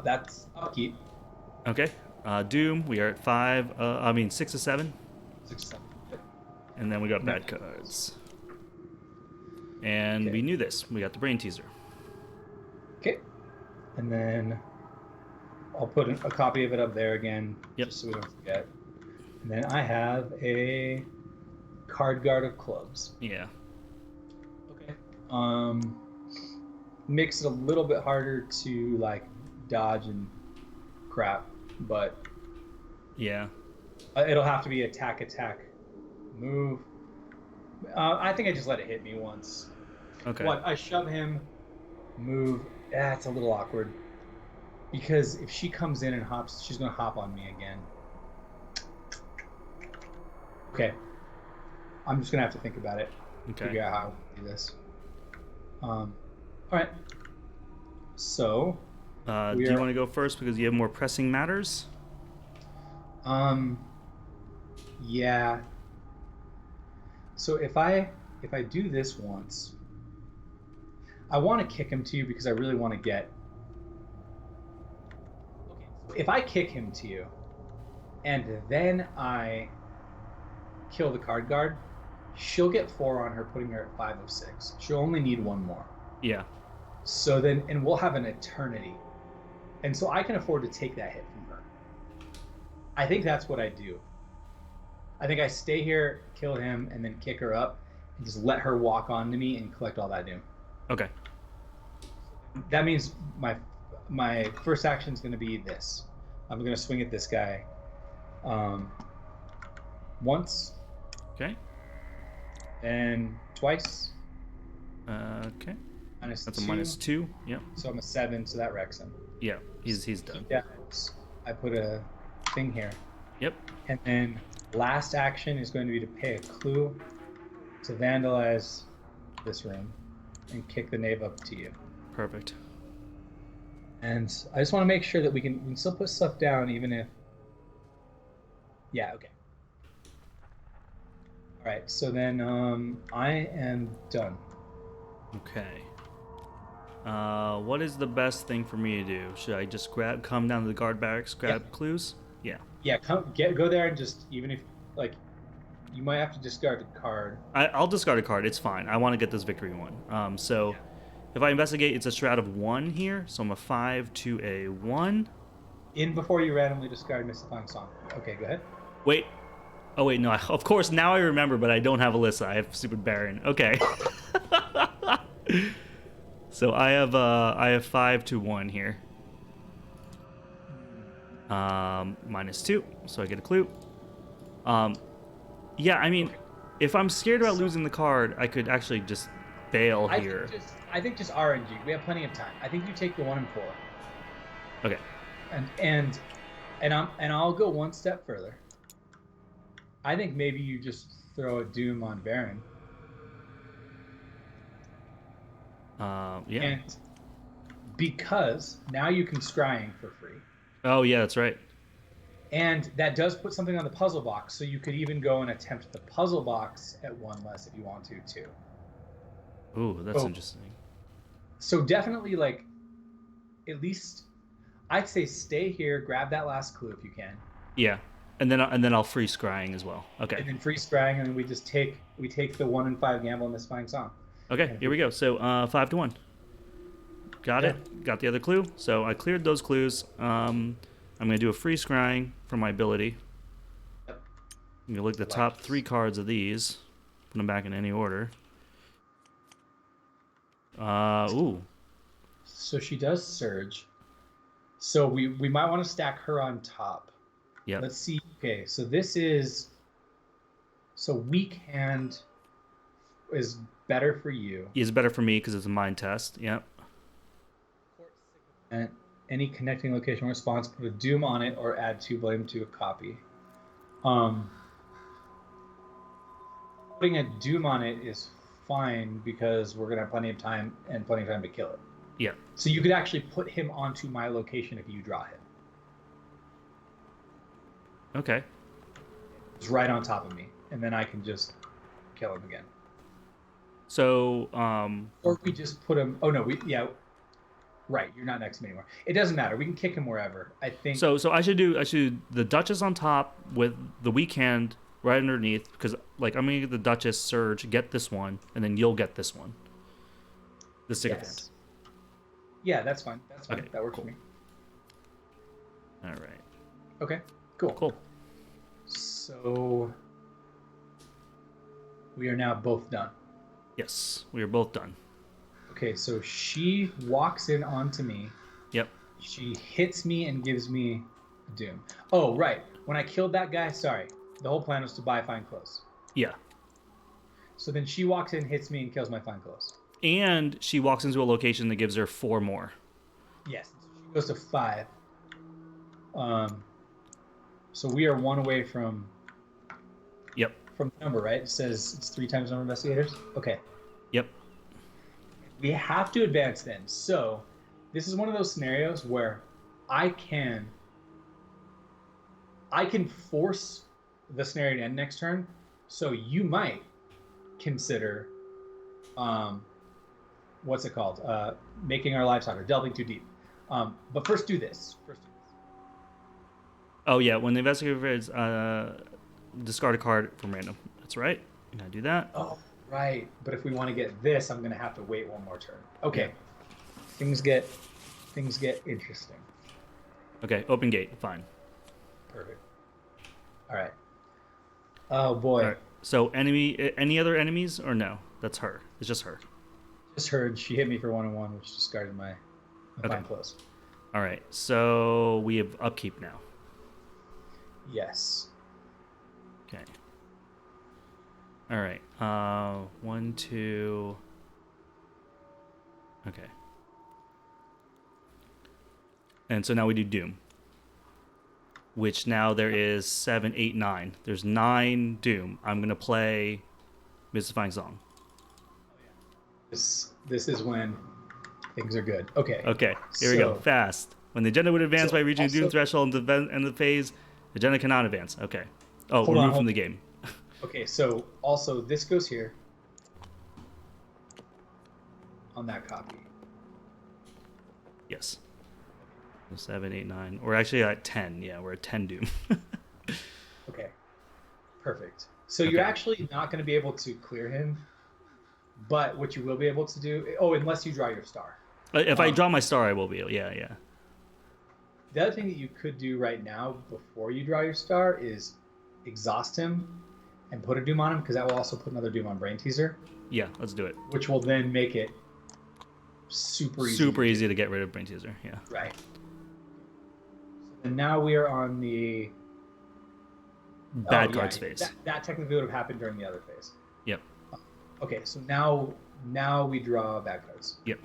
That's upkeep. Okay. Doom, we are at 6 to 7. 6 to 7. And then we got bad cards. And we knew this. We got the brain teaser. Okay. And then I'll put a copy of it up there again, just so we don't forget. And then I have a Card Guard of Clubs. Yeah. Okay. Makes it a little bit harder to dodge and crap, but yeah, it'll have to be attack move. I think I just let it hit me once. Okay. I shove him, move. It's a little awkward. Because if she comes in and hops, she's going to hop on me again. Okay. I'm just gonna have to think about it. Okay. Figure out how to do this. All right. So. Do you want to go first because you have more pressing matters? Yeah. So if I do this once, I want to kick him to you because I really want to get. Okay. So if I kick him to you, and then I kill the card guard, she'll get 4 on her, putting her at 5 of 6. She'll only need 1 more. Yeah. So then, and we'll have an eternity. And so I can afford to take that hit from her. I think that's what I do. I think I stay here, kill him, and then kick her up, and just let her walk onto me and collect all that doom. Okay. That means my first action is going to be this. I'm going to swing at this guy once. Okay. And twice. Okay. That's a -2. Yep. So I'm a 7, so that wrecks him. Yeah, he's done. Yeah. I put a thing here. Yep. And then last action is going to be to pay a clue to vandalize this room and kick the knave up to you. Perfect. And I just want to make sure that we can still put stuff down even if... Yeah, okay. All right, so then I am done. Okay. What is the best thing for me to do? Should I just come down to the guard barracks, grab clues? Yeah. Yeah, go there and just, even if, like, you might have to discard a card. I'll discard a card. It's fine. I want to get this victory one. So if I investigate, it's a Shroud of 1 here. So I'm a 5 to a 1. In before you randomly discard Mystifying Song. Okay, go ahead. Wait. Oh, wait, no. Of course, now I remember, but I don't have Alyssa. I have Stupid Baron. Okay. So I have 5 to 1 here. -2, so I get a clue. Yeah, I mean, if I'm scared about losing the card, I could actually just bail here. I think just RNG. We have plenty of time. I think you take the 1 and 4. Okay. And I'll go one step further. I think maybe you just throw a Doom on Baron. Yeah. And because now you can Scrying for free. Oh, yeah, that's right. And that does put something on the puzzle box, so you could even go and attempt the puzzle box at 1 less if you want to, too. Ooh, that's interesting. So definitely, like, at least I'd say stay here, grab that last clue if you can. Yeah, and then I'll free Scrying as well. Okay. And then free Scrying, and then we take the 1 and 5 gamble and Mystifying Song. Okay, here we go. So 5 to 1. Got it. Got the other clue. So I cleared those clues. I'm gonna do a free Scrying for my ability. Yep. I'm gonna look at the top 3 cards of these. Put them back in any order. Ooh. So she does Surge. So we might want to stack her on top. Yeah. Let's see. Okay, so this is... So Weak Hand is better for you. Is better for me because it's a mind test. Yep. And any connecting location response, put a Doom on it or add 2 blame to a copy. Putting a Doom on it is fine because we're going to have plenty of time and plenty of time to kill it. Yeah. So you could actually put him onto my location if you draw him. Okay. It's right on top of me, and then I can just kill him again. So, or we just put him... Oh, no, right, you're not next to me anymore. It doesn't matter. We can kick him wherever. I think... So I should do the Duchess on top with the Weak Hand right underneath, because, like, I'm going to get the Duchess, Surge, get this one, and then you'll get this one. The Sycophant. Yeah, that's fine. That's fine. Okay, that works cool. for me. All right. Okay, cool. Cool. So we are now both done. Yes, we are both done. Okay, so she walks in onto me. Yep. She hits me and gives me a Doom. Oh, right. When I killed that guy, sorry. The whole plan was to buy Fine Clothes. Yeah. So then she walks in, hits me, and kills my Fine Clothes. And she walks into a location that gives her 4 more. Yes. She goes to 5. So we are 1 away from... Yep. from the number, right? It says it's 3 times number of investigators. Okay. Yep. We have to advance then. So this is one of those scenarios where I can force the scenario to end next turn. So you might consider, what's it called? Making our lives harder, delving too deep. But first do this. Oh yeah, when the investigator is discard a card from random. That's right. You gotta do that. Oh, right. But if we want to get this, I'm gonna have to wait one more turn. Okay. Yeah. Things get interesting. Okay, open gate. Fine. Perfect. All right. Oh boy. All right. So any other enemies or no? That's her. It's just her. Just heard she hit me for 1-1, which discarded my fine close. All right. So we have upkeep now. Yes. Okay. All right. 1, 2. Okay. And so now we do Doom. Which now there is 7, 8, 9. There's 9 Doom. I'm gonna play Mystifying Song. This is when things are good. Okay. Okay. Here we go. Fast. When the agenda would advance by reaching the Doom threshold and the phase, the agenda cannot advance. Okay. Oh, removed from the game. Okay. So also this goes here on that copy. Yes. 7, 8, 9. We're actually at 10. Yeah, we're at 10 Doom. Okay. Perfect. So you're actually not going to be able to clear him, but what you will be able to do... Oh, unless you draw your star. If I draw my star, I will be able... Yeah. The other thing that you could do right now before you draw your star is exhaust him and put a Doom on him, because that will also put another Doom on Brain Teaser. Yeah, let's do it. Which will then make it super easy to get rid of Brain Teaser, yeah. Right. And now we are on the bad cards phase. That technically would have happened during the other phase. Yep. Okay, so now we draw bad cards. Yep.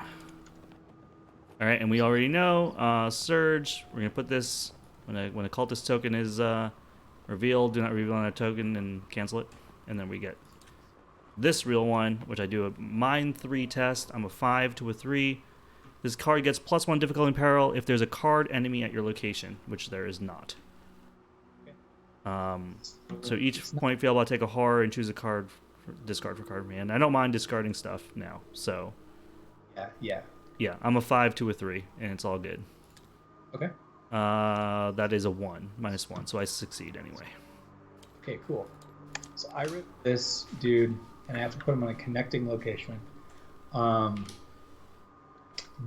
All right, and we already know Surge. We're gonna put this when a cultist token is revealed. Do not reveal on a token and cancel it, and then we get this real one, which I do a -3 test. I'm a 5 to a 3. This card gets +1 difficulty and peril if there's a card enemy at your location, which there is not. So each point failed, I'll take a horror and choose a card, discard for card man. I don't mind discarding stuff now, so. Yeah, I'm a 5 to a 3, and it's all good. Okay. That is a 1, -1, so I succeed anyway. Okay, cool. So I rip this dude, and I have to put him on a connecting location.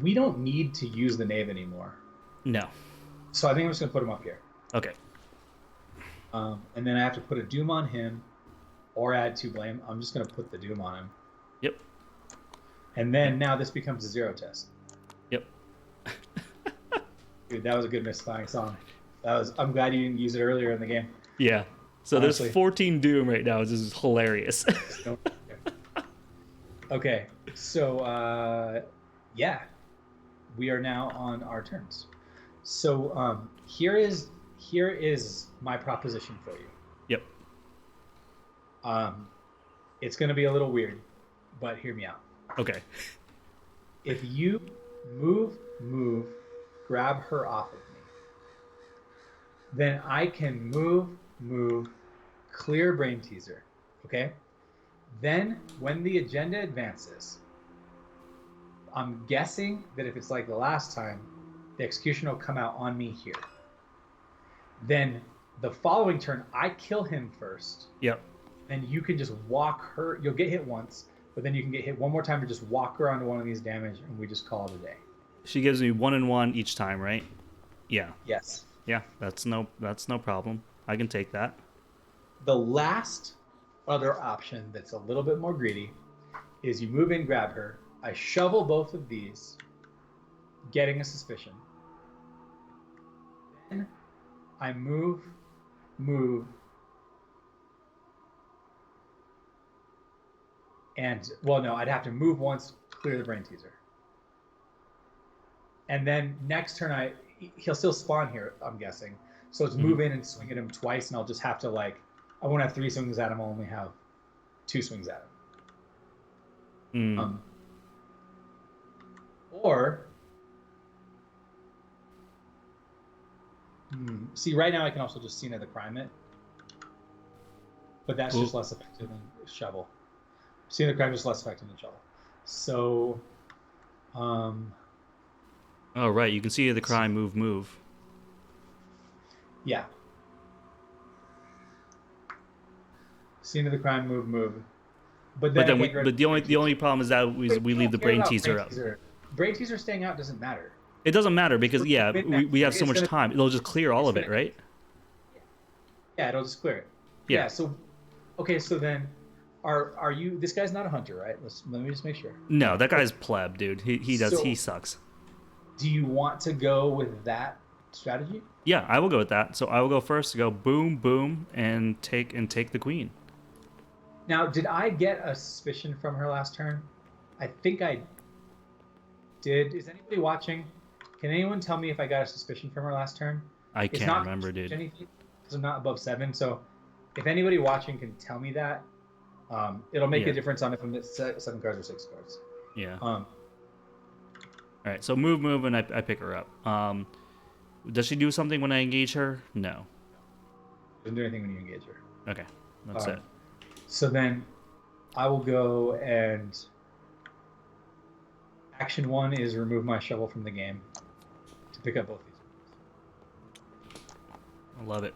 We don't need to use the Knave anymore. No. So I think I'm just going to put him up here. Okay. And then I have to put a Doom on him or add 2 blame. I'm just going to put the Doom on him. Yep. And then now this becomes a 0 test. Yep. Dude, that was a good Mystifying Song. I'm glad you didn't use it earlier in the game. Yeah. So Honestly. There's 14 Doom right now. This is hilarious. Okay. So, yeah. We are now on our turns. So here is my proposition for you. Yep. It's going to be a little weird, but hear me out. Okay. If you move, grab her off of me, then I can move, clear Brain Teaser. Okay? Then when the agenda advances, I'm guessing that if it's like the last time, the execution will come out on me here. Then the following turn, I kill him first. Yep. Then you can just walk her. You'll get hit once, but then you can get hit one more time to just walk her onto one of these damage, and we just call it a day. She gives me 1 and 1 each time, right? Yeah. Yes. Yeah, that's no problem. I can take that. The last other option that's a little bit more greedy is you move in, grab her. I shovel both of these, getting a suspicion. Then I move, and, well, no, I'd have to move once, clear the Brain Teaser. And then next turn, he'll still spawn here, I'm guessing. So it's move in and swing at him twice, and I'll just have to, like, I won't have 3 swings at him. I'll only have 2 swings at him. Or see, right now I can also just Scene of the Crime it, but that's just less effective than Shovel. Scene of the Crime is less effective than Shovel. So, oh right, you can see the crime move. Yeah. Scene of the Crime move. But then the only problem is that we leave the brain teaser up. Brain teaser staying out doesn't matter. It doesn't matter because we have so much time. It'll just clear all of it, right? Yeah, it'll just clear it. Yeah. So, okay. So then, are you? This guy's not a hunter, right? Let me just make sure. No, that guy's pleb, dude. He sucks. Do you want to go with that strategy? Yeah, I will go with that. So I will go first. Go boom, boom, and take the queen. Now, did I get a suspicion from her last turn? I think I did. Is anybody watching? Can anyone tell me if I got a suspicion from her last turn? I can't remember, dude. Because I'm not above 7. So if anybody watching can tell me that, it'll make a difference on if I'm at 7 cards or 6 cards. Yeah. All right. So move, and I pick her up. Does she do something when I engage her? No. Doesn't do anything when you engage her. Okay. That's it. So then I will go and action 1 is remove my shovel from the game to pick up both these. I love it.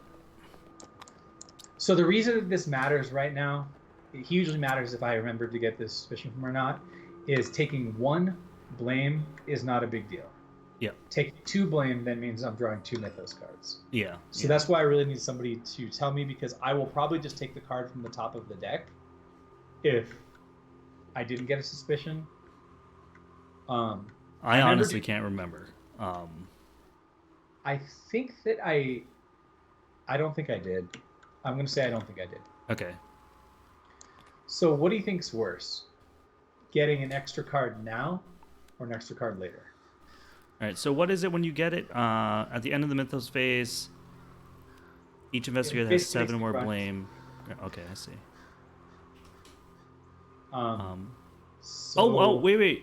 So the reason that this matters right now, it hugely matters if I remember to get this suspicion from her or not, is taking 1 blame is not a big deal. Yeah. Taking 2 blame then means I'm drawing 2 Mythos cards. Yeah. So that's why I really need somebody to tell me, because I will probably just take the card from the top of the deck if I didn't get a suspicion. I honestly can't remember. I think that I don't think I did. I'm going to say I don't think I did. Okay. So what do you think's worse? Getting an extra card now or an extra card later? All right, so what is it when you get it? At the end of the Mythos phase, each investigator has 7 or more blame. Okay, I see.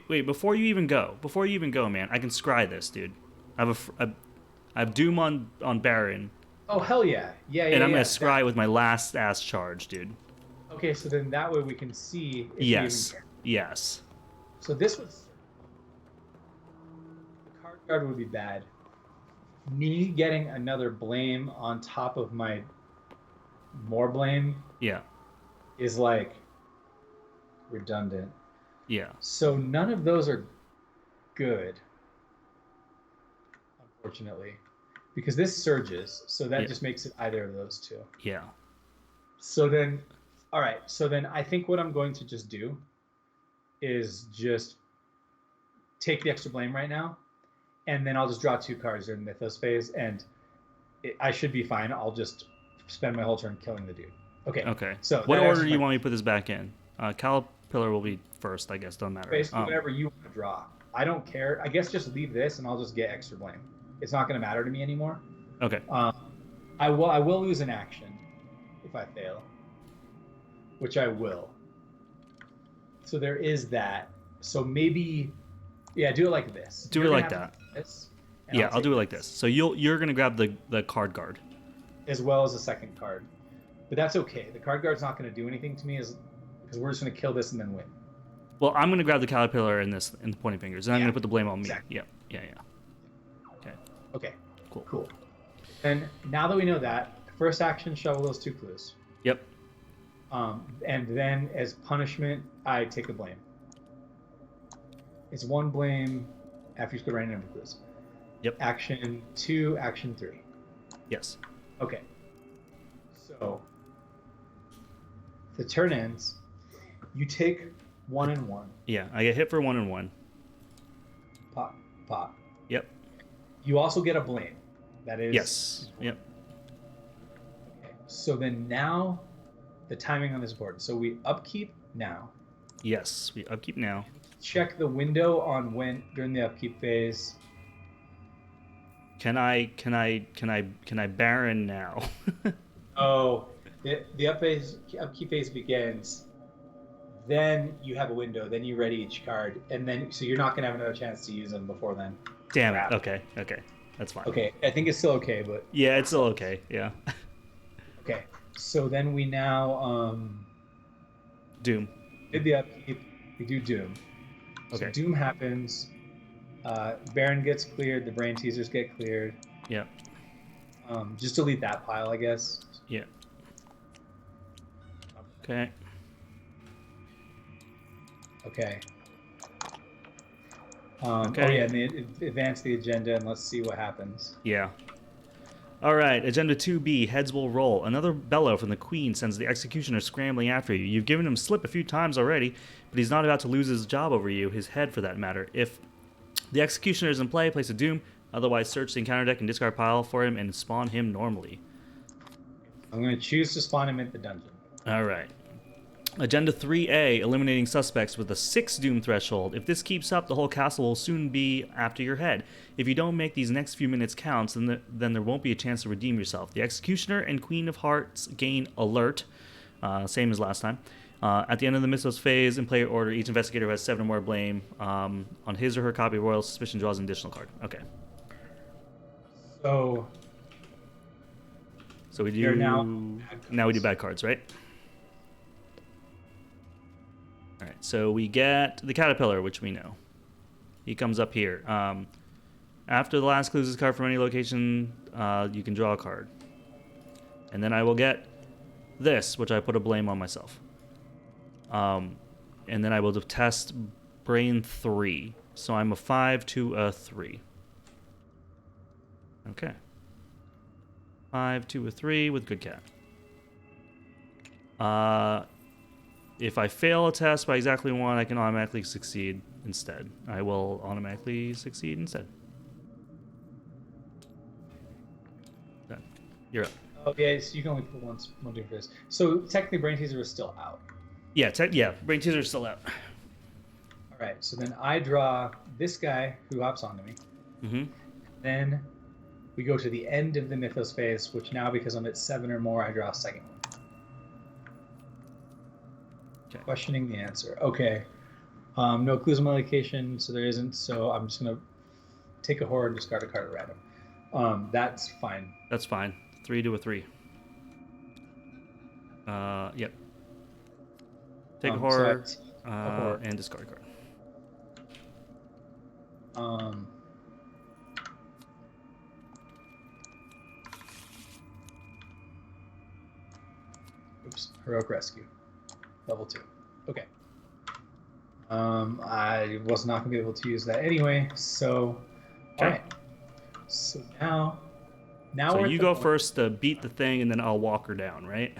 Wait. Before you even go, man, I can scry this, dude. I have Doom on Baron. Oh, hell yeah. Yeah. And I'm going to scry with my last ass charge, dude. Okay, so then that way we can see if Yes. we even care. Yes. So this was... The card would be bad. Me getting another blame on top of my more blame is like redundant. Yeah. So none of those are good, unfortunately, because this surges, so that just makes it either of those 2. Yeah. So then, all right, so then I think what I'm going to just do is just take the extra blame right now, and then I'll just draw 2 cards during the Mythos phase, and I should be fine. I'll just spend my whole turn killing the dude. Okay. So what order do you want me to put this back in? Caterpillar will be first, I guess. Doesn't matter. Basically, whatever you want to draw. I don't care. I guess just leave this, and I'll just get extra blame. It's not going to matter to me anymore. Okay. I will lose an action if I fail, which I will. So there is that. So maybe, do it like this. Do it like that. I'll do it like this. So you're gonna grab the card guard, as well as a second card, but that's okay. The card guard's not gonna do anything to me, because we're just gonna kill this and then win. Well, I'm gonna grab the caterpillar and the pointing fingers, and I'm gonna put the blame on me. Exactly. Yeah. Okay. Cool. And now that we know that, first action, shovel those 2 clues. Yep. And then as punishment, I take the blame. It's 1 blame after you score random number clues. Yep. Action 2, action 3. Yes. Okay. So the turn ends. You take 1 and 1. Yeah, I get hit for 1 and 1. Pop. Yep. You also get a blame. That is. Yes. Yep. Okay. So then now, the timing on this board. So we upkeep now. Yes, we upkeep now. Check the window on when during the upkeep phase. Can I Baron now? Oh, The upkeep phase begins. Then you have a window. Then you ready each card, and then so you're not gonna have another chance to use them before then. Damn it. Okay. That's fine. Okay, I think it's still okay, but Yeah, it's still okay. Yeah. okay. So then we now Doom. did the upkeep. We do Doom. Okay. So Doom happens. Baron gets cleared. The Brain Teasers get cleared. Yeah. Just delete that pile, I guess. Yeah. Okay. Okay. Okay. Oh yeah, and advance the agenda and let's see what happens. Yeah. All right, Agenda 2B, heads will roll. Another bellow from the Queen sends the Executioner scrambling after you. You've given him slip a few times already, but he's not about to lose his job over you, his head for that matter. If the Executioner is in play, place a Doom. Otherwise, search the encounter deck and discard pile for him and spawn him normally. I'm going to choose to spawn him at the dungeon. All right. Agenda 3A, eliminating suspects with a 6 Doom threshold. If this keeps up, the whole castle will soon be after your head. If you don't make these next few minutes count, then there won't be a chance to redeem yourself. The Executioner and Queen of Hearts gain alert, same as last time. At the end of the Mythos phase, in player order, each investigator who has 7 or more blame on his or her copy of Royal Suspicion draws an additional card. Okay. So we do now we do bad cards, right? All right, so we get the Caterpillar, which we know. He comes up here. After the last clue is card from any location, you can draw a card. And then I will get this, which I put a blame on myself. And then I will test Brain 3. So I'm a 5 to a 3. Okay. 5 to a 3 with Good Cat. If I fail a test by exactly 1, I can automatically succeed instead. I will automatically succeed instead. Done. You're up. Oh yeah, so you can only put one Doom for this. So technically, Brain Teaser is still out. Yeah, Brain Teaser is still out. All right, so then I draw this guy who hops onto me. Mm-hmm. Then we go to the end of the Mythos phase, which now, because I'm at 7 or more, I draw a second one. Okay. Questioning the answer. Okay. No clues on my location, so there isn't. So I'm just gonna take a horror and discard a card at random. That's fine. That's fine. 3 to a 3. Yep. Take a horror, and discard a card. Oops. Heroic Rescue. Level 2. Okay. I was not going to be able to use that anyway, so... Okay. All right. So now So we're you go first to beat the thing, and then I'll walk her down, right?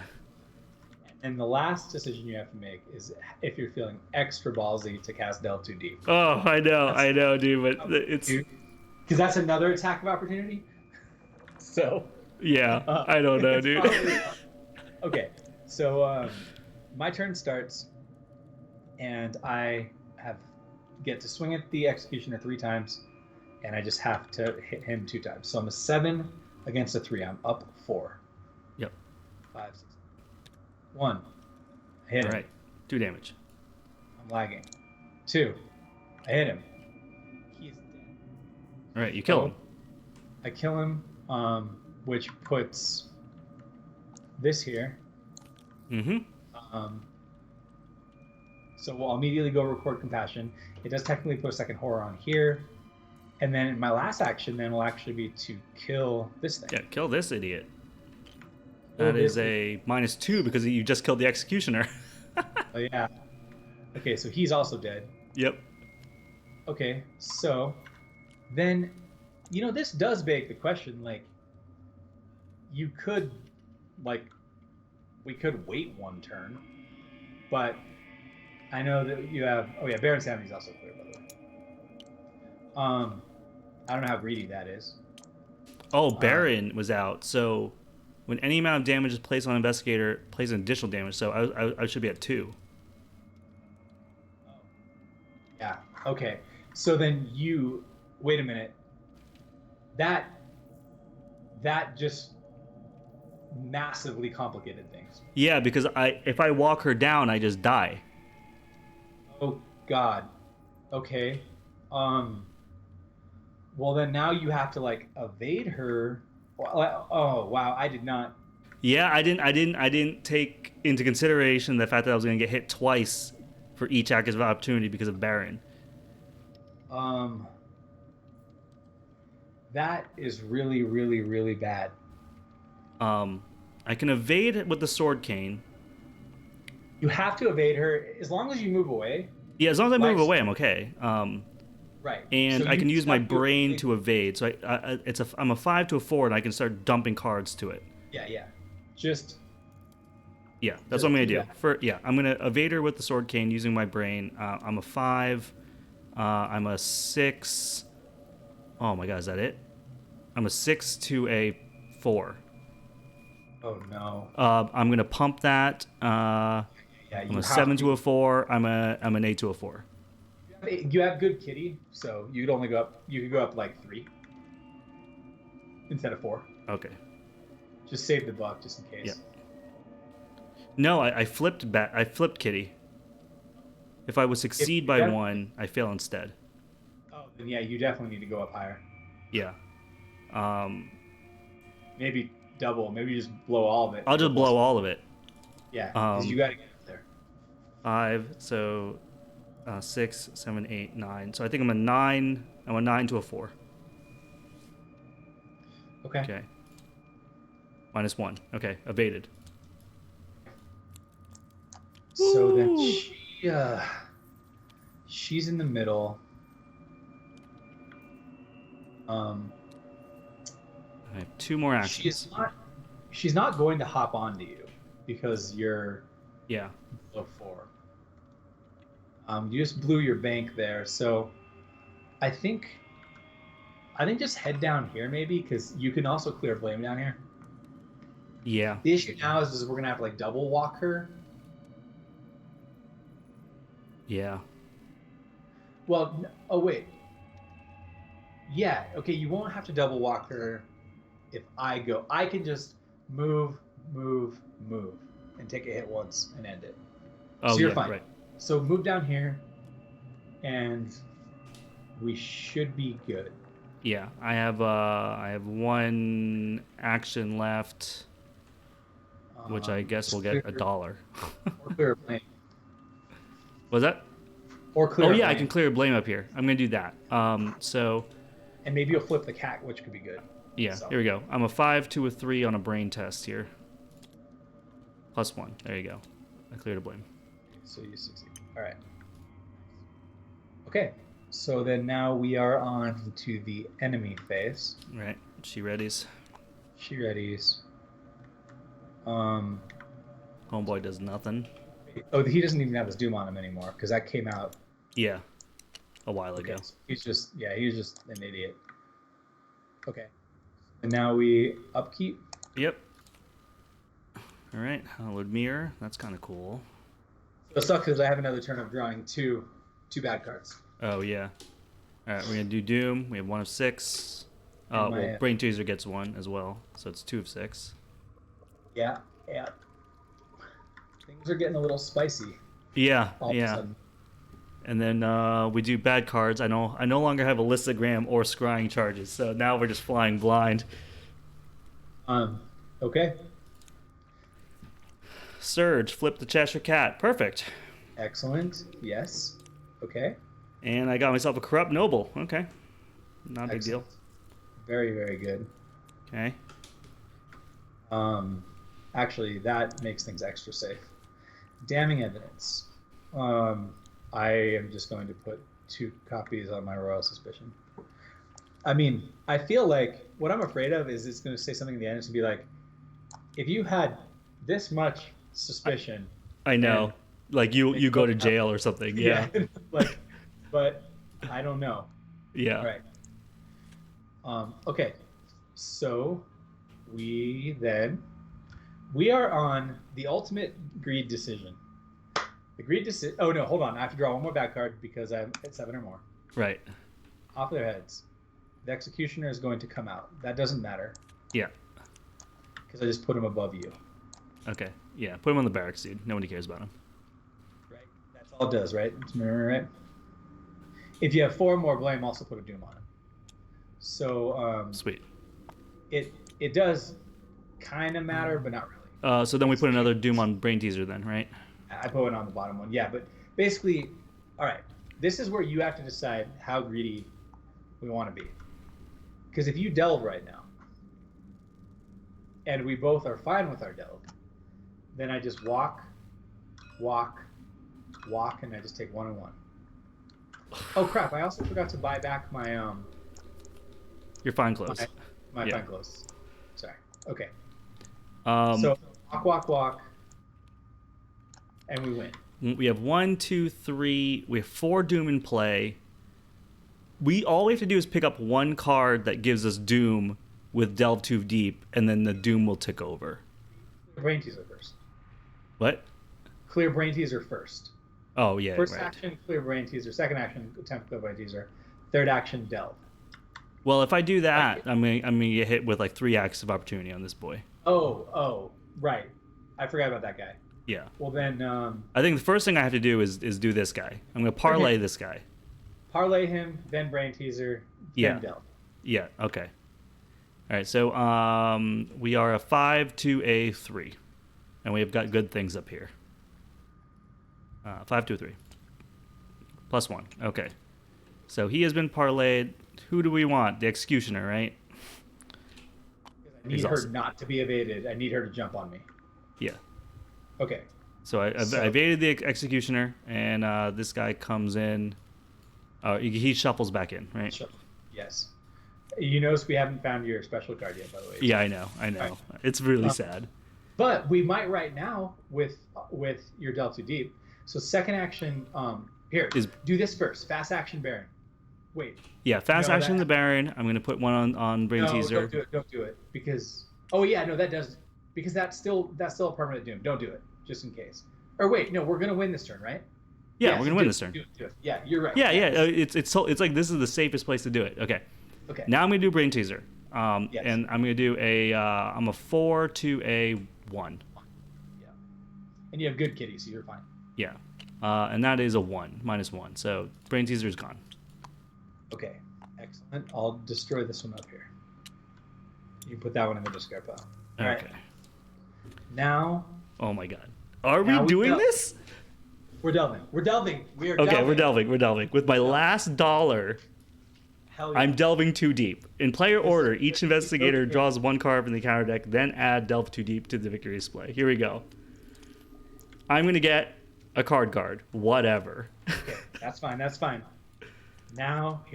And the last decision you have to make is if you're feeling extra ballsy to cast Delve 2D. Oh, I know, dude, but it's... Because that's another attack of opportunity. So... Yeah, I don't know, dude. Okay, so my turn starts, and I get to swing at the Executioner 3 times, and I just have to hit him 2 times. So I'm a 7 against a 3. I'm up 4. Yep. 5, 6. 1. I hit him. All right, 2 damage. I'm lagging. 2. I hit him. He's dead. All right, you kill him. I kill him, which puts this here. Mm-hmm. So we'll immediately go record Compassion. It does technically put a second horror on here. And then my last action then will actually be to kill this thing. Yeah, kill this idiot. That is a -2 because you just killed the Executioner. Oh, yeah. Okay, so he's also dead. Yep. Okay, so then, this does beg the question, like, you could, like, we could wait 1 turn, but I know that you have, Baron Samity's also clear, by the way. I don't know how greedy that is. Oh, Baron was out, so when any amount of damage is placed on Investigator, plays an additional damage, so I should be at 2. Yeah, okay. So then wait a minute. That just massively complicated things. Yeah, because if I walk her down, I just die. Oh God. Okay. Well, then now you have to like evade her. Oh wow, I did not. Yeah, I didn't take into consideration the fact that I was going to get hit twice for each active opportunity because of Baron. Um, that is really, really, really bad. I can evade with the sword cane. You have to evade her as long as you move away. Yeah, as long as I move away, I'm okay. Right. And So I you can use just my have to brain evade- to evade. So I'm a 5 to a 4, and I can start dumping cards to it. Yeah. Just Yeah, that's Just what I'm gonna do do. that. I'm gonna evade her with the sword cane using my brain. I'm a 5. I'm a 6. Oh my god, is that it? I'm a 6 to a 4. oh no. I'm gonna pump that. Yeah, I'm a 7 to a 4. I'm an 8 to a 4. You have good kitty, so you'd only go up. You could go up like 3 instead of 4. Okay. Just save the buck, just in case. Yeah. No, I flipped back. I flipped kitty. If I would succeed by 1, I fail instead. Oh, then yeah, you definitely need to go up higher. Yeah. Maybe double. Maybe just blow all of it. I'll just blow all of it. Yeah, because you got to get up there. 5, so 6, 7, 8, 9. So I think I'm a 9. I'm a 9 to a 4. Okay. -1. Okay, evaded. So then she's in the middle. I have 2 more actions. She's not going to hop onto you because you're below 4. You just blew your bank there, so I think just head down here maybe, because you can also clear blame down here. Yeah. The issue now is we're gonna have to like double walk her. Yeah. Well, oh wait. Yeah, okay, you won't have to double walk her if I go. I can just move, and take a hit once and end it. Oh, so you're yeah, fine. Right. So move down here, and we should be good. Yeah, I have 1 action left, which I guess will get $1. Or clear blame. Was that? Or clear. Oh yeah, I blame. can clear blame up here. I'm gonna do that. So. And maybe you'll flip the cat, which could be good. Yeah, So. here we go. I'm a 5 to a 3 on a brain test here. +1. There you go. I cleared a blame. So you succeed. All right. Okay. So then now we are on to the enemy phase. Right. She readies. She readies. Homeboy does nothing. Oh, he doesn't even have his Doom on him anymore because that came out. Yeah. A while ago. Okay, so he's just an idiot. Okay. And now we upkeep. Yep. All right. Hallowed Mirror. That's kind of cool. It sucks because I have another turn of drawing two bad cards. Oh, yeah. All right. We're going to do Doom. We have 1 of 6. Well, Brain Teaser gets 1 as well. So it's 2 of 6. Yeah. Things are getting a little spicy. Yeah. All of a sudden. And then we do bad cards. I no longer have a listogram or scrying charges, so now we're just flying blind. Okay. Surge, flip the Cheshire Cat. Perfect. Excellent. Yes. Okay. And I got myself a Corrupt Noble. Okay. Not a big deal. Very, very good. Okay. Actually, that makes things extra safe. Damning Evidence. I am just going to put 2 copies on my Royal Suspicion. I mean, I feel like what I'm afraid of is it's going to say something at the end. It's going to be like, if you had this much suspicion. I know. Like you go to jail or something. Yeah. But I don't know. Yeah. All right. Okay. So we are on the ultimate greed decision. The greed decision. Oh no, hold on. I have to draw 1 more bad card because I'm at 7 or more. Right. Off their heads. The Executioner is going to come out. That doesn't matter. Yeah. because I just put him above you. Okay. Yeah. Put him on the barracks, dude. Nobody cares about him. Right. That's all it does, right? Right. If you have 4 more blame, also put a doom on him. So Sweet. It does kind of matter, but not really. So then we put another doom on Brain Teaser then, right? I put one on the bottom one. Yeah, but basically, all right. This is where you have to decide how greedy we want to be. Because if you delve right now, and we both are fine with our delve, then I just walk, and I just take 1 and 1. Oh crap! I also forgot to buy back my Your fine clothes. My fine clothes. Sorry. Okay. So walk, and we win. We have 1, 2, 3. We have 4 doom in play. All we have to do is pick up 1 card that gives us doom with delve too deep, and then the doom will tick over. Brain teaser first. What? Clear brain teaser first. Oh yeah. First right. action, clear brain teaser. Second action, attempt clear brain teaser. Third action, delve. Well, if I do that, I'm gonna get hit with like 3 acts of opportunity on this boy. Oh, right. I forgot about that guy. Yeah. Well then, I think the first thing I have to do is do this guy. I'm gonna parlay this guy. Parlay him, then brain teaser, then delve. Yeah. Okay. All right. So we are a 5 to a 3, and we have got good things up here. 5 to a 3. +1. Okay. So he has been parlayed. Who do we want? The Executioner, right? I need her not to be evaded. I need her to jump on me. Yeah. Okay. So I evaded the Executioner, and this guy comes in. He shuffles back in, right? Yes. You notice we haven't found your special card yet, by the way. Yeah, I know. Right. It's really sad. But we might right now with your delve too deep. So second action, do this first. Fast action Baron. Wait. Yeah, fast action the Baron. I'm gonna put one on Brain Teaser. Don't do it because that does, because that's still a permanent doom. Don't do it, just in case. Or wait, no, we're gonna win this turn, right? Yeah, we're gonna win this turn. Do it. Yeah, you're right. Yeah. It's like this is the safest place to do it. Okay. Now I'm gonna do Brain Teaser. Yes. And I'm gonna do I'm a 4 to a 1. Yeah. And you have good kitty, so you're fine. Yeah. And that is a 1, -1. So Brain Teaser is gone. Okay. Excellent. I'll destroy this one up here. You can put that one in the discard pile. All right. Now. Oh my God. Are we doing this? We're delving. We are delving. We're delving. With my last dollar, I'm delving too deep. In player order, each investigator draws 1 card from the counter deck, then add delve too deep to the victory display. Here we go. I'm going to get a card. Whatever. Okay, that's fine. Now,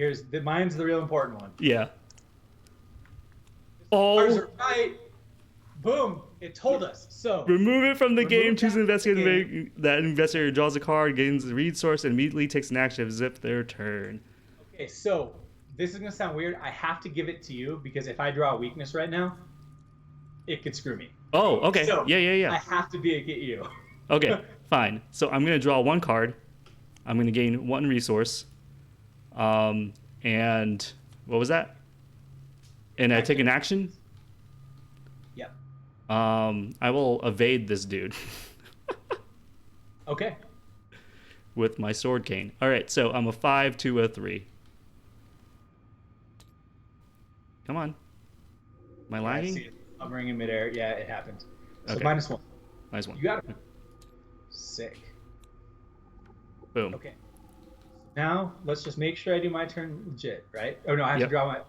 mine's the real important one. Yeah. Cards are right. Boom. It told us. So remove it from the game. Choose an investigator. That investigator draws a card, gains the read source, and immediately takes an action as if their turn. Okay, so this is gonna sound weird. I have to give it to you because if I draw a weakness right now, it could screw me. Oh, okay. So yeah. I have to get you. Okay, fine. So I'm gonna draw 1 card. I'm gonna gain 1 resource. And what was that? And I take an action. Yep. I will evade this dude. Okay. With my sword cane. All right, so I'm a 5 to a 3. Come on. Am I lagging? I see it hovering in midair. Yeah, it happened. So okay. -1. -1. You got it. Sick. Boom. Okay. Now let's just make sure I do my turn legit, right? Oh no, I have to draw my.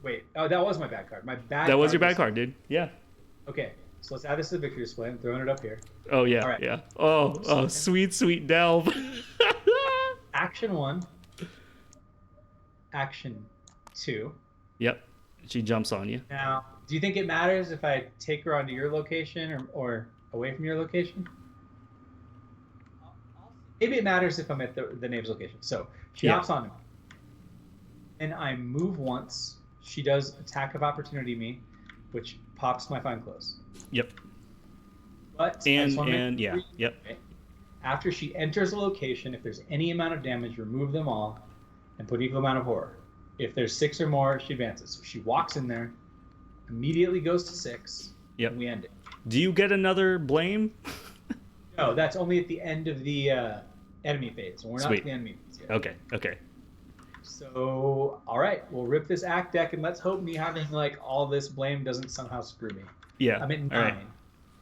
Wait. Oh, that was my bad card. That was your bad card, dude. Yeah. Okay. So let's add this to the victory display. I'm throwing it up here. Oh yeah. All right. Yeah. Oh, sweet delve. Action 1. Action 2. Yep. She jumps on you. Now, do you think it matters if I take her onto your location or away from your location? Maybe it matters if I'm at the name's location. So she hops on me. And I move once. She does attack of opportunity me, which pops my fine clothes. Yep. But yep. After she enters a location, if there's any amount of damage, remove them all and put equal amount of horror. If there's 6 or more, she advances. So she walks in there, immediately goes to 6. Yep. And we end it. Do you get another blame? No, that's only at the end of the enemy phase. We're not at the enemy phase yet. Okay. So, all right, we'll rip this act deck, and let's hope me having like all this blame doesn't somehow screw me. Yeah. I'm at 9. All right.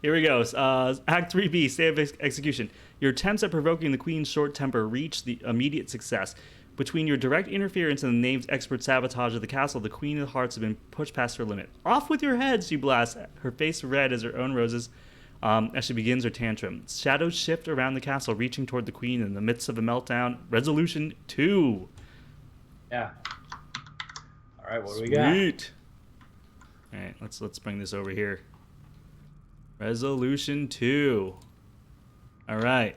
Here we go. Act 3B, State of Execution. Your attempts at provoking the Queen's short temper reach the immediate success. Between your direct interference and the knave's expert sabotage of the castle, the Queen of Hearts have been pushed past her limit. Off with your head, she blasts, her face red as her own roses as she begins her tantrum. Shadows shift around the castle, reaching toward the Queen in the midst of a meltdown. Resolution 2. Yeah. All right, what do we got? Sweet. All right, let's bring this over here. Resolution 2. All right.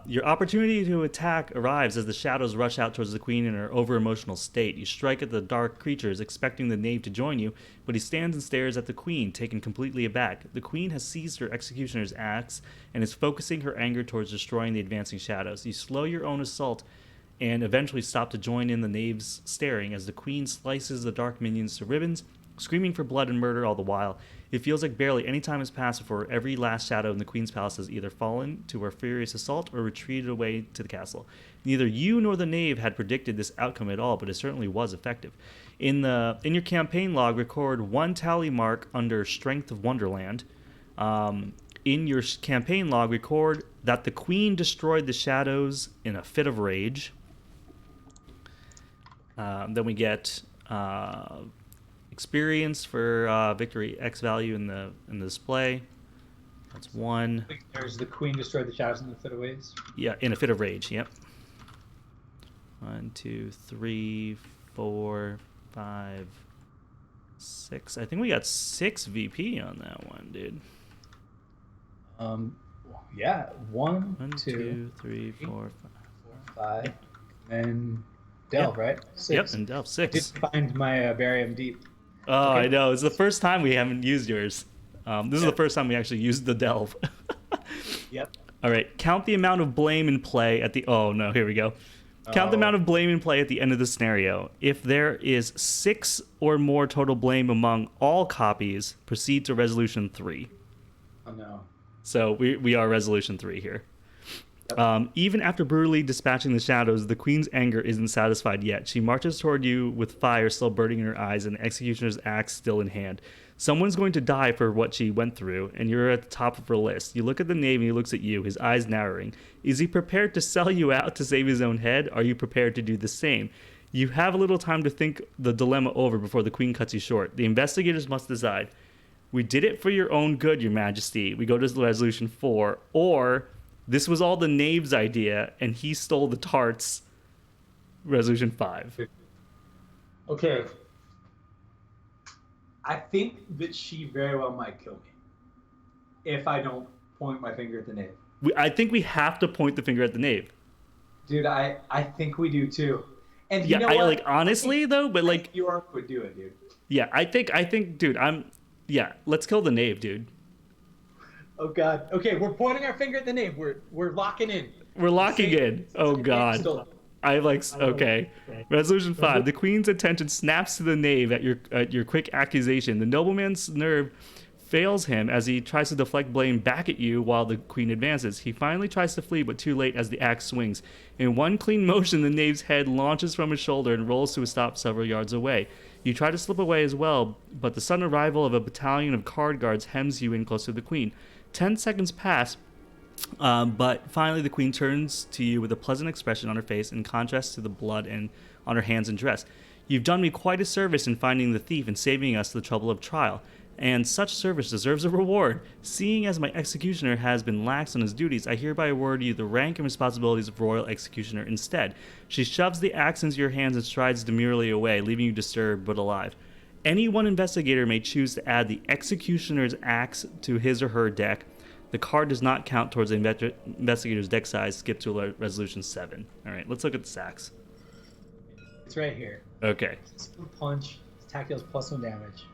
Your opportunity to attack arrives as the shadows rush out towards the Queen in her over-emotional state. You strike at the dark creatures, expecting the knave to join you, but he stands and stares at the Queen, taken completely aback. The Queen has seized her executioner's axe and is focusing her anger towards destroying the advancing shadows. You slow your own assault and eventually stop to join in the knave's staring as the Queen slices the dark minions to ribbons, screaming for blood and murder all the while. It feels like barely any time has passed before every last shadow in the Queen's palace has either fallen to her furious assault or retreated away to the castle. Neither you nor the knave had predicted this outcome at all, but it certainly was effective. In your campaign log, record 1 tally mark under Strength of Wonderland. In your campaign log, record that the Queen destroyed the shadows in a fit of rage. Then we get experience for victory X value in the display. That's 1. There's the Queen destroyed the shadows in the fit of ways. Yeah, in a fit of rage. Yep. 1, 2, 3, 4, 5, 6. I think we got 6 VP on that one, dude. Yeah. 1, 1, 2, 3, 4, 5. 5. And Delve, right? 6. Yep, and Delve 6. I did find my Barium Deep. Oh, Okay. I know. It's the first time we haven't used yours. This is the first time we actually used the Delve. Yep. All right. Count the amount of blame in play at the... Oh, no. Here we go. Count the amount of blame in play at the end of the scenario. If there is 6 or more total blame among all copies, proceed to Resolution 3. Oh, no. So we are Resolution 3 here. Even after brutally dispatching the shadows, the Queen's anger isn't satisfied yet. She marches toward you with fire still burning in her eyes and the executioner's axe still in hand. Someone's going to die for what she went through, and you're at the top of her list. You look at the knave and he looks at you, his eyes narrowing. Is he prepared to sell you out to save his own head? Are you prepared to do the same? You have a little time to think the dilemma over before the Queen cuts you short. The investigators must decide. We did it for your own good, Your Majesty. We go to Resolution 4, or... This was all the knave's idea, and he stole the tarts. Resolution 5. Okay. I think that she very well might kill me if I don't point my finger at the knave. I think we have to point the finger at the knave. Dude, I think we do too. And you know I what? like honestly though, but like your would do it, dude. Yeah, I think, dude, let's kill the knave, dude. Oh God. Okay, we're pointing our finger at the knave. We're locking in. We're locking in. Oh God. Okay. Resolution 5. The Queen's attention snaps to the knave at your quick accusation. The nobleman's nerve fails him as he tries to deflect blame back at you while the Queen advances. He finally tries to flee, but too late as the axe swings. In one clean motion, the knave's head launches from his shoulder and rolls to a stop several yards away. You try to slip away as well, but the sudden arrival of a battalion of guard guards hems you in close to the Queen. 10 seconds pass, but finally the Queen turns to you with a pleasant expression on her face in contrast to the blood on her hands and dress. You've done me quite a service in finding the thief and saving us the trouble of trial, and such service deserves a reward. Seeing as my executioner has been lax on his duties, I hereby award you the rank and responsibilities of royal executioner instead. She shoves the axe into your hands and strides demurely away, leaving you disturbed but alive. Any one investigator may choose to add the executioner's axe to his or her deck. The card does not count towards the investigator's deck size. Skip to Resolution 7. All right, let's look at the sacks. It's right here. Okay. Punch, attack deals +1 damage.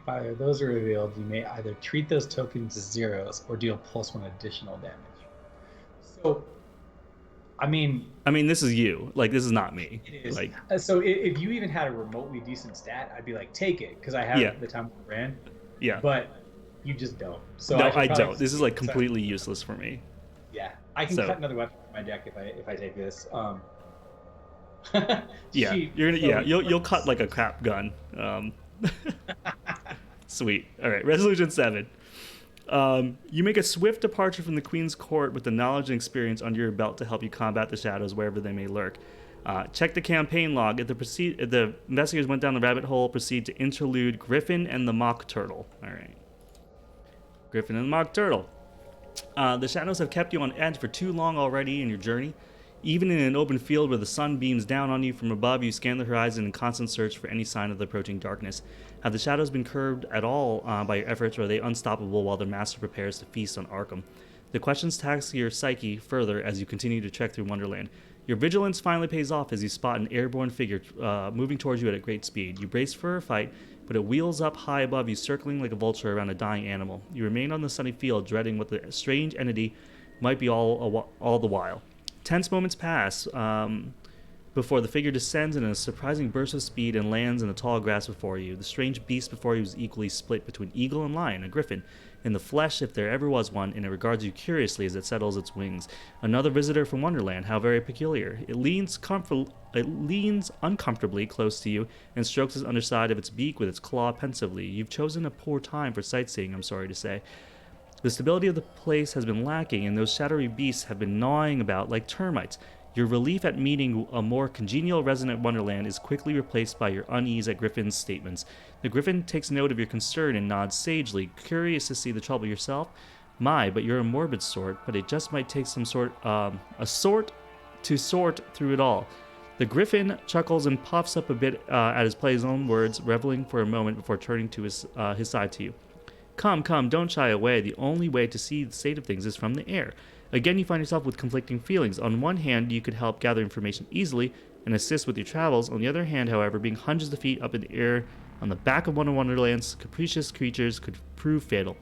If either of those are revealed, you may either treat those tokens as zeros or deal +1 additional damage. So, I mean, this is you. Like, this is not me. It is. Like, so if you even had a remotely decent stat, I'd be like, take it, because I have the time I ran. Yeah. but you just don't. So No, I I should probably don't. This is like completely useless for me. Yeah, I can So- cut another weapon from my deck if I take this. Yeah, Sheep. you're gonna. So Yeah, you'll cut like a crap gun. Sweet. All right. Resolution 7. You make a swift departure from the Queen's Court with the knowledge and experience under your belt to help you combat the shadows wherever they may lurk. Check the campaign log. If the investigators went down the rabbit hole, proceed to interlude Griffin and the Mock Turtle. All right. Griffin and the Mock Turtle. The shadows have kept you on edge for too long already in your journey. Even in an open field where the sun beams down on you from above, you scan the horizon in constant search for any sign of the approaching darkness. Have the shadows been curbed at all by your efforts, or are they unstoppable while their master prepares to feast on Arkham? The questions tax your psyche further as you continue to trek through Wonderland. Your vigilance finally pays off as you spot an airborne figure moving towards you at a great speed. You brace for a fight, but it wheels up high above you, circling like a vulture around a dying animal. You remain on the sunny field, dreading what the strange entity might be all the while. Tense moments pass before the figure descends in a surprising burst of speed and lands in the tall grass before you. The strange beast before you is equally split between eagle and lion, a griffin, in the flesh if there ever was one, and it regards you curiously as it settles its wings. Another visitor from Wonderland, how very peculiar. It leans uncomfortably close to you and strokes the underside of its beak with its claw pensively. You've chosen a poor time for sightseeing, I'm sorry to say. The stability of the place has been lacking, and those shadowy beasts have been gnawing about like termites. Your relief at meeting a more congenial resident Wonderland is quickly replaced by your unease at Griffin's statements. The Griffin takes note of your concern and nods sagely, curious to see the trouble yourself. My, but you're a morbid sort, but it just might take some sort to sort through it all. The Griffin chuckles and puffs up a bit at his play's own words, reveling for a moment before turning to his side to you. Come, don't shy away. The only way to see the state of things is from the air. Again, you find yourself with conflicting feelings. On one hand, you could help gather information easily and assist with your travels. On the other hand, however, being hundreds of feet up in the air on the back of one of Wonderland's capricious creatures could prove fatal.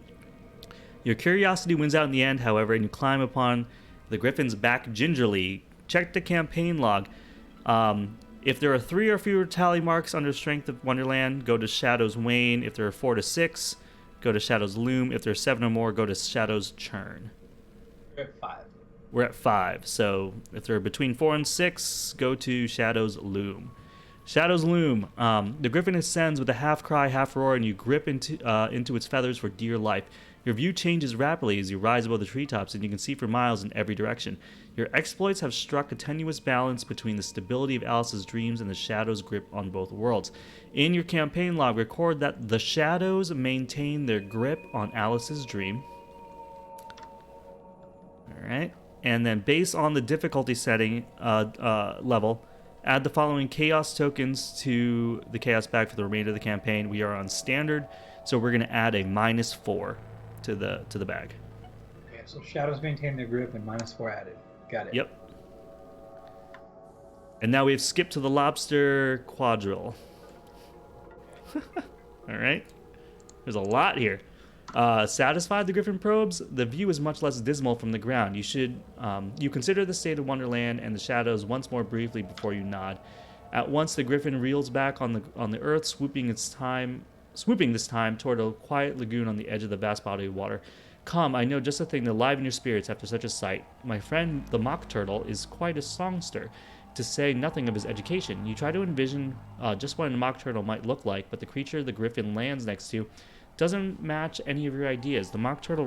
Your curiosity wins out in the end, however, and you climb upon the Griffin's back gingerly. Check the campaign log. If there are 3 or fewer tally marks under Strength of Wonderland, go to Shadow's Wane. If there are 4 to 6... go to Shadow's Loom. If there's 7 or more, go to Shadow's Churn. We're at 5. We're at 5. So if they're between 4 and 6, go to Shadow's Loom. Shadow's Loom. The Griffin ascends with a half cry, half roar, and you grip into its feathers for dear life. Your view changes rapidly as you rise above the treetops, and you can see for miles in every direction. Your exploits have struck a tenuous balance between the stability of Alice's dreams and the Shadow's grip on both worlds. In your campaign log, record that the Shadows maintain their grip on Alice's dream. Alright. And then based on the difficulty setting level, add the following chaos tokens to the chaos bag for the remainder of the campaign. We are on standard, so we're going to add a -4 to the bag. Okay, so shadows maintain their grip and -4 added. Got it. Yep. And now we've skipped to the lobster quadrille. All right. There's a lot here. Satisfied the Griffin probes? The view is much less dismal from the ground. You consider the state of Wonderland and the shadows once more briefly before you nod. At once the Griffin reels back on the earth, swooping this time toward a quiet lagoon on the edge of the vast body of water. Come, I know just the thing to liven your spirits after such a sight. My friend, the Mock Turtle, is quite a songster, to say nothing of his education. You try to envision just what a Mock Turtle might look like, but the creature the Griffin lands next to doesn't match any of your ideas. The Mock Turtle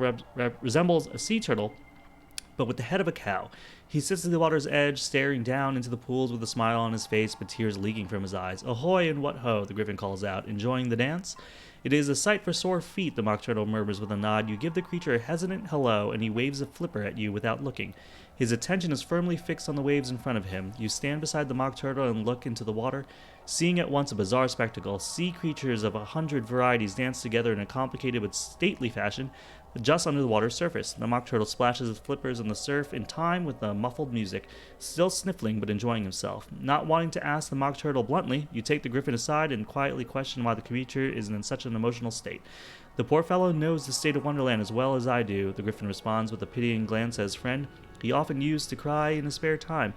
resembles a sea turtle, but with the head of a cow. He sits at the water's edge, staring down into the pools with a smile on his face, but tears leaking from his eyes. Ahoy and what ho, the Griffin calls out. Enjoying the dance? It is a sight for sore feet, the Mock Turtle murmurs with a nod. You give the creature a hesitant hello, and he waves a flipper at you without looking. His attention is firmly fixed on the waves in front of him. You stand beside the Mock Turtle and look into the water, seeing at once a bizarre spectacle. Sea creatures of 100 varieties dance together in a complicated but stately fashion, just under the water's surface. The Mock Turtle splashes his flippers on the surf in time with the muffled music, still sniffling but enjoying himself. Not wanting to ask the Mock Turtle bluntly, you take the Griffin aside and quietly question why the creature is in such an emotional state. The poor fellow knows the state of Wonderland as well as I do, the Griffin responds with a pitying glance at his friend. He often used to cry in his spare time.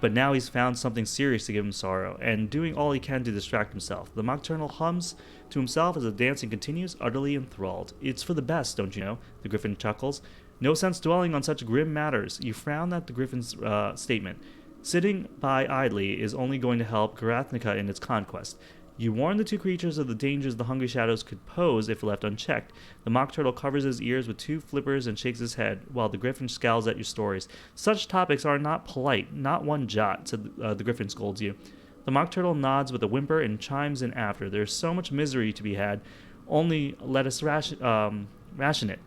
but now he's found something serious to give him sorrow, and doing all he can to distract himself. The nocturnal hums to himself as the dancing continues, utterly enthralled. It's for the best, don't you know? The griffin chuckles. No sense dwelling on such grim matters. You frown at the griffin's statement. Sitting by idly is only going to help Garathnica in its conquest. You warn the two creatures of the dangers the hungry shadows could pose if left unchecked. The mock turtle covers his ears with two flippers and shakes his head, while the griffin scowls at your stories. Such topics are not polite, not one jot, said the griffin scolds you. The mock turtle nods with a whimper and chimes in after. There's so much misery to be had, only let us ration it.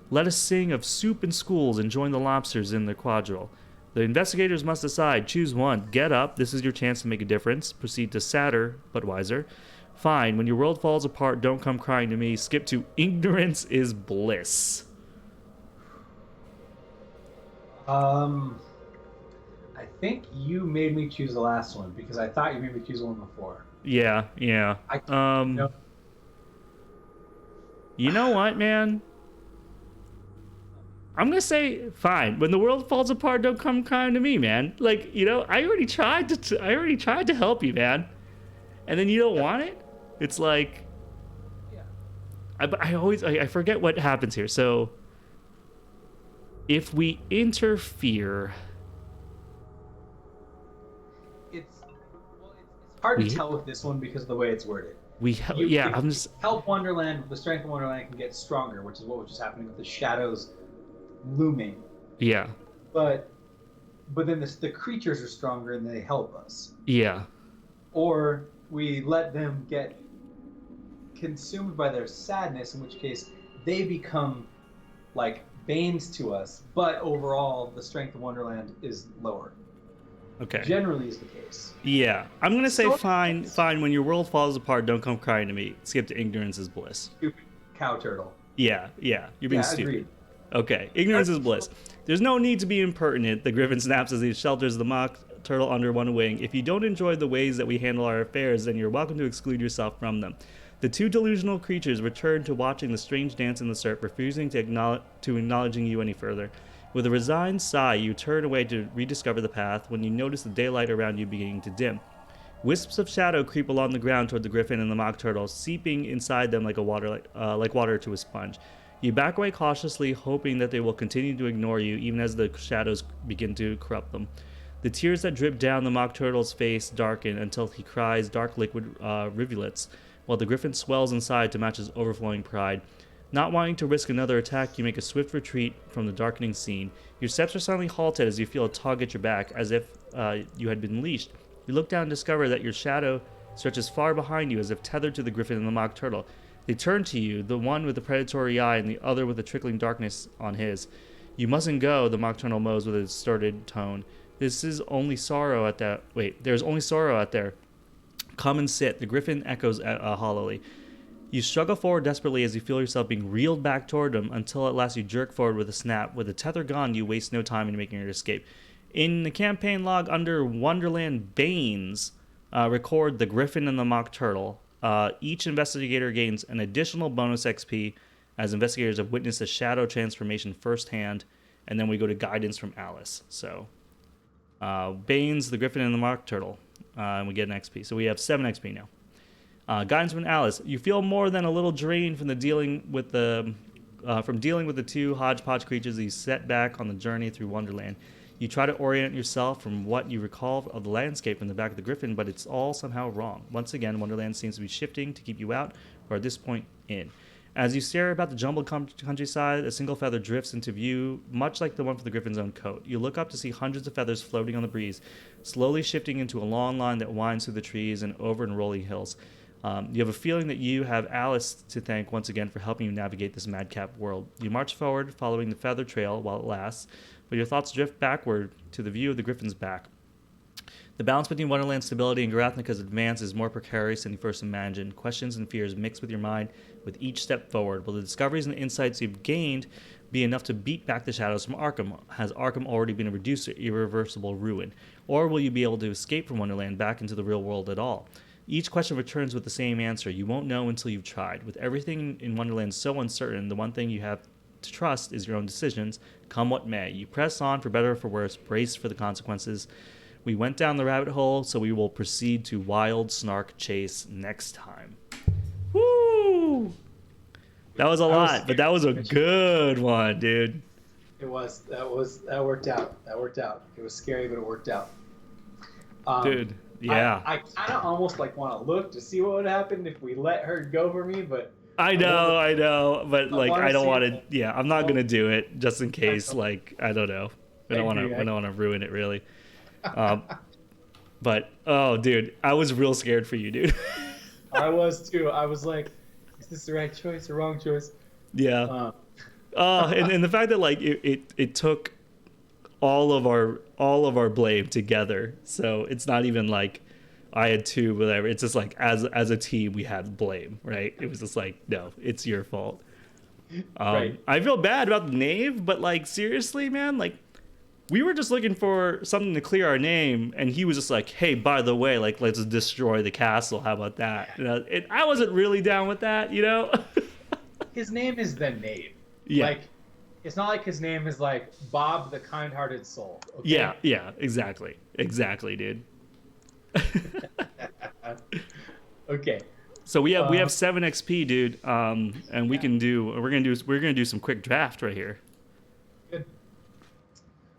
Let us sing of soup and schools and join the lobsters in their quadrille. The investigators must decide. Choose one. Get up. This is your chance to make a difference. Proceed to sadder, but wiser. Fine. When your world falls apart, don't come crying to me. Skip to ignorance is bliss. I think you made me choose the last one because I thought you made me choose one before. Yeah. You know what, man? I'm gonna say fine. When the world falls apart, don't come crying to me, man. Like, you know, I already tried to help you, man, and then you don't want it. It's like, I forget what happens here. So, if we interfere, it's hard to tell with this one because of the way it's worded. Help Wonderland. The strength of Wonderland can get stronger, which is what was just happening with the shadows looming. Yeah. But then the creatures are stronger and they help us. Yeah. Or we let them get consumed by their sadness, in which case they become like banes to us, but overall the strength of Wonderland is lower. Okay. Generally is the case. Yeah. I'm going to say fine. When your world falls apart, don't come crying to me. Skip to ignorance is bliss. Stupid cow turtle. Yeah. You're being stupid. Agreed. Okay, ignorance is bliss. There's no need to be impertinent, the griffin snaps as he shelters the mock turtle under one wing. If you don't enjoy the ways that we handle our affairs, then you're welcome to exclude yourself from them. The two delusional creatures return to watching the strange dance in the surf, refusing to acknowledging you any further. With a resigned sigh, you turn away to rediscover the path when you notice the daylight around you beginning to dim. Wisps of shadow creep along the ground toward the griffin and the mock turtle, seeping inside them like water to a sponge. You back away cautiously, hoping that they will continue to ignore you, even as the shadows begin to corrupt them. The tears that drip down the mock turtle's face darken until he cries dark liquid rivulets, while the griffin swells inside to match his overflowing pride. Not wanting to risk another attack, you make a swift retreat from the darkening scene. Your steps are suddenly halted as you feel a tug at your back, as if you had been leashed. You look down and discover that your shadow stretches far behind you, as if tethered to the griffin and the mock turtle. They turn to you, the one with the predatory eye and the other with the trickling darkness on his. You mustn't go, the mock turtle mows with a distorted tone. There's only sorrow out there. Come and sit, the griffin echoes hollowly. You struggle forward desperately as you feel yourself being reeled back toward him until at last you jerk forward with a snap. With the tether gone, you waste no time in making your escape. In the campaign log under Wonderland Banes, record the griffin and the mock turtle. Each investigator gains an additional bonus XP as investigators have witnessed a shadow transformation firsthand, and then we go to guidance from Alice. So, Banes, the griffin, and the mock turtle, and we get an XP. So we have 7 XP now. Guidance from Alice. You feel more than a little drained from dealing with the two hodgepodge creatures that you set back on the journey through Wonderland. You try to orient yourself from what you recall of the landscape from the back of the griffin, but it's all somehow wrong. Once again, Wonderland seems to be shifting to keep you out, or at this point, in. As you stare about the jumbled countryside, a single feather drifts into view, much like the one from the griffin's own coat. You look up to see hundreds of feathers floating on the breeze, slowly shifting into a long line that winds through the trees and over and rolling hills. You have a feeling that you have Alice to thank once again for helping you navigate this madcap world. You march forward, following the feather trail while it lasts, but your thoughts drift backward to the view of the griffin's back. The balance between Wonderland's stability and Garathnica's advance is more precarious than you first imagined. Questions and fears mix with your mind with each step forward. Will the discoveries and insights you've gained be enough to beat back the shadows from Arkham? Has Arkham already been reduced to irreversible ruin? Or will you be able to escape from Wonderland back into the real world at all? Each question returns with the same answer. You won't know until you've tried. With everything in Wonderland so uncertain, the one thing you have to trust is your own decisions, come what may. You press on for better or for worse, brace for the consequences. We went down the rabbit hole, so we will proceed to Wild Snark Chase next time. Woo! That was a lot, but that was a good one, dude. It was. That worked out. That worked out. It was scary, but it worked out. Dude, yeah. I kind of almost like want to look to see what would happen if we let her go for me, but I know, but like I don't want to. Yeah, I'm not gonna do it just in case. Like I don't know. I don't want to ruin it really. But oh, dude, I was real scared for you, dude. I was too. I was like, is this the right choice or wrong choice? Yeah. And the fact that like it took all of our blame together, so it's not even like I had two, whatever. It's just like as a team we had blame, right? It was just like, no, it's your fault. Right. I feel bad about the knave, but like seriously, man, like we were just looking for something to clear our name, and he was just like, hey, by the way, like let's destroy the castle. How about that? And I wasn't really down with that, you know. His name is the Knave. Yeah. Like, it's not like his name is like Bob the Kind-Hearted Soul. Okay? Yeah, exactly, dude. Okay. So we have 7 XP, dude, and we're gonna do some quick draft right here. Good.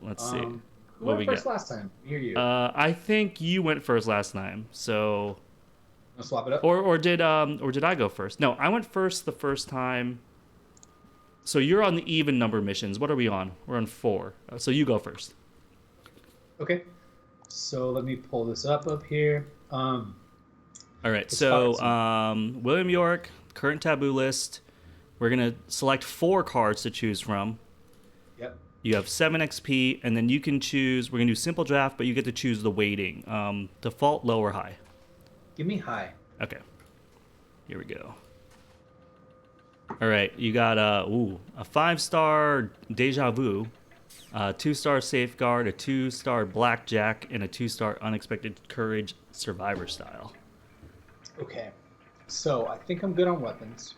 Let's see. Who What went we first got? last time? Me or you? I think you went first last time. So. Wanna swap it up? Or did I go first? No, I went first the first time. So you're on the even number missions. What are we on? We're on 4. So you go first. Okay. So let me pull this up here. All right. So William York, current taboo list. We're gonna select 4 cards to choose from. Yep. You have 7 XP, and then you can choose. We're gonna do simple draft, but you get to choose the weighting. Default, low, or high. Give me high. Okay. Here we go. All right, you got a 5-star Deja Vu, a 2-star Safeguard, a 2-star Blackjack, and a 2-star Unexpected Courage Survivor Style. Okay. So I think I'm good on weapons.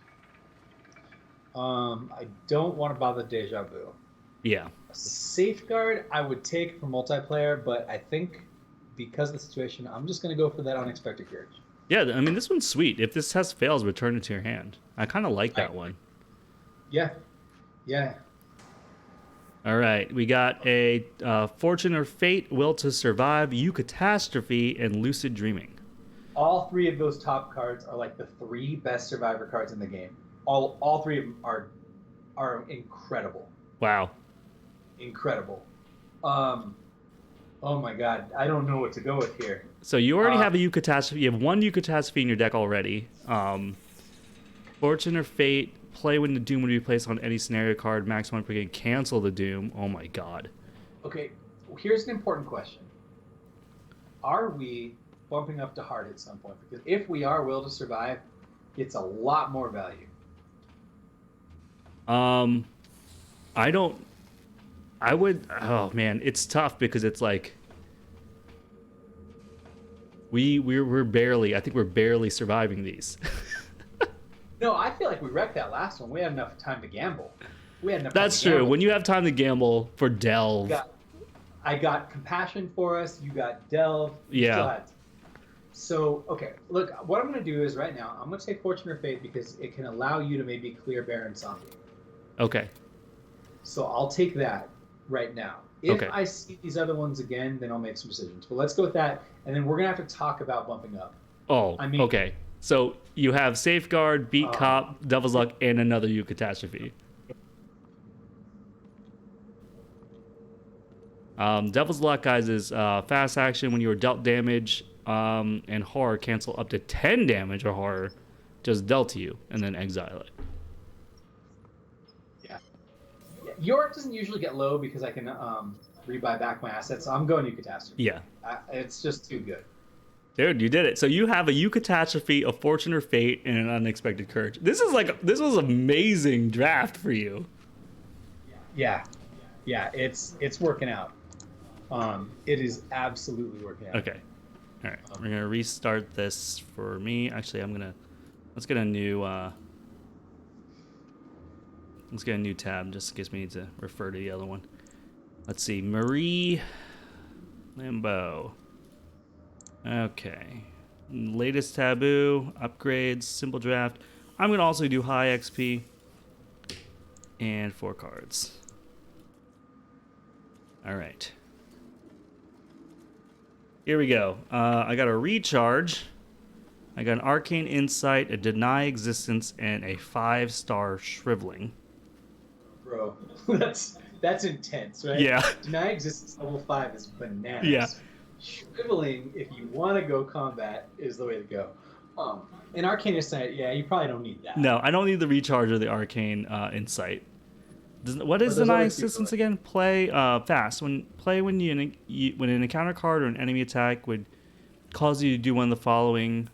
I don't want to bother Deja Vu. Yeah. A Safeguard I would take for multiplayer, but I think because of the situation, I'm just going to go for that Unexpected Courage. Yeah, I mean, this one's sweet. If this test fails, return it to your hand. I kind of like that one. Yeah. All right, we got a Fortune or Fate, Will to Survive, Eucatastrophe, and Lucid Dreaming. All 3 of those top cards are like the 3 best Survivor cards in the game. All 3 of them are incredible. Wow. Incredible. Oh my god, I don't know what to go with here. So you already have a Eucatastrophe. You have 1 Eucatastrophe in your deck already. Fortune or Fate, play when the Doom would be placed on any scenario card, max 1 per game, cancel the Doom. Oh my god. Okay, here's an important question. Are we bumping up to hard at some point? Because if we are, Will to Survive gets a lot more value. Oh man, it's tough because it's like we're barely surviving these. No, I feel like we wrecked that last one. We had enough time to gamble. That's true. When you have time to gamble for Delve. I got Compassion for us. You got Delve. Yeah. So, okay, look, what I'm going to do is right now, I'm going to take Fortune or Fate because it can allow you to maybe clear Baron Zombie. Okay. So I'll take that right now. If I see these other ones again, then I'll make some decisions. But let's go with that, and then we're going to have to talk about bumping up. Okay. So you have Safeguard, Beat Cop, Devil's Luck, and another Eucatastrophe. Devil's Luck, guys, is fast action. When you are dealt damage and horror, cancel up to 10 damage or horror just dealt to you, and then exile it. Yeah. York doesn't usually get low because I can rebuy back my assets, so I'm going Eucatastrophe. Yeah. It's just too good. Dude, you did it. So you have a Eucatastrophe, a Fortune or Fate, and an Unexpected Courage. This was amazing draft for you. Yeah, it's working out. It is absolutely working out. Okay. All right. We're gonna restart this for me. Actually, let's get a new tab just in case we need to refer to the other one. Let's see, Marie. Limbo. Okay. Latest taboo, upgrades, simple draft. I'm going to also do high XP. And 4 cards. All right. Here we go. I got a recharge. I got an arcane insight, a deny existence, and a 5-star shriveling. Bro, that's intense, right? Yeah. Deny existence level 5 is bananas. Yeah. Shriveling, if you want to go combat, is the way to go. And arcane insight, yeah, you probably don't need that. No, I don't need the recharge or the arcane insight. What is But those deny other two existence are- again? Play fast. When an encounter card or an enemy attack would cause you to do one of the following.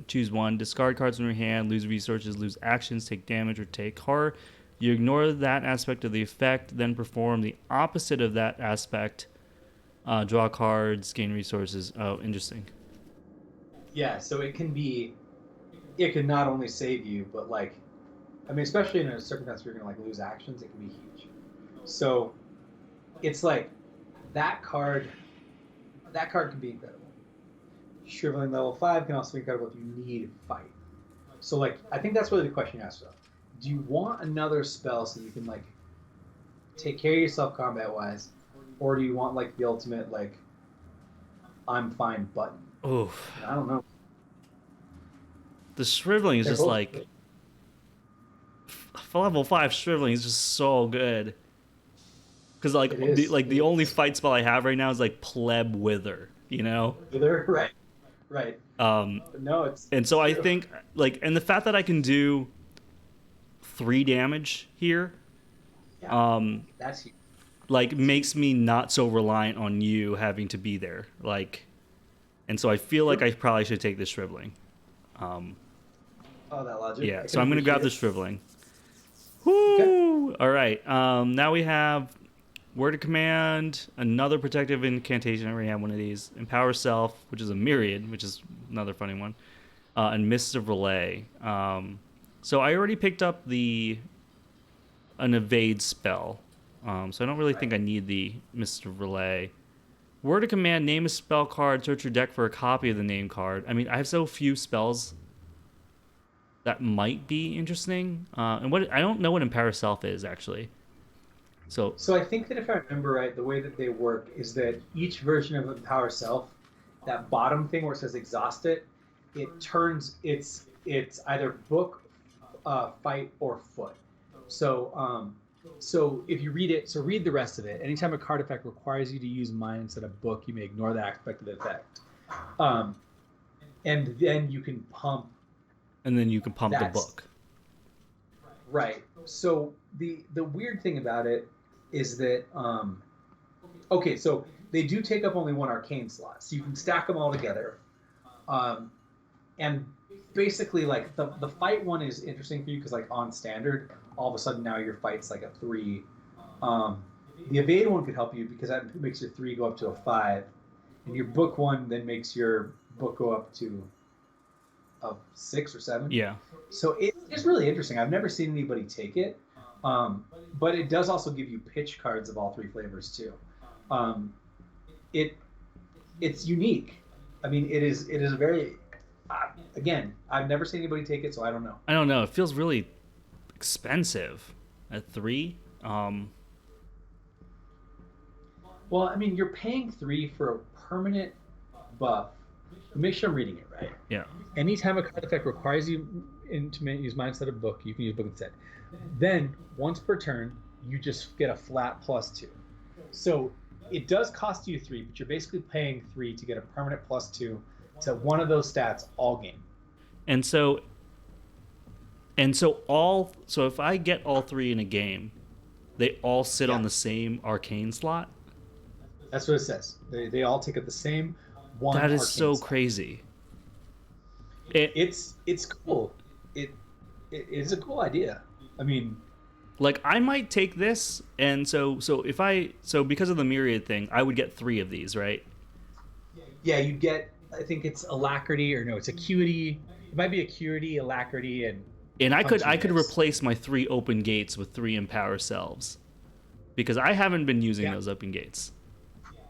Choose one. Discard cards from your hand. Lose resources. Lose actions. Take damage or take horror. You ignore that aspect of the effect. Then perform the opposite of that aspect. Draw cards. Gain resources. Oh, interesting. Yeah, so it can not only save you, but like, I mean, especially in a circumstance where you're gonna like lose actions, it can be huge. So it's like that card can be incredible. Shriveling level 5 can also be incredible if you need a fight. So like, I think that's really the question you asked though. Do you want another spell so you can like take care of yourself combat wise, or do you want like the ultimate like I'm fine button? Oof. I don't know. The shriveling is They're just both like good. level 5 shriveling is just so good. Because like It is. the only fight spell I have right now is like pleb wither, you know. They're right. But no, it's And so I true. think like, and the fact that I can do 3 damage here, Yeah, that's huge. like makes me not so reliant on you having to be there. Like, and so I feel like I probably should take this shriveling. Oh, that logic. Yeah, I so can I'm gonna grab the appreciate shriveling. Woo! All right. Now we have word of command, another protective incantation. I already have one of these. Empower self, which is a myriad, which is another funny one, and Mists of Relay. So I already picked up an evade spell, so I don't really think I need the Mists of Relay. Word of command, name a spell card, search your deck for a copy of the name card. I mean, I have so few spells that might be interesting. And what I don't know what Empower Self is actually. So I think that if I remember right, the way that they work is that each version of Empower Self, that bottom thing where it says exhaust it, it turns it's either book, fight, or foot. So if you read it, so read the rest of it. Anytime a card effect requires you to use mine instead of book, you may ignore that aspect of the effect. And then you can pump. and then you can pump the That's- book. Right. So the weird thing about it is that okay, so they do take up only one arcane slot, so you can stack them all together. And basically, like the fight one is interesting for you because like on standard, all of a sudden now your fight's like a 3. The evade one could help you because that makes your 3 go up to a 5, and your book one then makes your book go up to a 6 or 7. Yeah. So it's really interesting. I've never seen anybody take it, but it does also give you pitch cards of all 3 flavors too. It's unique. I mean, it is a very again, I've never seen anybody take it, so I don't know. I don't know. It feels really expensive at 3. Well, I mean, you're paying 3 for a permanent buff. Make sure I'm reading it right. Yeah. Anytime a card effect requires you to use mine instead of book, you can use book instead. Then, once per turn, you just get a flat +2. So it does cost you 3, but you're basically paying 3 to get a permanent +2 to one of those stats all game. And so if I get all 3 in a game, they all sit on the same arcane slot. That's what it says. They all take up the same one. That is arcane so slot. crazy. It's cool. It is a cool idea. I mean, Like I might take this, and so because of the myriad thing, I would get 3 of these, right? yeah, you get. I think it's alacrity or no, it's acuity. It might be acuity, alacrity, and And I could punchiness. replace my 3 open gates with 3 empower selves, because I haven't been using Yeah. those open gates.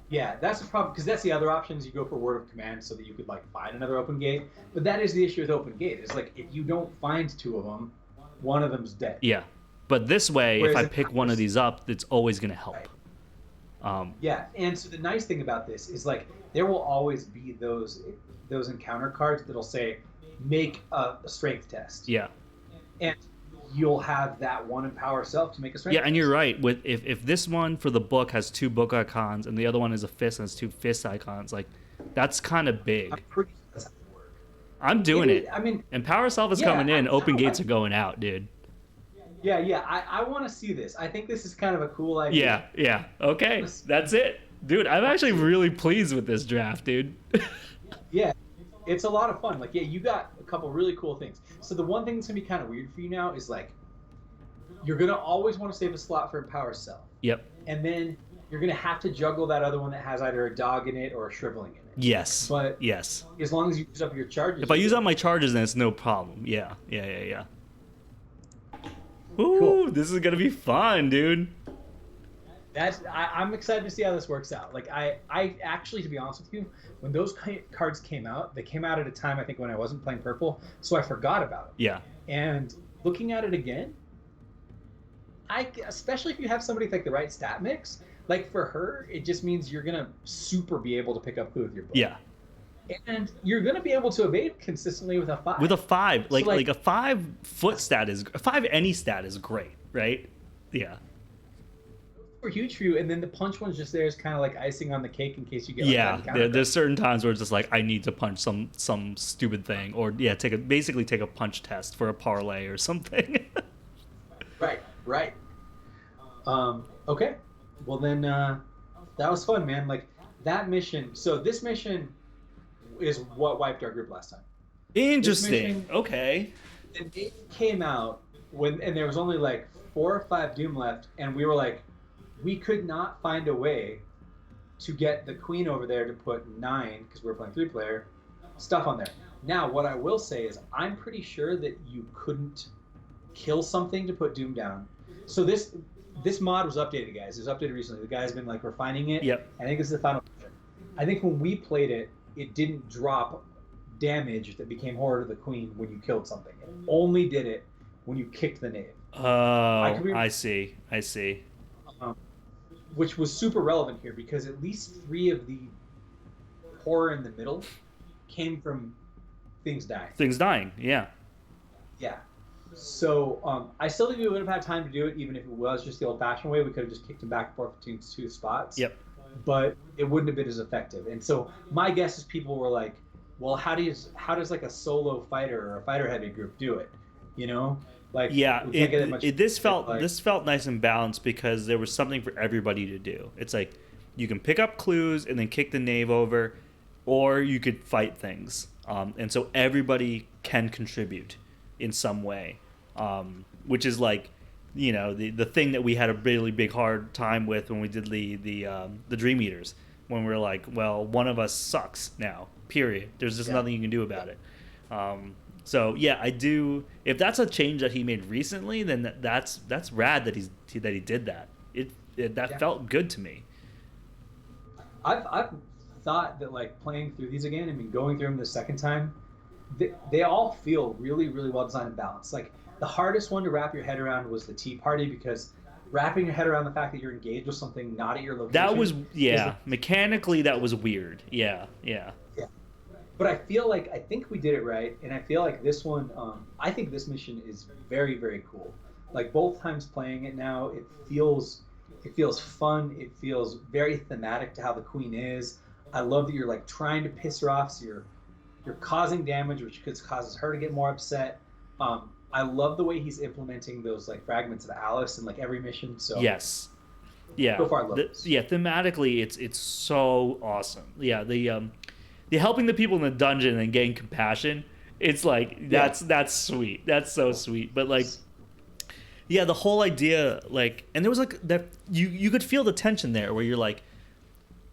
Yeah, that's the problem, because that's the other options. You go for word of command so that you could like find another open gate. But that is the issue with open gate. Is like if you don't find two of them, one of them's dead. Yeah, but this way, Whereas if I pick one of these up, it's always going to help. Right. Yeah, and so the nice thing about this is like there will always be those encounter cards that'll say make a strength test. Yeah. And you'll have that one empower self to make a strength test. And you're right. With if this one for the book has 2 book icons and the other one is a fist and has 2 fist icons, like that's kind of big. I'm pretty sure that's how it works. I'm doing it. I mean, empower self is coming in. Open gates are going out, dude. Yeah. I want to see this. I think this is kind of a cool idea. Yeah. Okay, that's it, dude. I'm actually really pleased with this draft, dude. Yeah, it's a lot of fun. Like, yeah, you got a couple really cool things. So the one thing that's gonna be kind of weird for you now is like, you're gonna always want to save a slot for empower self. Yep. And then you're gonna have to juggle that other one that has either a dog in it or a shriveling in it. Yes. But yes, as long as you use up your charges. if I use up my charges, then it's no problem. Yeah. Ooh, Cool. This is gonna be fun, dude. I'm excited to see how this works out. Like I actually, to be honest with you, when those cards came out, they came out at a time I think when I wasn't playing purple, so I forgot about it. Yeah. And looking at it again, especially if you have somebody with like the right stat mix, like for her, it just means you're gonna super be able to pick up clue with your book. Yeah. And you're gonna be able to evade consistently with a 5. With a 5, So, like a 5-foot stat is a 5 any stat is great, right? Yeah. Super huge for you, and then the punch one's just there as kind of like icing on the cake in case you get. Like, there's certain times where it's just like I need to punch some stupid thing, or basically take a punch test for a parlay or something. Right. Okay. Well then, that was fun, man. Like that mission. So this mission is what wiped our group last time. Interesting. Okay. And it came out and there was only like 4 or 5 Doom left, and we were like, we could not find a way to get the queen over there to put 9, because we were playing 3-player, stuff on there. Now, what I will say is I'm pretty sure that you couldn't kill something to put Doom down. So this mod was updated, guys. It was updated recently. The guy's been like refining it. Yep. I think this is the final version. I think when we played it, it didn't drop damage that became Horror to the Queen when you killed something. It only did it when you kicked the knave. Oh, I see. Which was super relevant here because at least 3 of the horror in the middle came from things dying. Things dying, yeah. Yeah. So I still think we would have had time to do it, even if it was just the old-fashioned way. We could have just kicked him back and forth between 2 spots. Yep. But it wouldn't have been as effective. And so my guess is people were like, well, how does like a solo fighter or a fighter heavy group do it? You know? Like, yeah, this felt nice and balanced because there was something for everybody to do. It's like you can pick up clues and then kick the knave over, or you could fight things, and so everybody can contribute in some way, which is like, you know, the thing that we had a really big hard time with when we did the Dream Eaters, when we were like, well, one of us sucks now. Period. There's just nothing you can do about it. So yeah, I do. If that's a change that he made recently, then that's rad that he did that. That felt good to me. I've thought that like playing through these again, I mean going through them the second time, they all feel really, really well designed and balanced. Like the hardest one to wrap your head around was the Tea Party, because wrapping your head around the fact that you're engaged with something not at your location. That was mechanically that was weird. Yeah. But I think we did it right, and I feel like this one, I think this mission is very, very cool. Like both times playing it now, it feels fun. It feels very thematic to how the queen is. I love that you're like trying to piss her off, so you're causing damage, which causes her to get more upset. I love the way he's implementing those like fragments of Alice in like every mission. So yes, yeah. So far, I love this. Yeah, thematically, it's so awesome. Yeah, the helping the people in the dungeon and getting compassion, it's like that's sweet. That's so sweet. But like, yeah, the whole idea, like, and there was like that you could feel the tension there where you're like,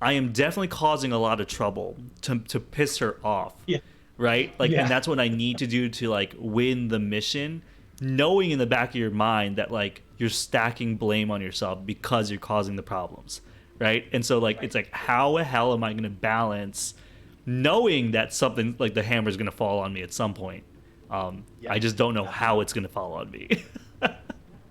I am definitely causing a lot of trouble to piss her off. Yeah. Right? Like, and that's what I need to do to like win the mission, knowing in the back of your mind that like you're stacking blame on yourself because you're causing the problems. right? And so like Right. it's like, how the hell am I going to balance knowing that something like the hammer is going to fall on me at some point? I just don't know how it's going to fall on me.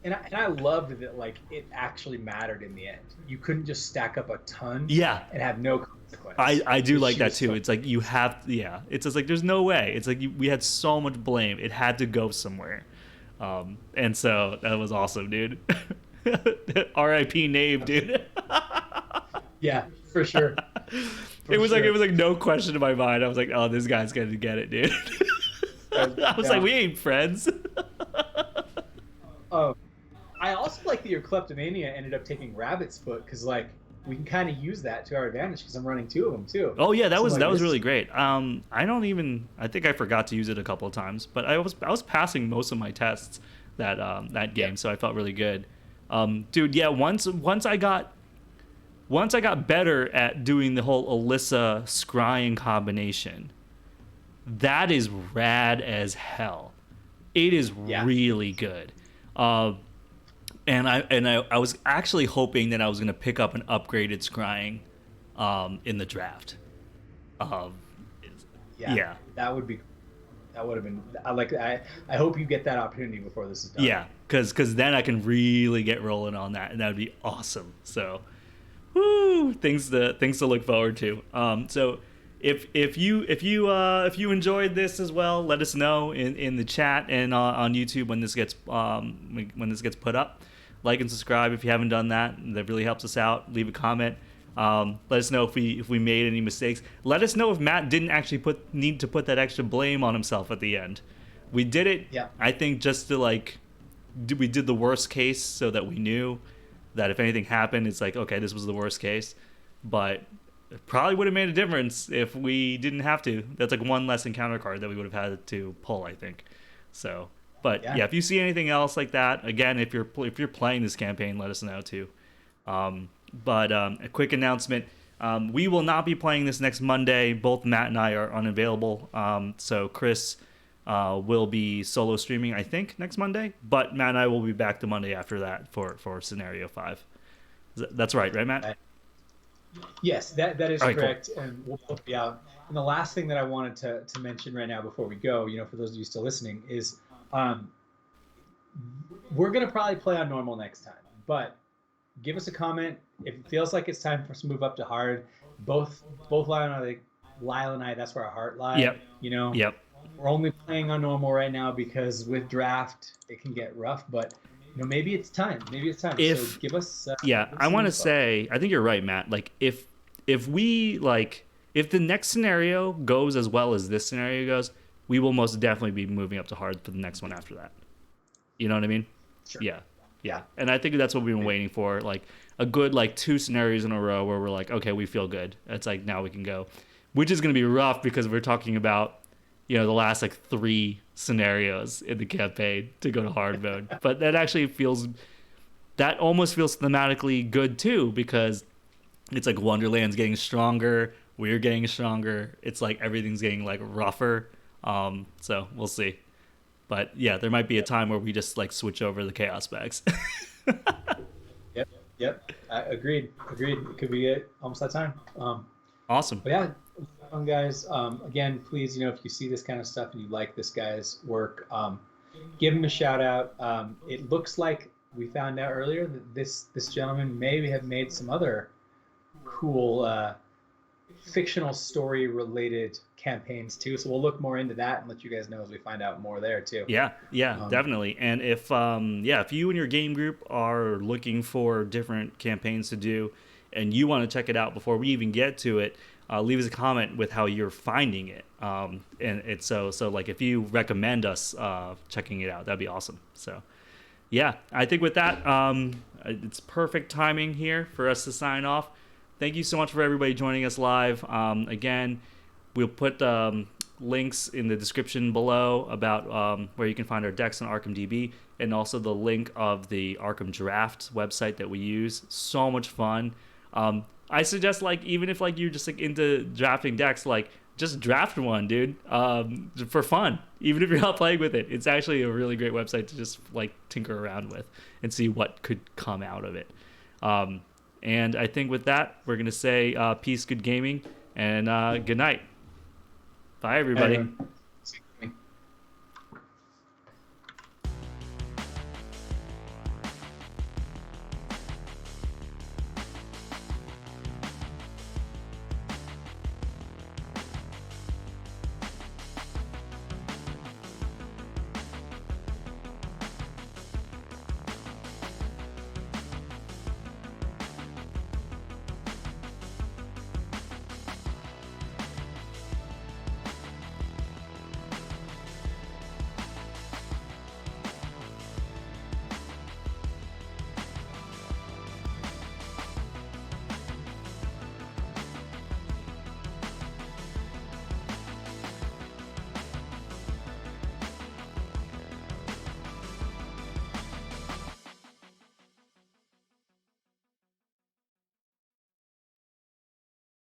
And I loved that, like, it actually mattered in the end. You couldn't just stack up a ton Yeah. and have no consequence. I do like She that was too. so- It's like you have, yeah. It's just like there's no way. It's like we had so much blame. It had to go somewhere, and so that was awesome, dude. R.I.P. Nave, dude. Yeah, for sure. It was like no question in my mind. I was like, oh, this guy's gonna get it, dude. I was like, we ain't friends. I also like that your kleptomania ended up taking Rabbit's Foot, because like we can kind of use that to our advantage because I'm running 2 of them too. Oh yeah, that So, was like, that was this- really great. I think I forgot to use it a couple of times, but I was passing most of my tests that game, so I felt really good. Dude, yeah, once I got better at doing the whole Alyssa Scrying combination, that is rad as hell. It is really good. And I was actually hoping that I was going to pick up an upgraded Scrying in the draft. Yeah. That would have been. I hope you get that opportunity before this is done. Yeah, because then I can really get rolling on that, and that would be awesome. So, woo, things to look forward to. So if you enjoyed this as well, let us know in the chat and on YouTube when this gets put up. Like and subscribe if you haven't done that. That really helps us out. Leave a comment. Let us know if we made any mistakes. Let us know if Matt didn't actually need to put that extra blame on himself at the end. We did it. Yeah. I think just to we did the worst case so that we knew that if anything happened, it's like, okay, this was the worst case. But it probably would have made a difference if we didn't have to. That's like one less encounter card that we would have had to pull, I think. So, but yeah, if you see anything else like that, again, if you're playing this campaign, let us know too. But a quick announcement: we will not be playing this next Monday. Both Matt and I are unavailable. So Chris will be solo streaming, I think, next Monday. But Matt and I will be back the Monday after that for Scenario 5. That's right, Matt? Yes, that is All right, correct, and we'll both be out. And the last thing that I wanted to mention right now before we go, for those of you still listening, is we're gonna probably play on normal next time. But give us a comment if it feels like it's time for us to move up to hard. Both Lyle and I, that's where our heart lies. Yep. Yep. We're only playing on normal right now because with draft it can get rough, but maybe it's time. So give us. I want to say, I think you're right, Matt. Like if the next scenario goes as well as this scenario goes, we will most definitely be moving up to hard for the next one after that. You know what I mean? Sure. Yeah. And I think that's what we've been waiting for. Like a good 2 scenarios in a row where we're like, okay, we feel good. It's like now we can go, which is going to be rough because we're talking about the last 3 scenarios in the campaign to go to hard mode. But that actually almost feels thematically good too, because it's like Wonderland's getting stronger, we're getting stronger. It's like everything's getting rougher. So we'll see. But yeah, there might be a time where we just switch over the chaos bags. Yep. Agreed. It could be almost that time. Awesome. But yeah, fun, guys. Again, please, if you see this kind of stuff and you like this guy's work, give him a shout out. It looks like we found out earlier that this gentleman may have made some other cool fictional story related campaigns too. So we'll look more into that and let you guys know as we find out more there too. Yeah, definitely. And if you and your game group are looking for different campaigns to do and you want to check it out before we even get to it, leave us a comment with how you're finding it. And it's so if you recommend us checking it out, that'd be awesome. So yeah, I think with that, it's perfect timing here for us to sign off. Thank you so much for everybody joining us live. Again, we'll put links in the description below about where you can find our decks on ArkhamDB, and also the link of the Arkham Draft website that we use. So much fun. I suggest even if you're just into drafting decks, just draft one, dude, for fun. Even if you're not playing with it, it's actually a really great website to just tinker around with and see what could come out of it. And I think with that, we're going to say peace, good gaming, and good night. Bye, everybody. Everyone.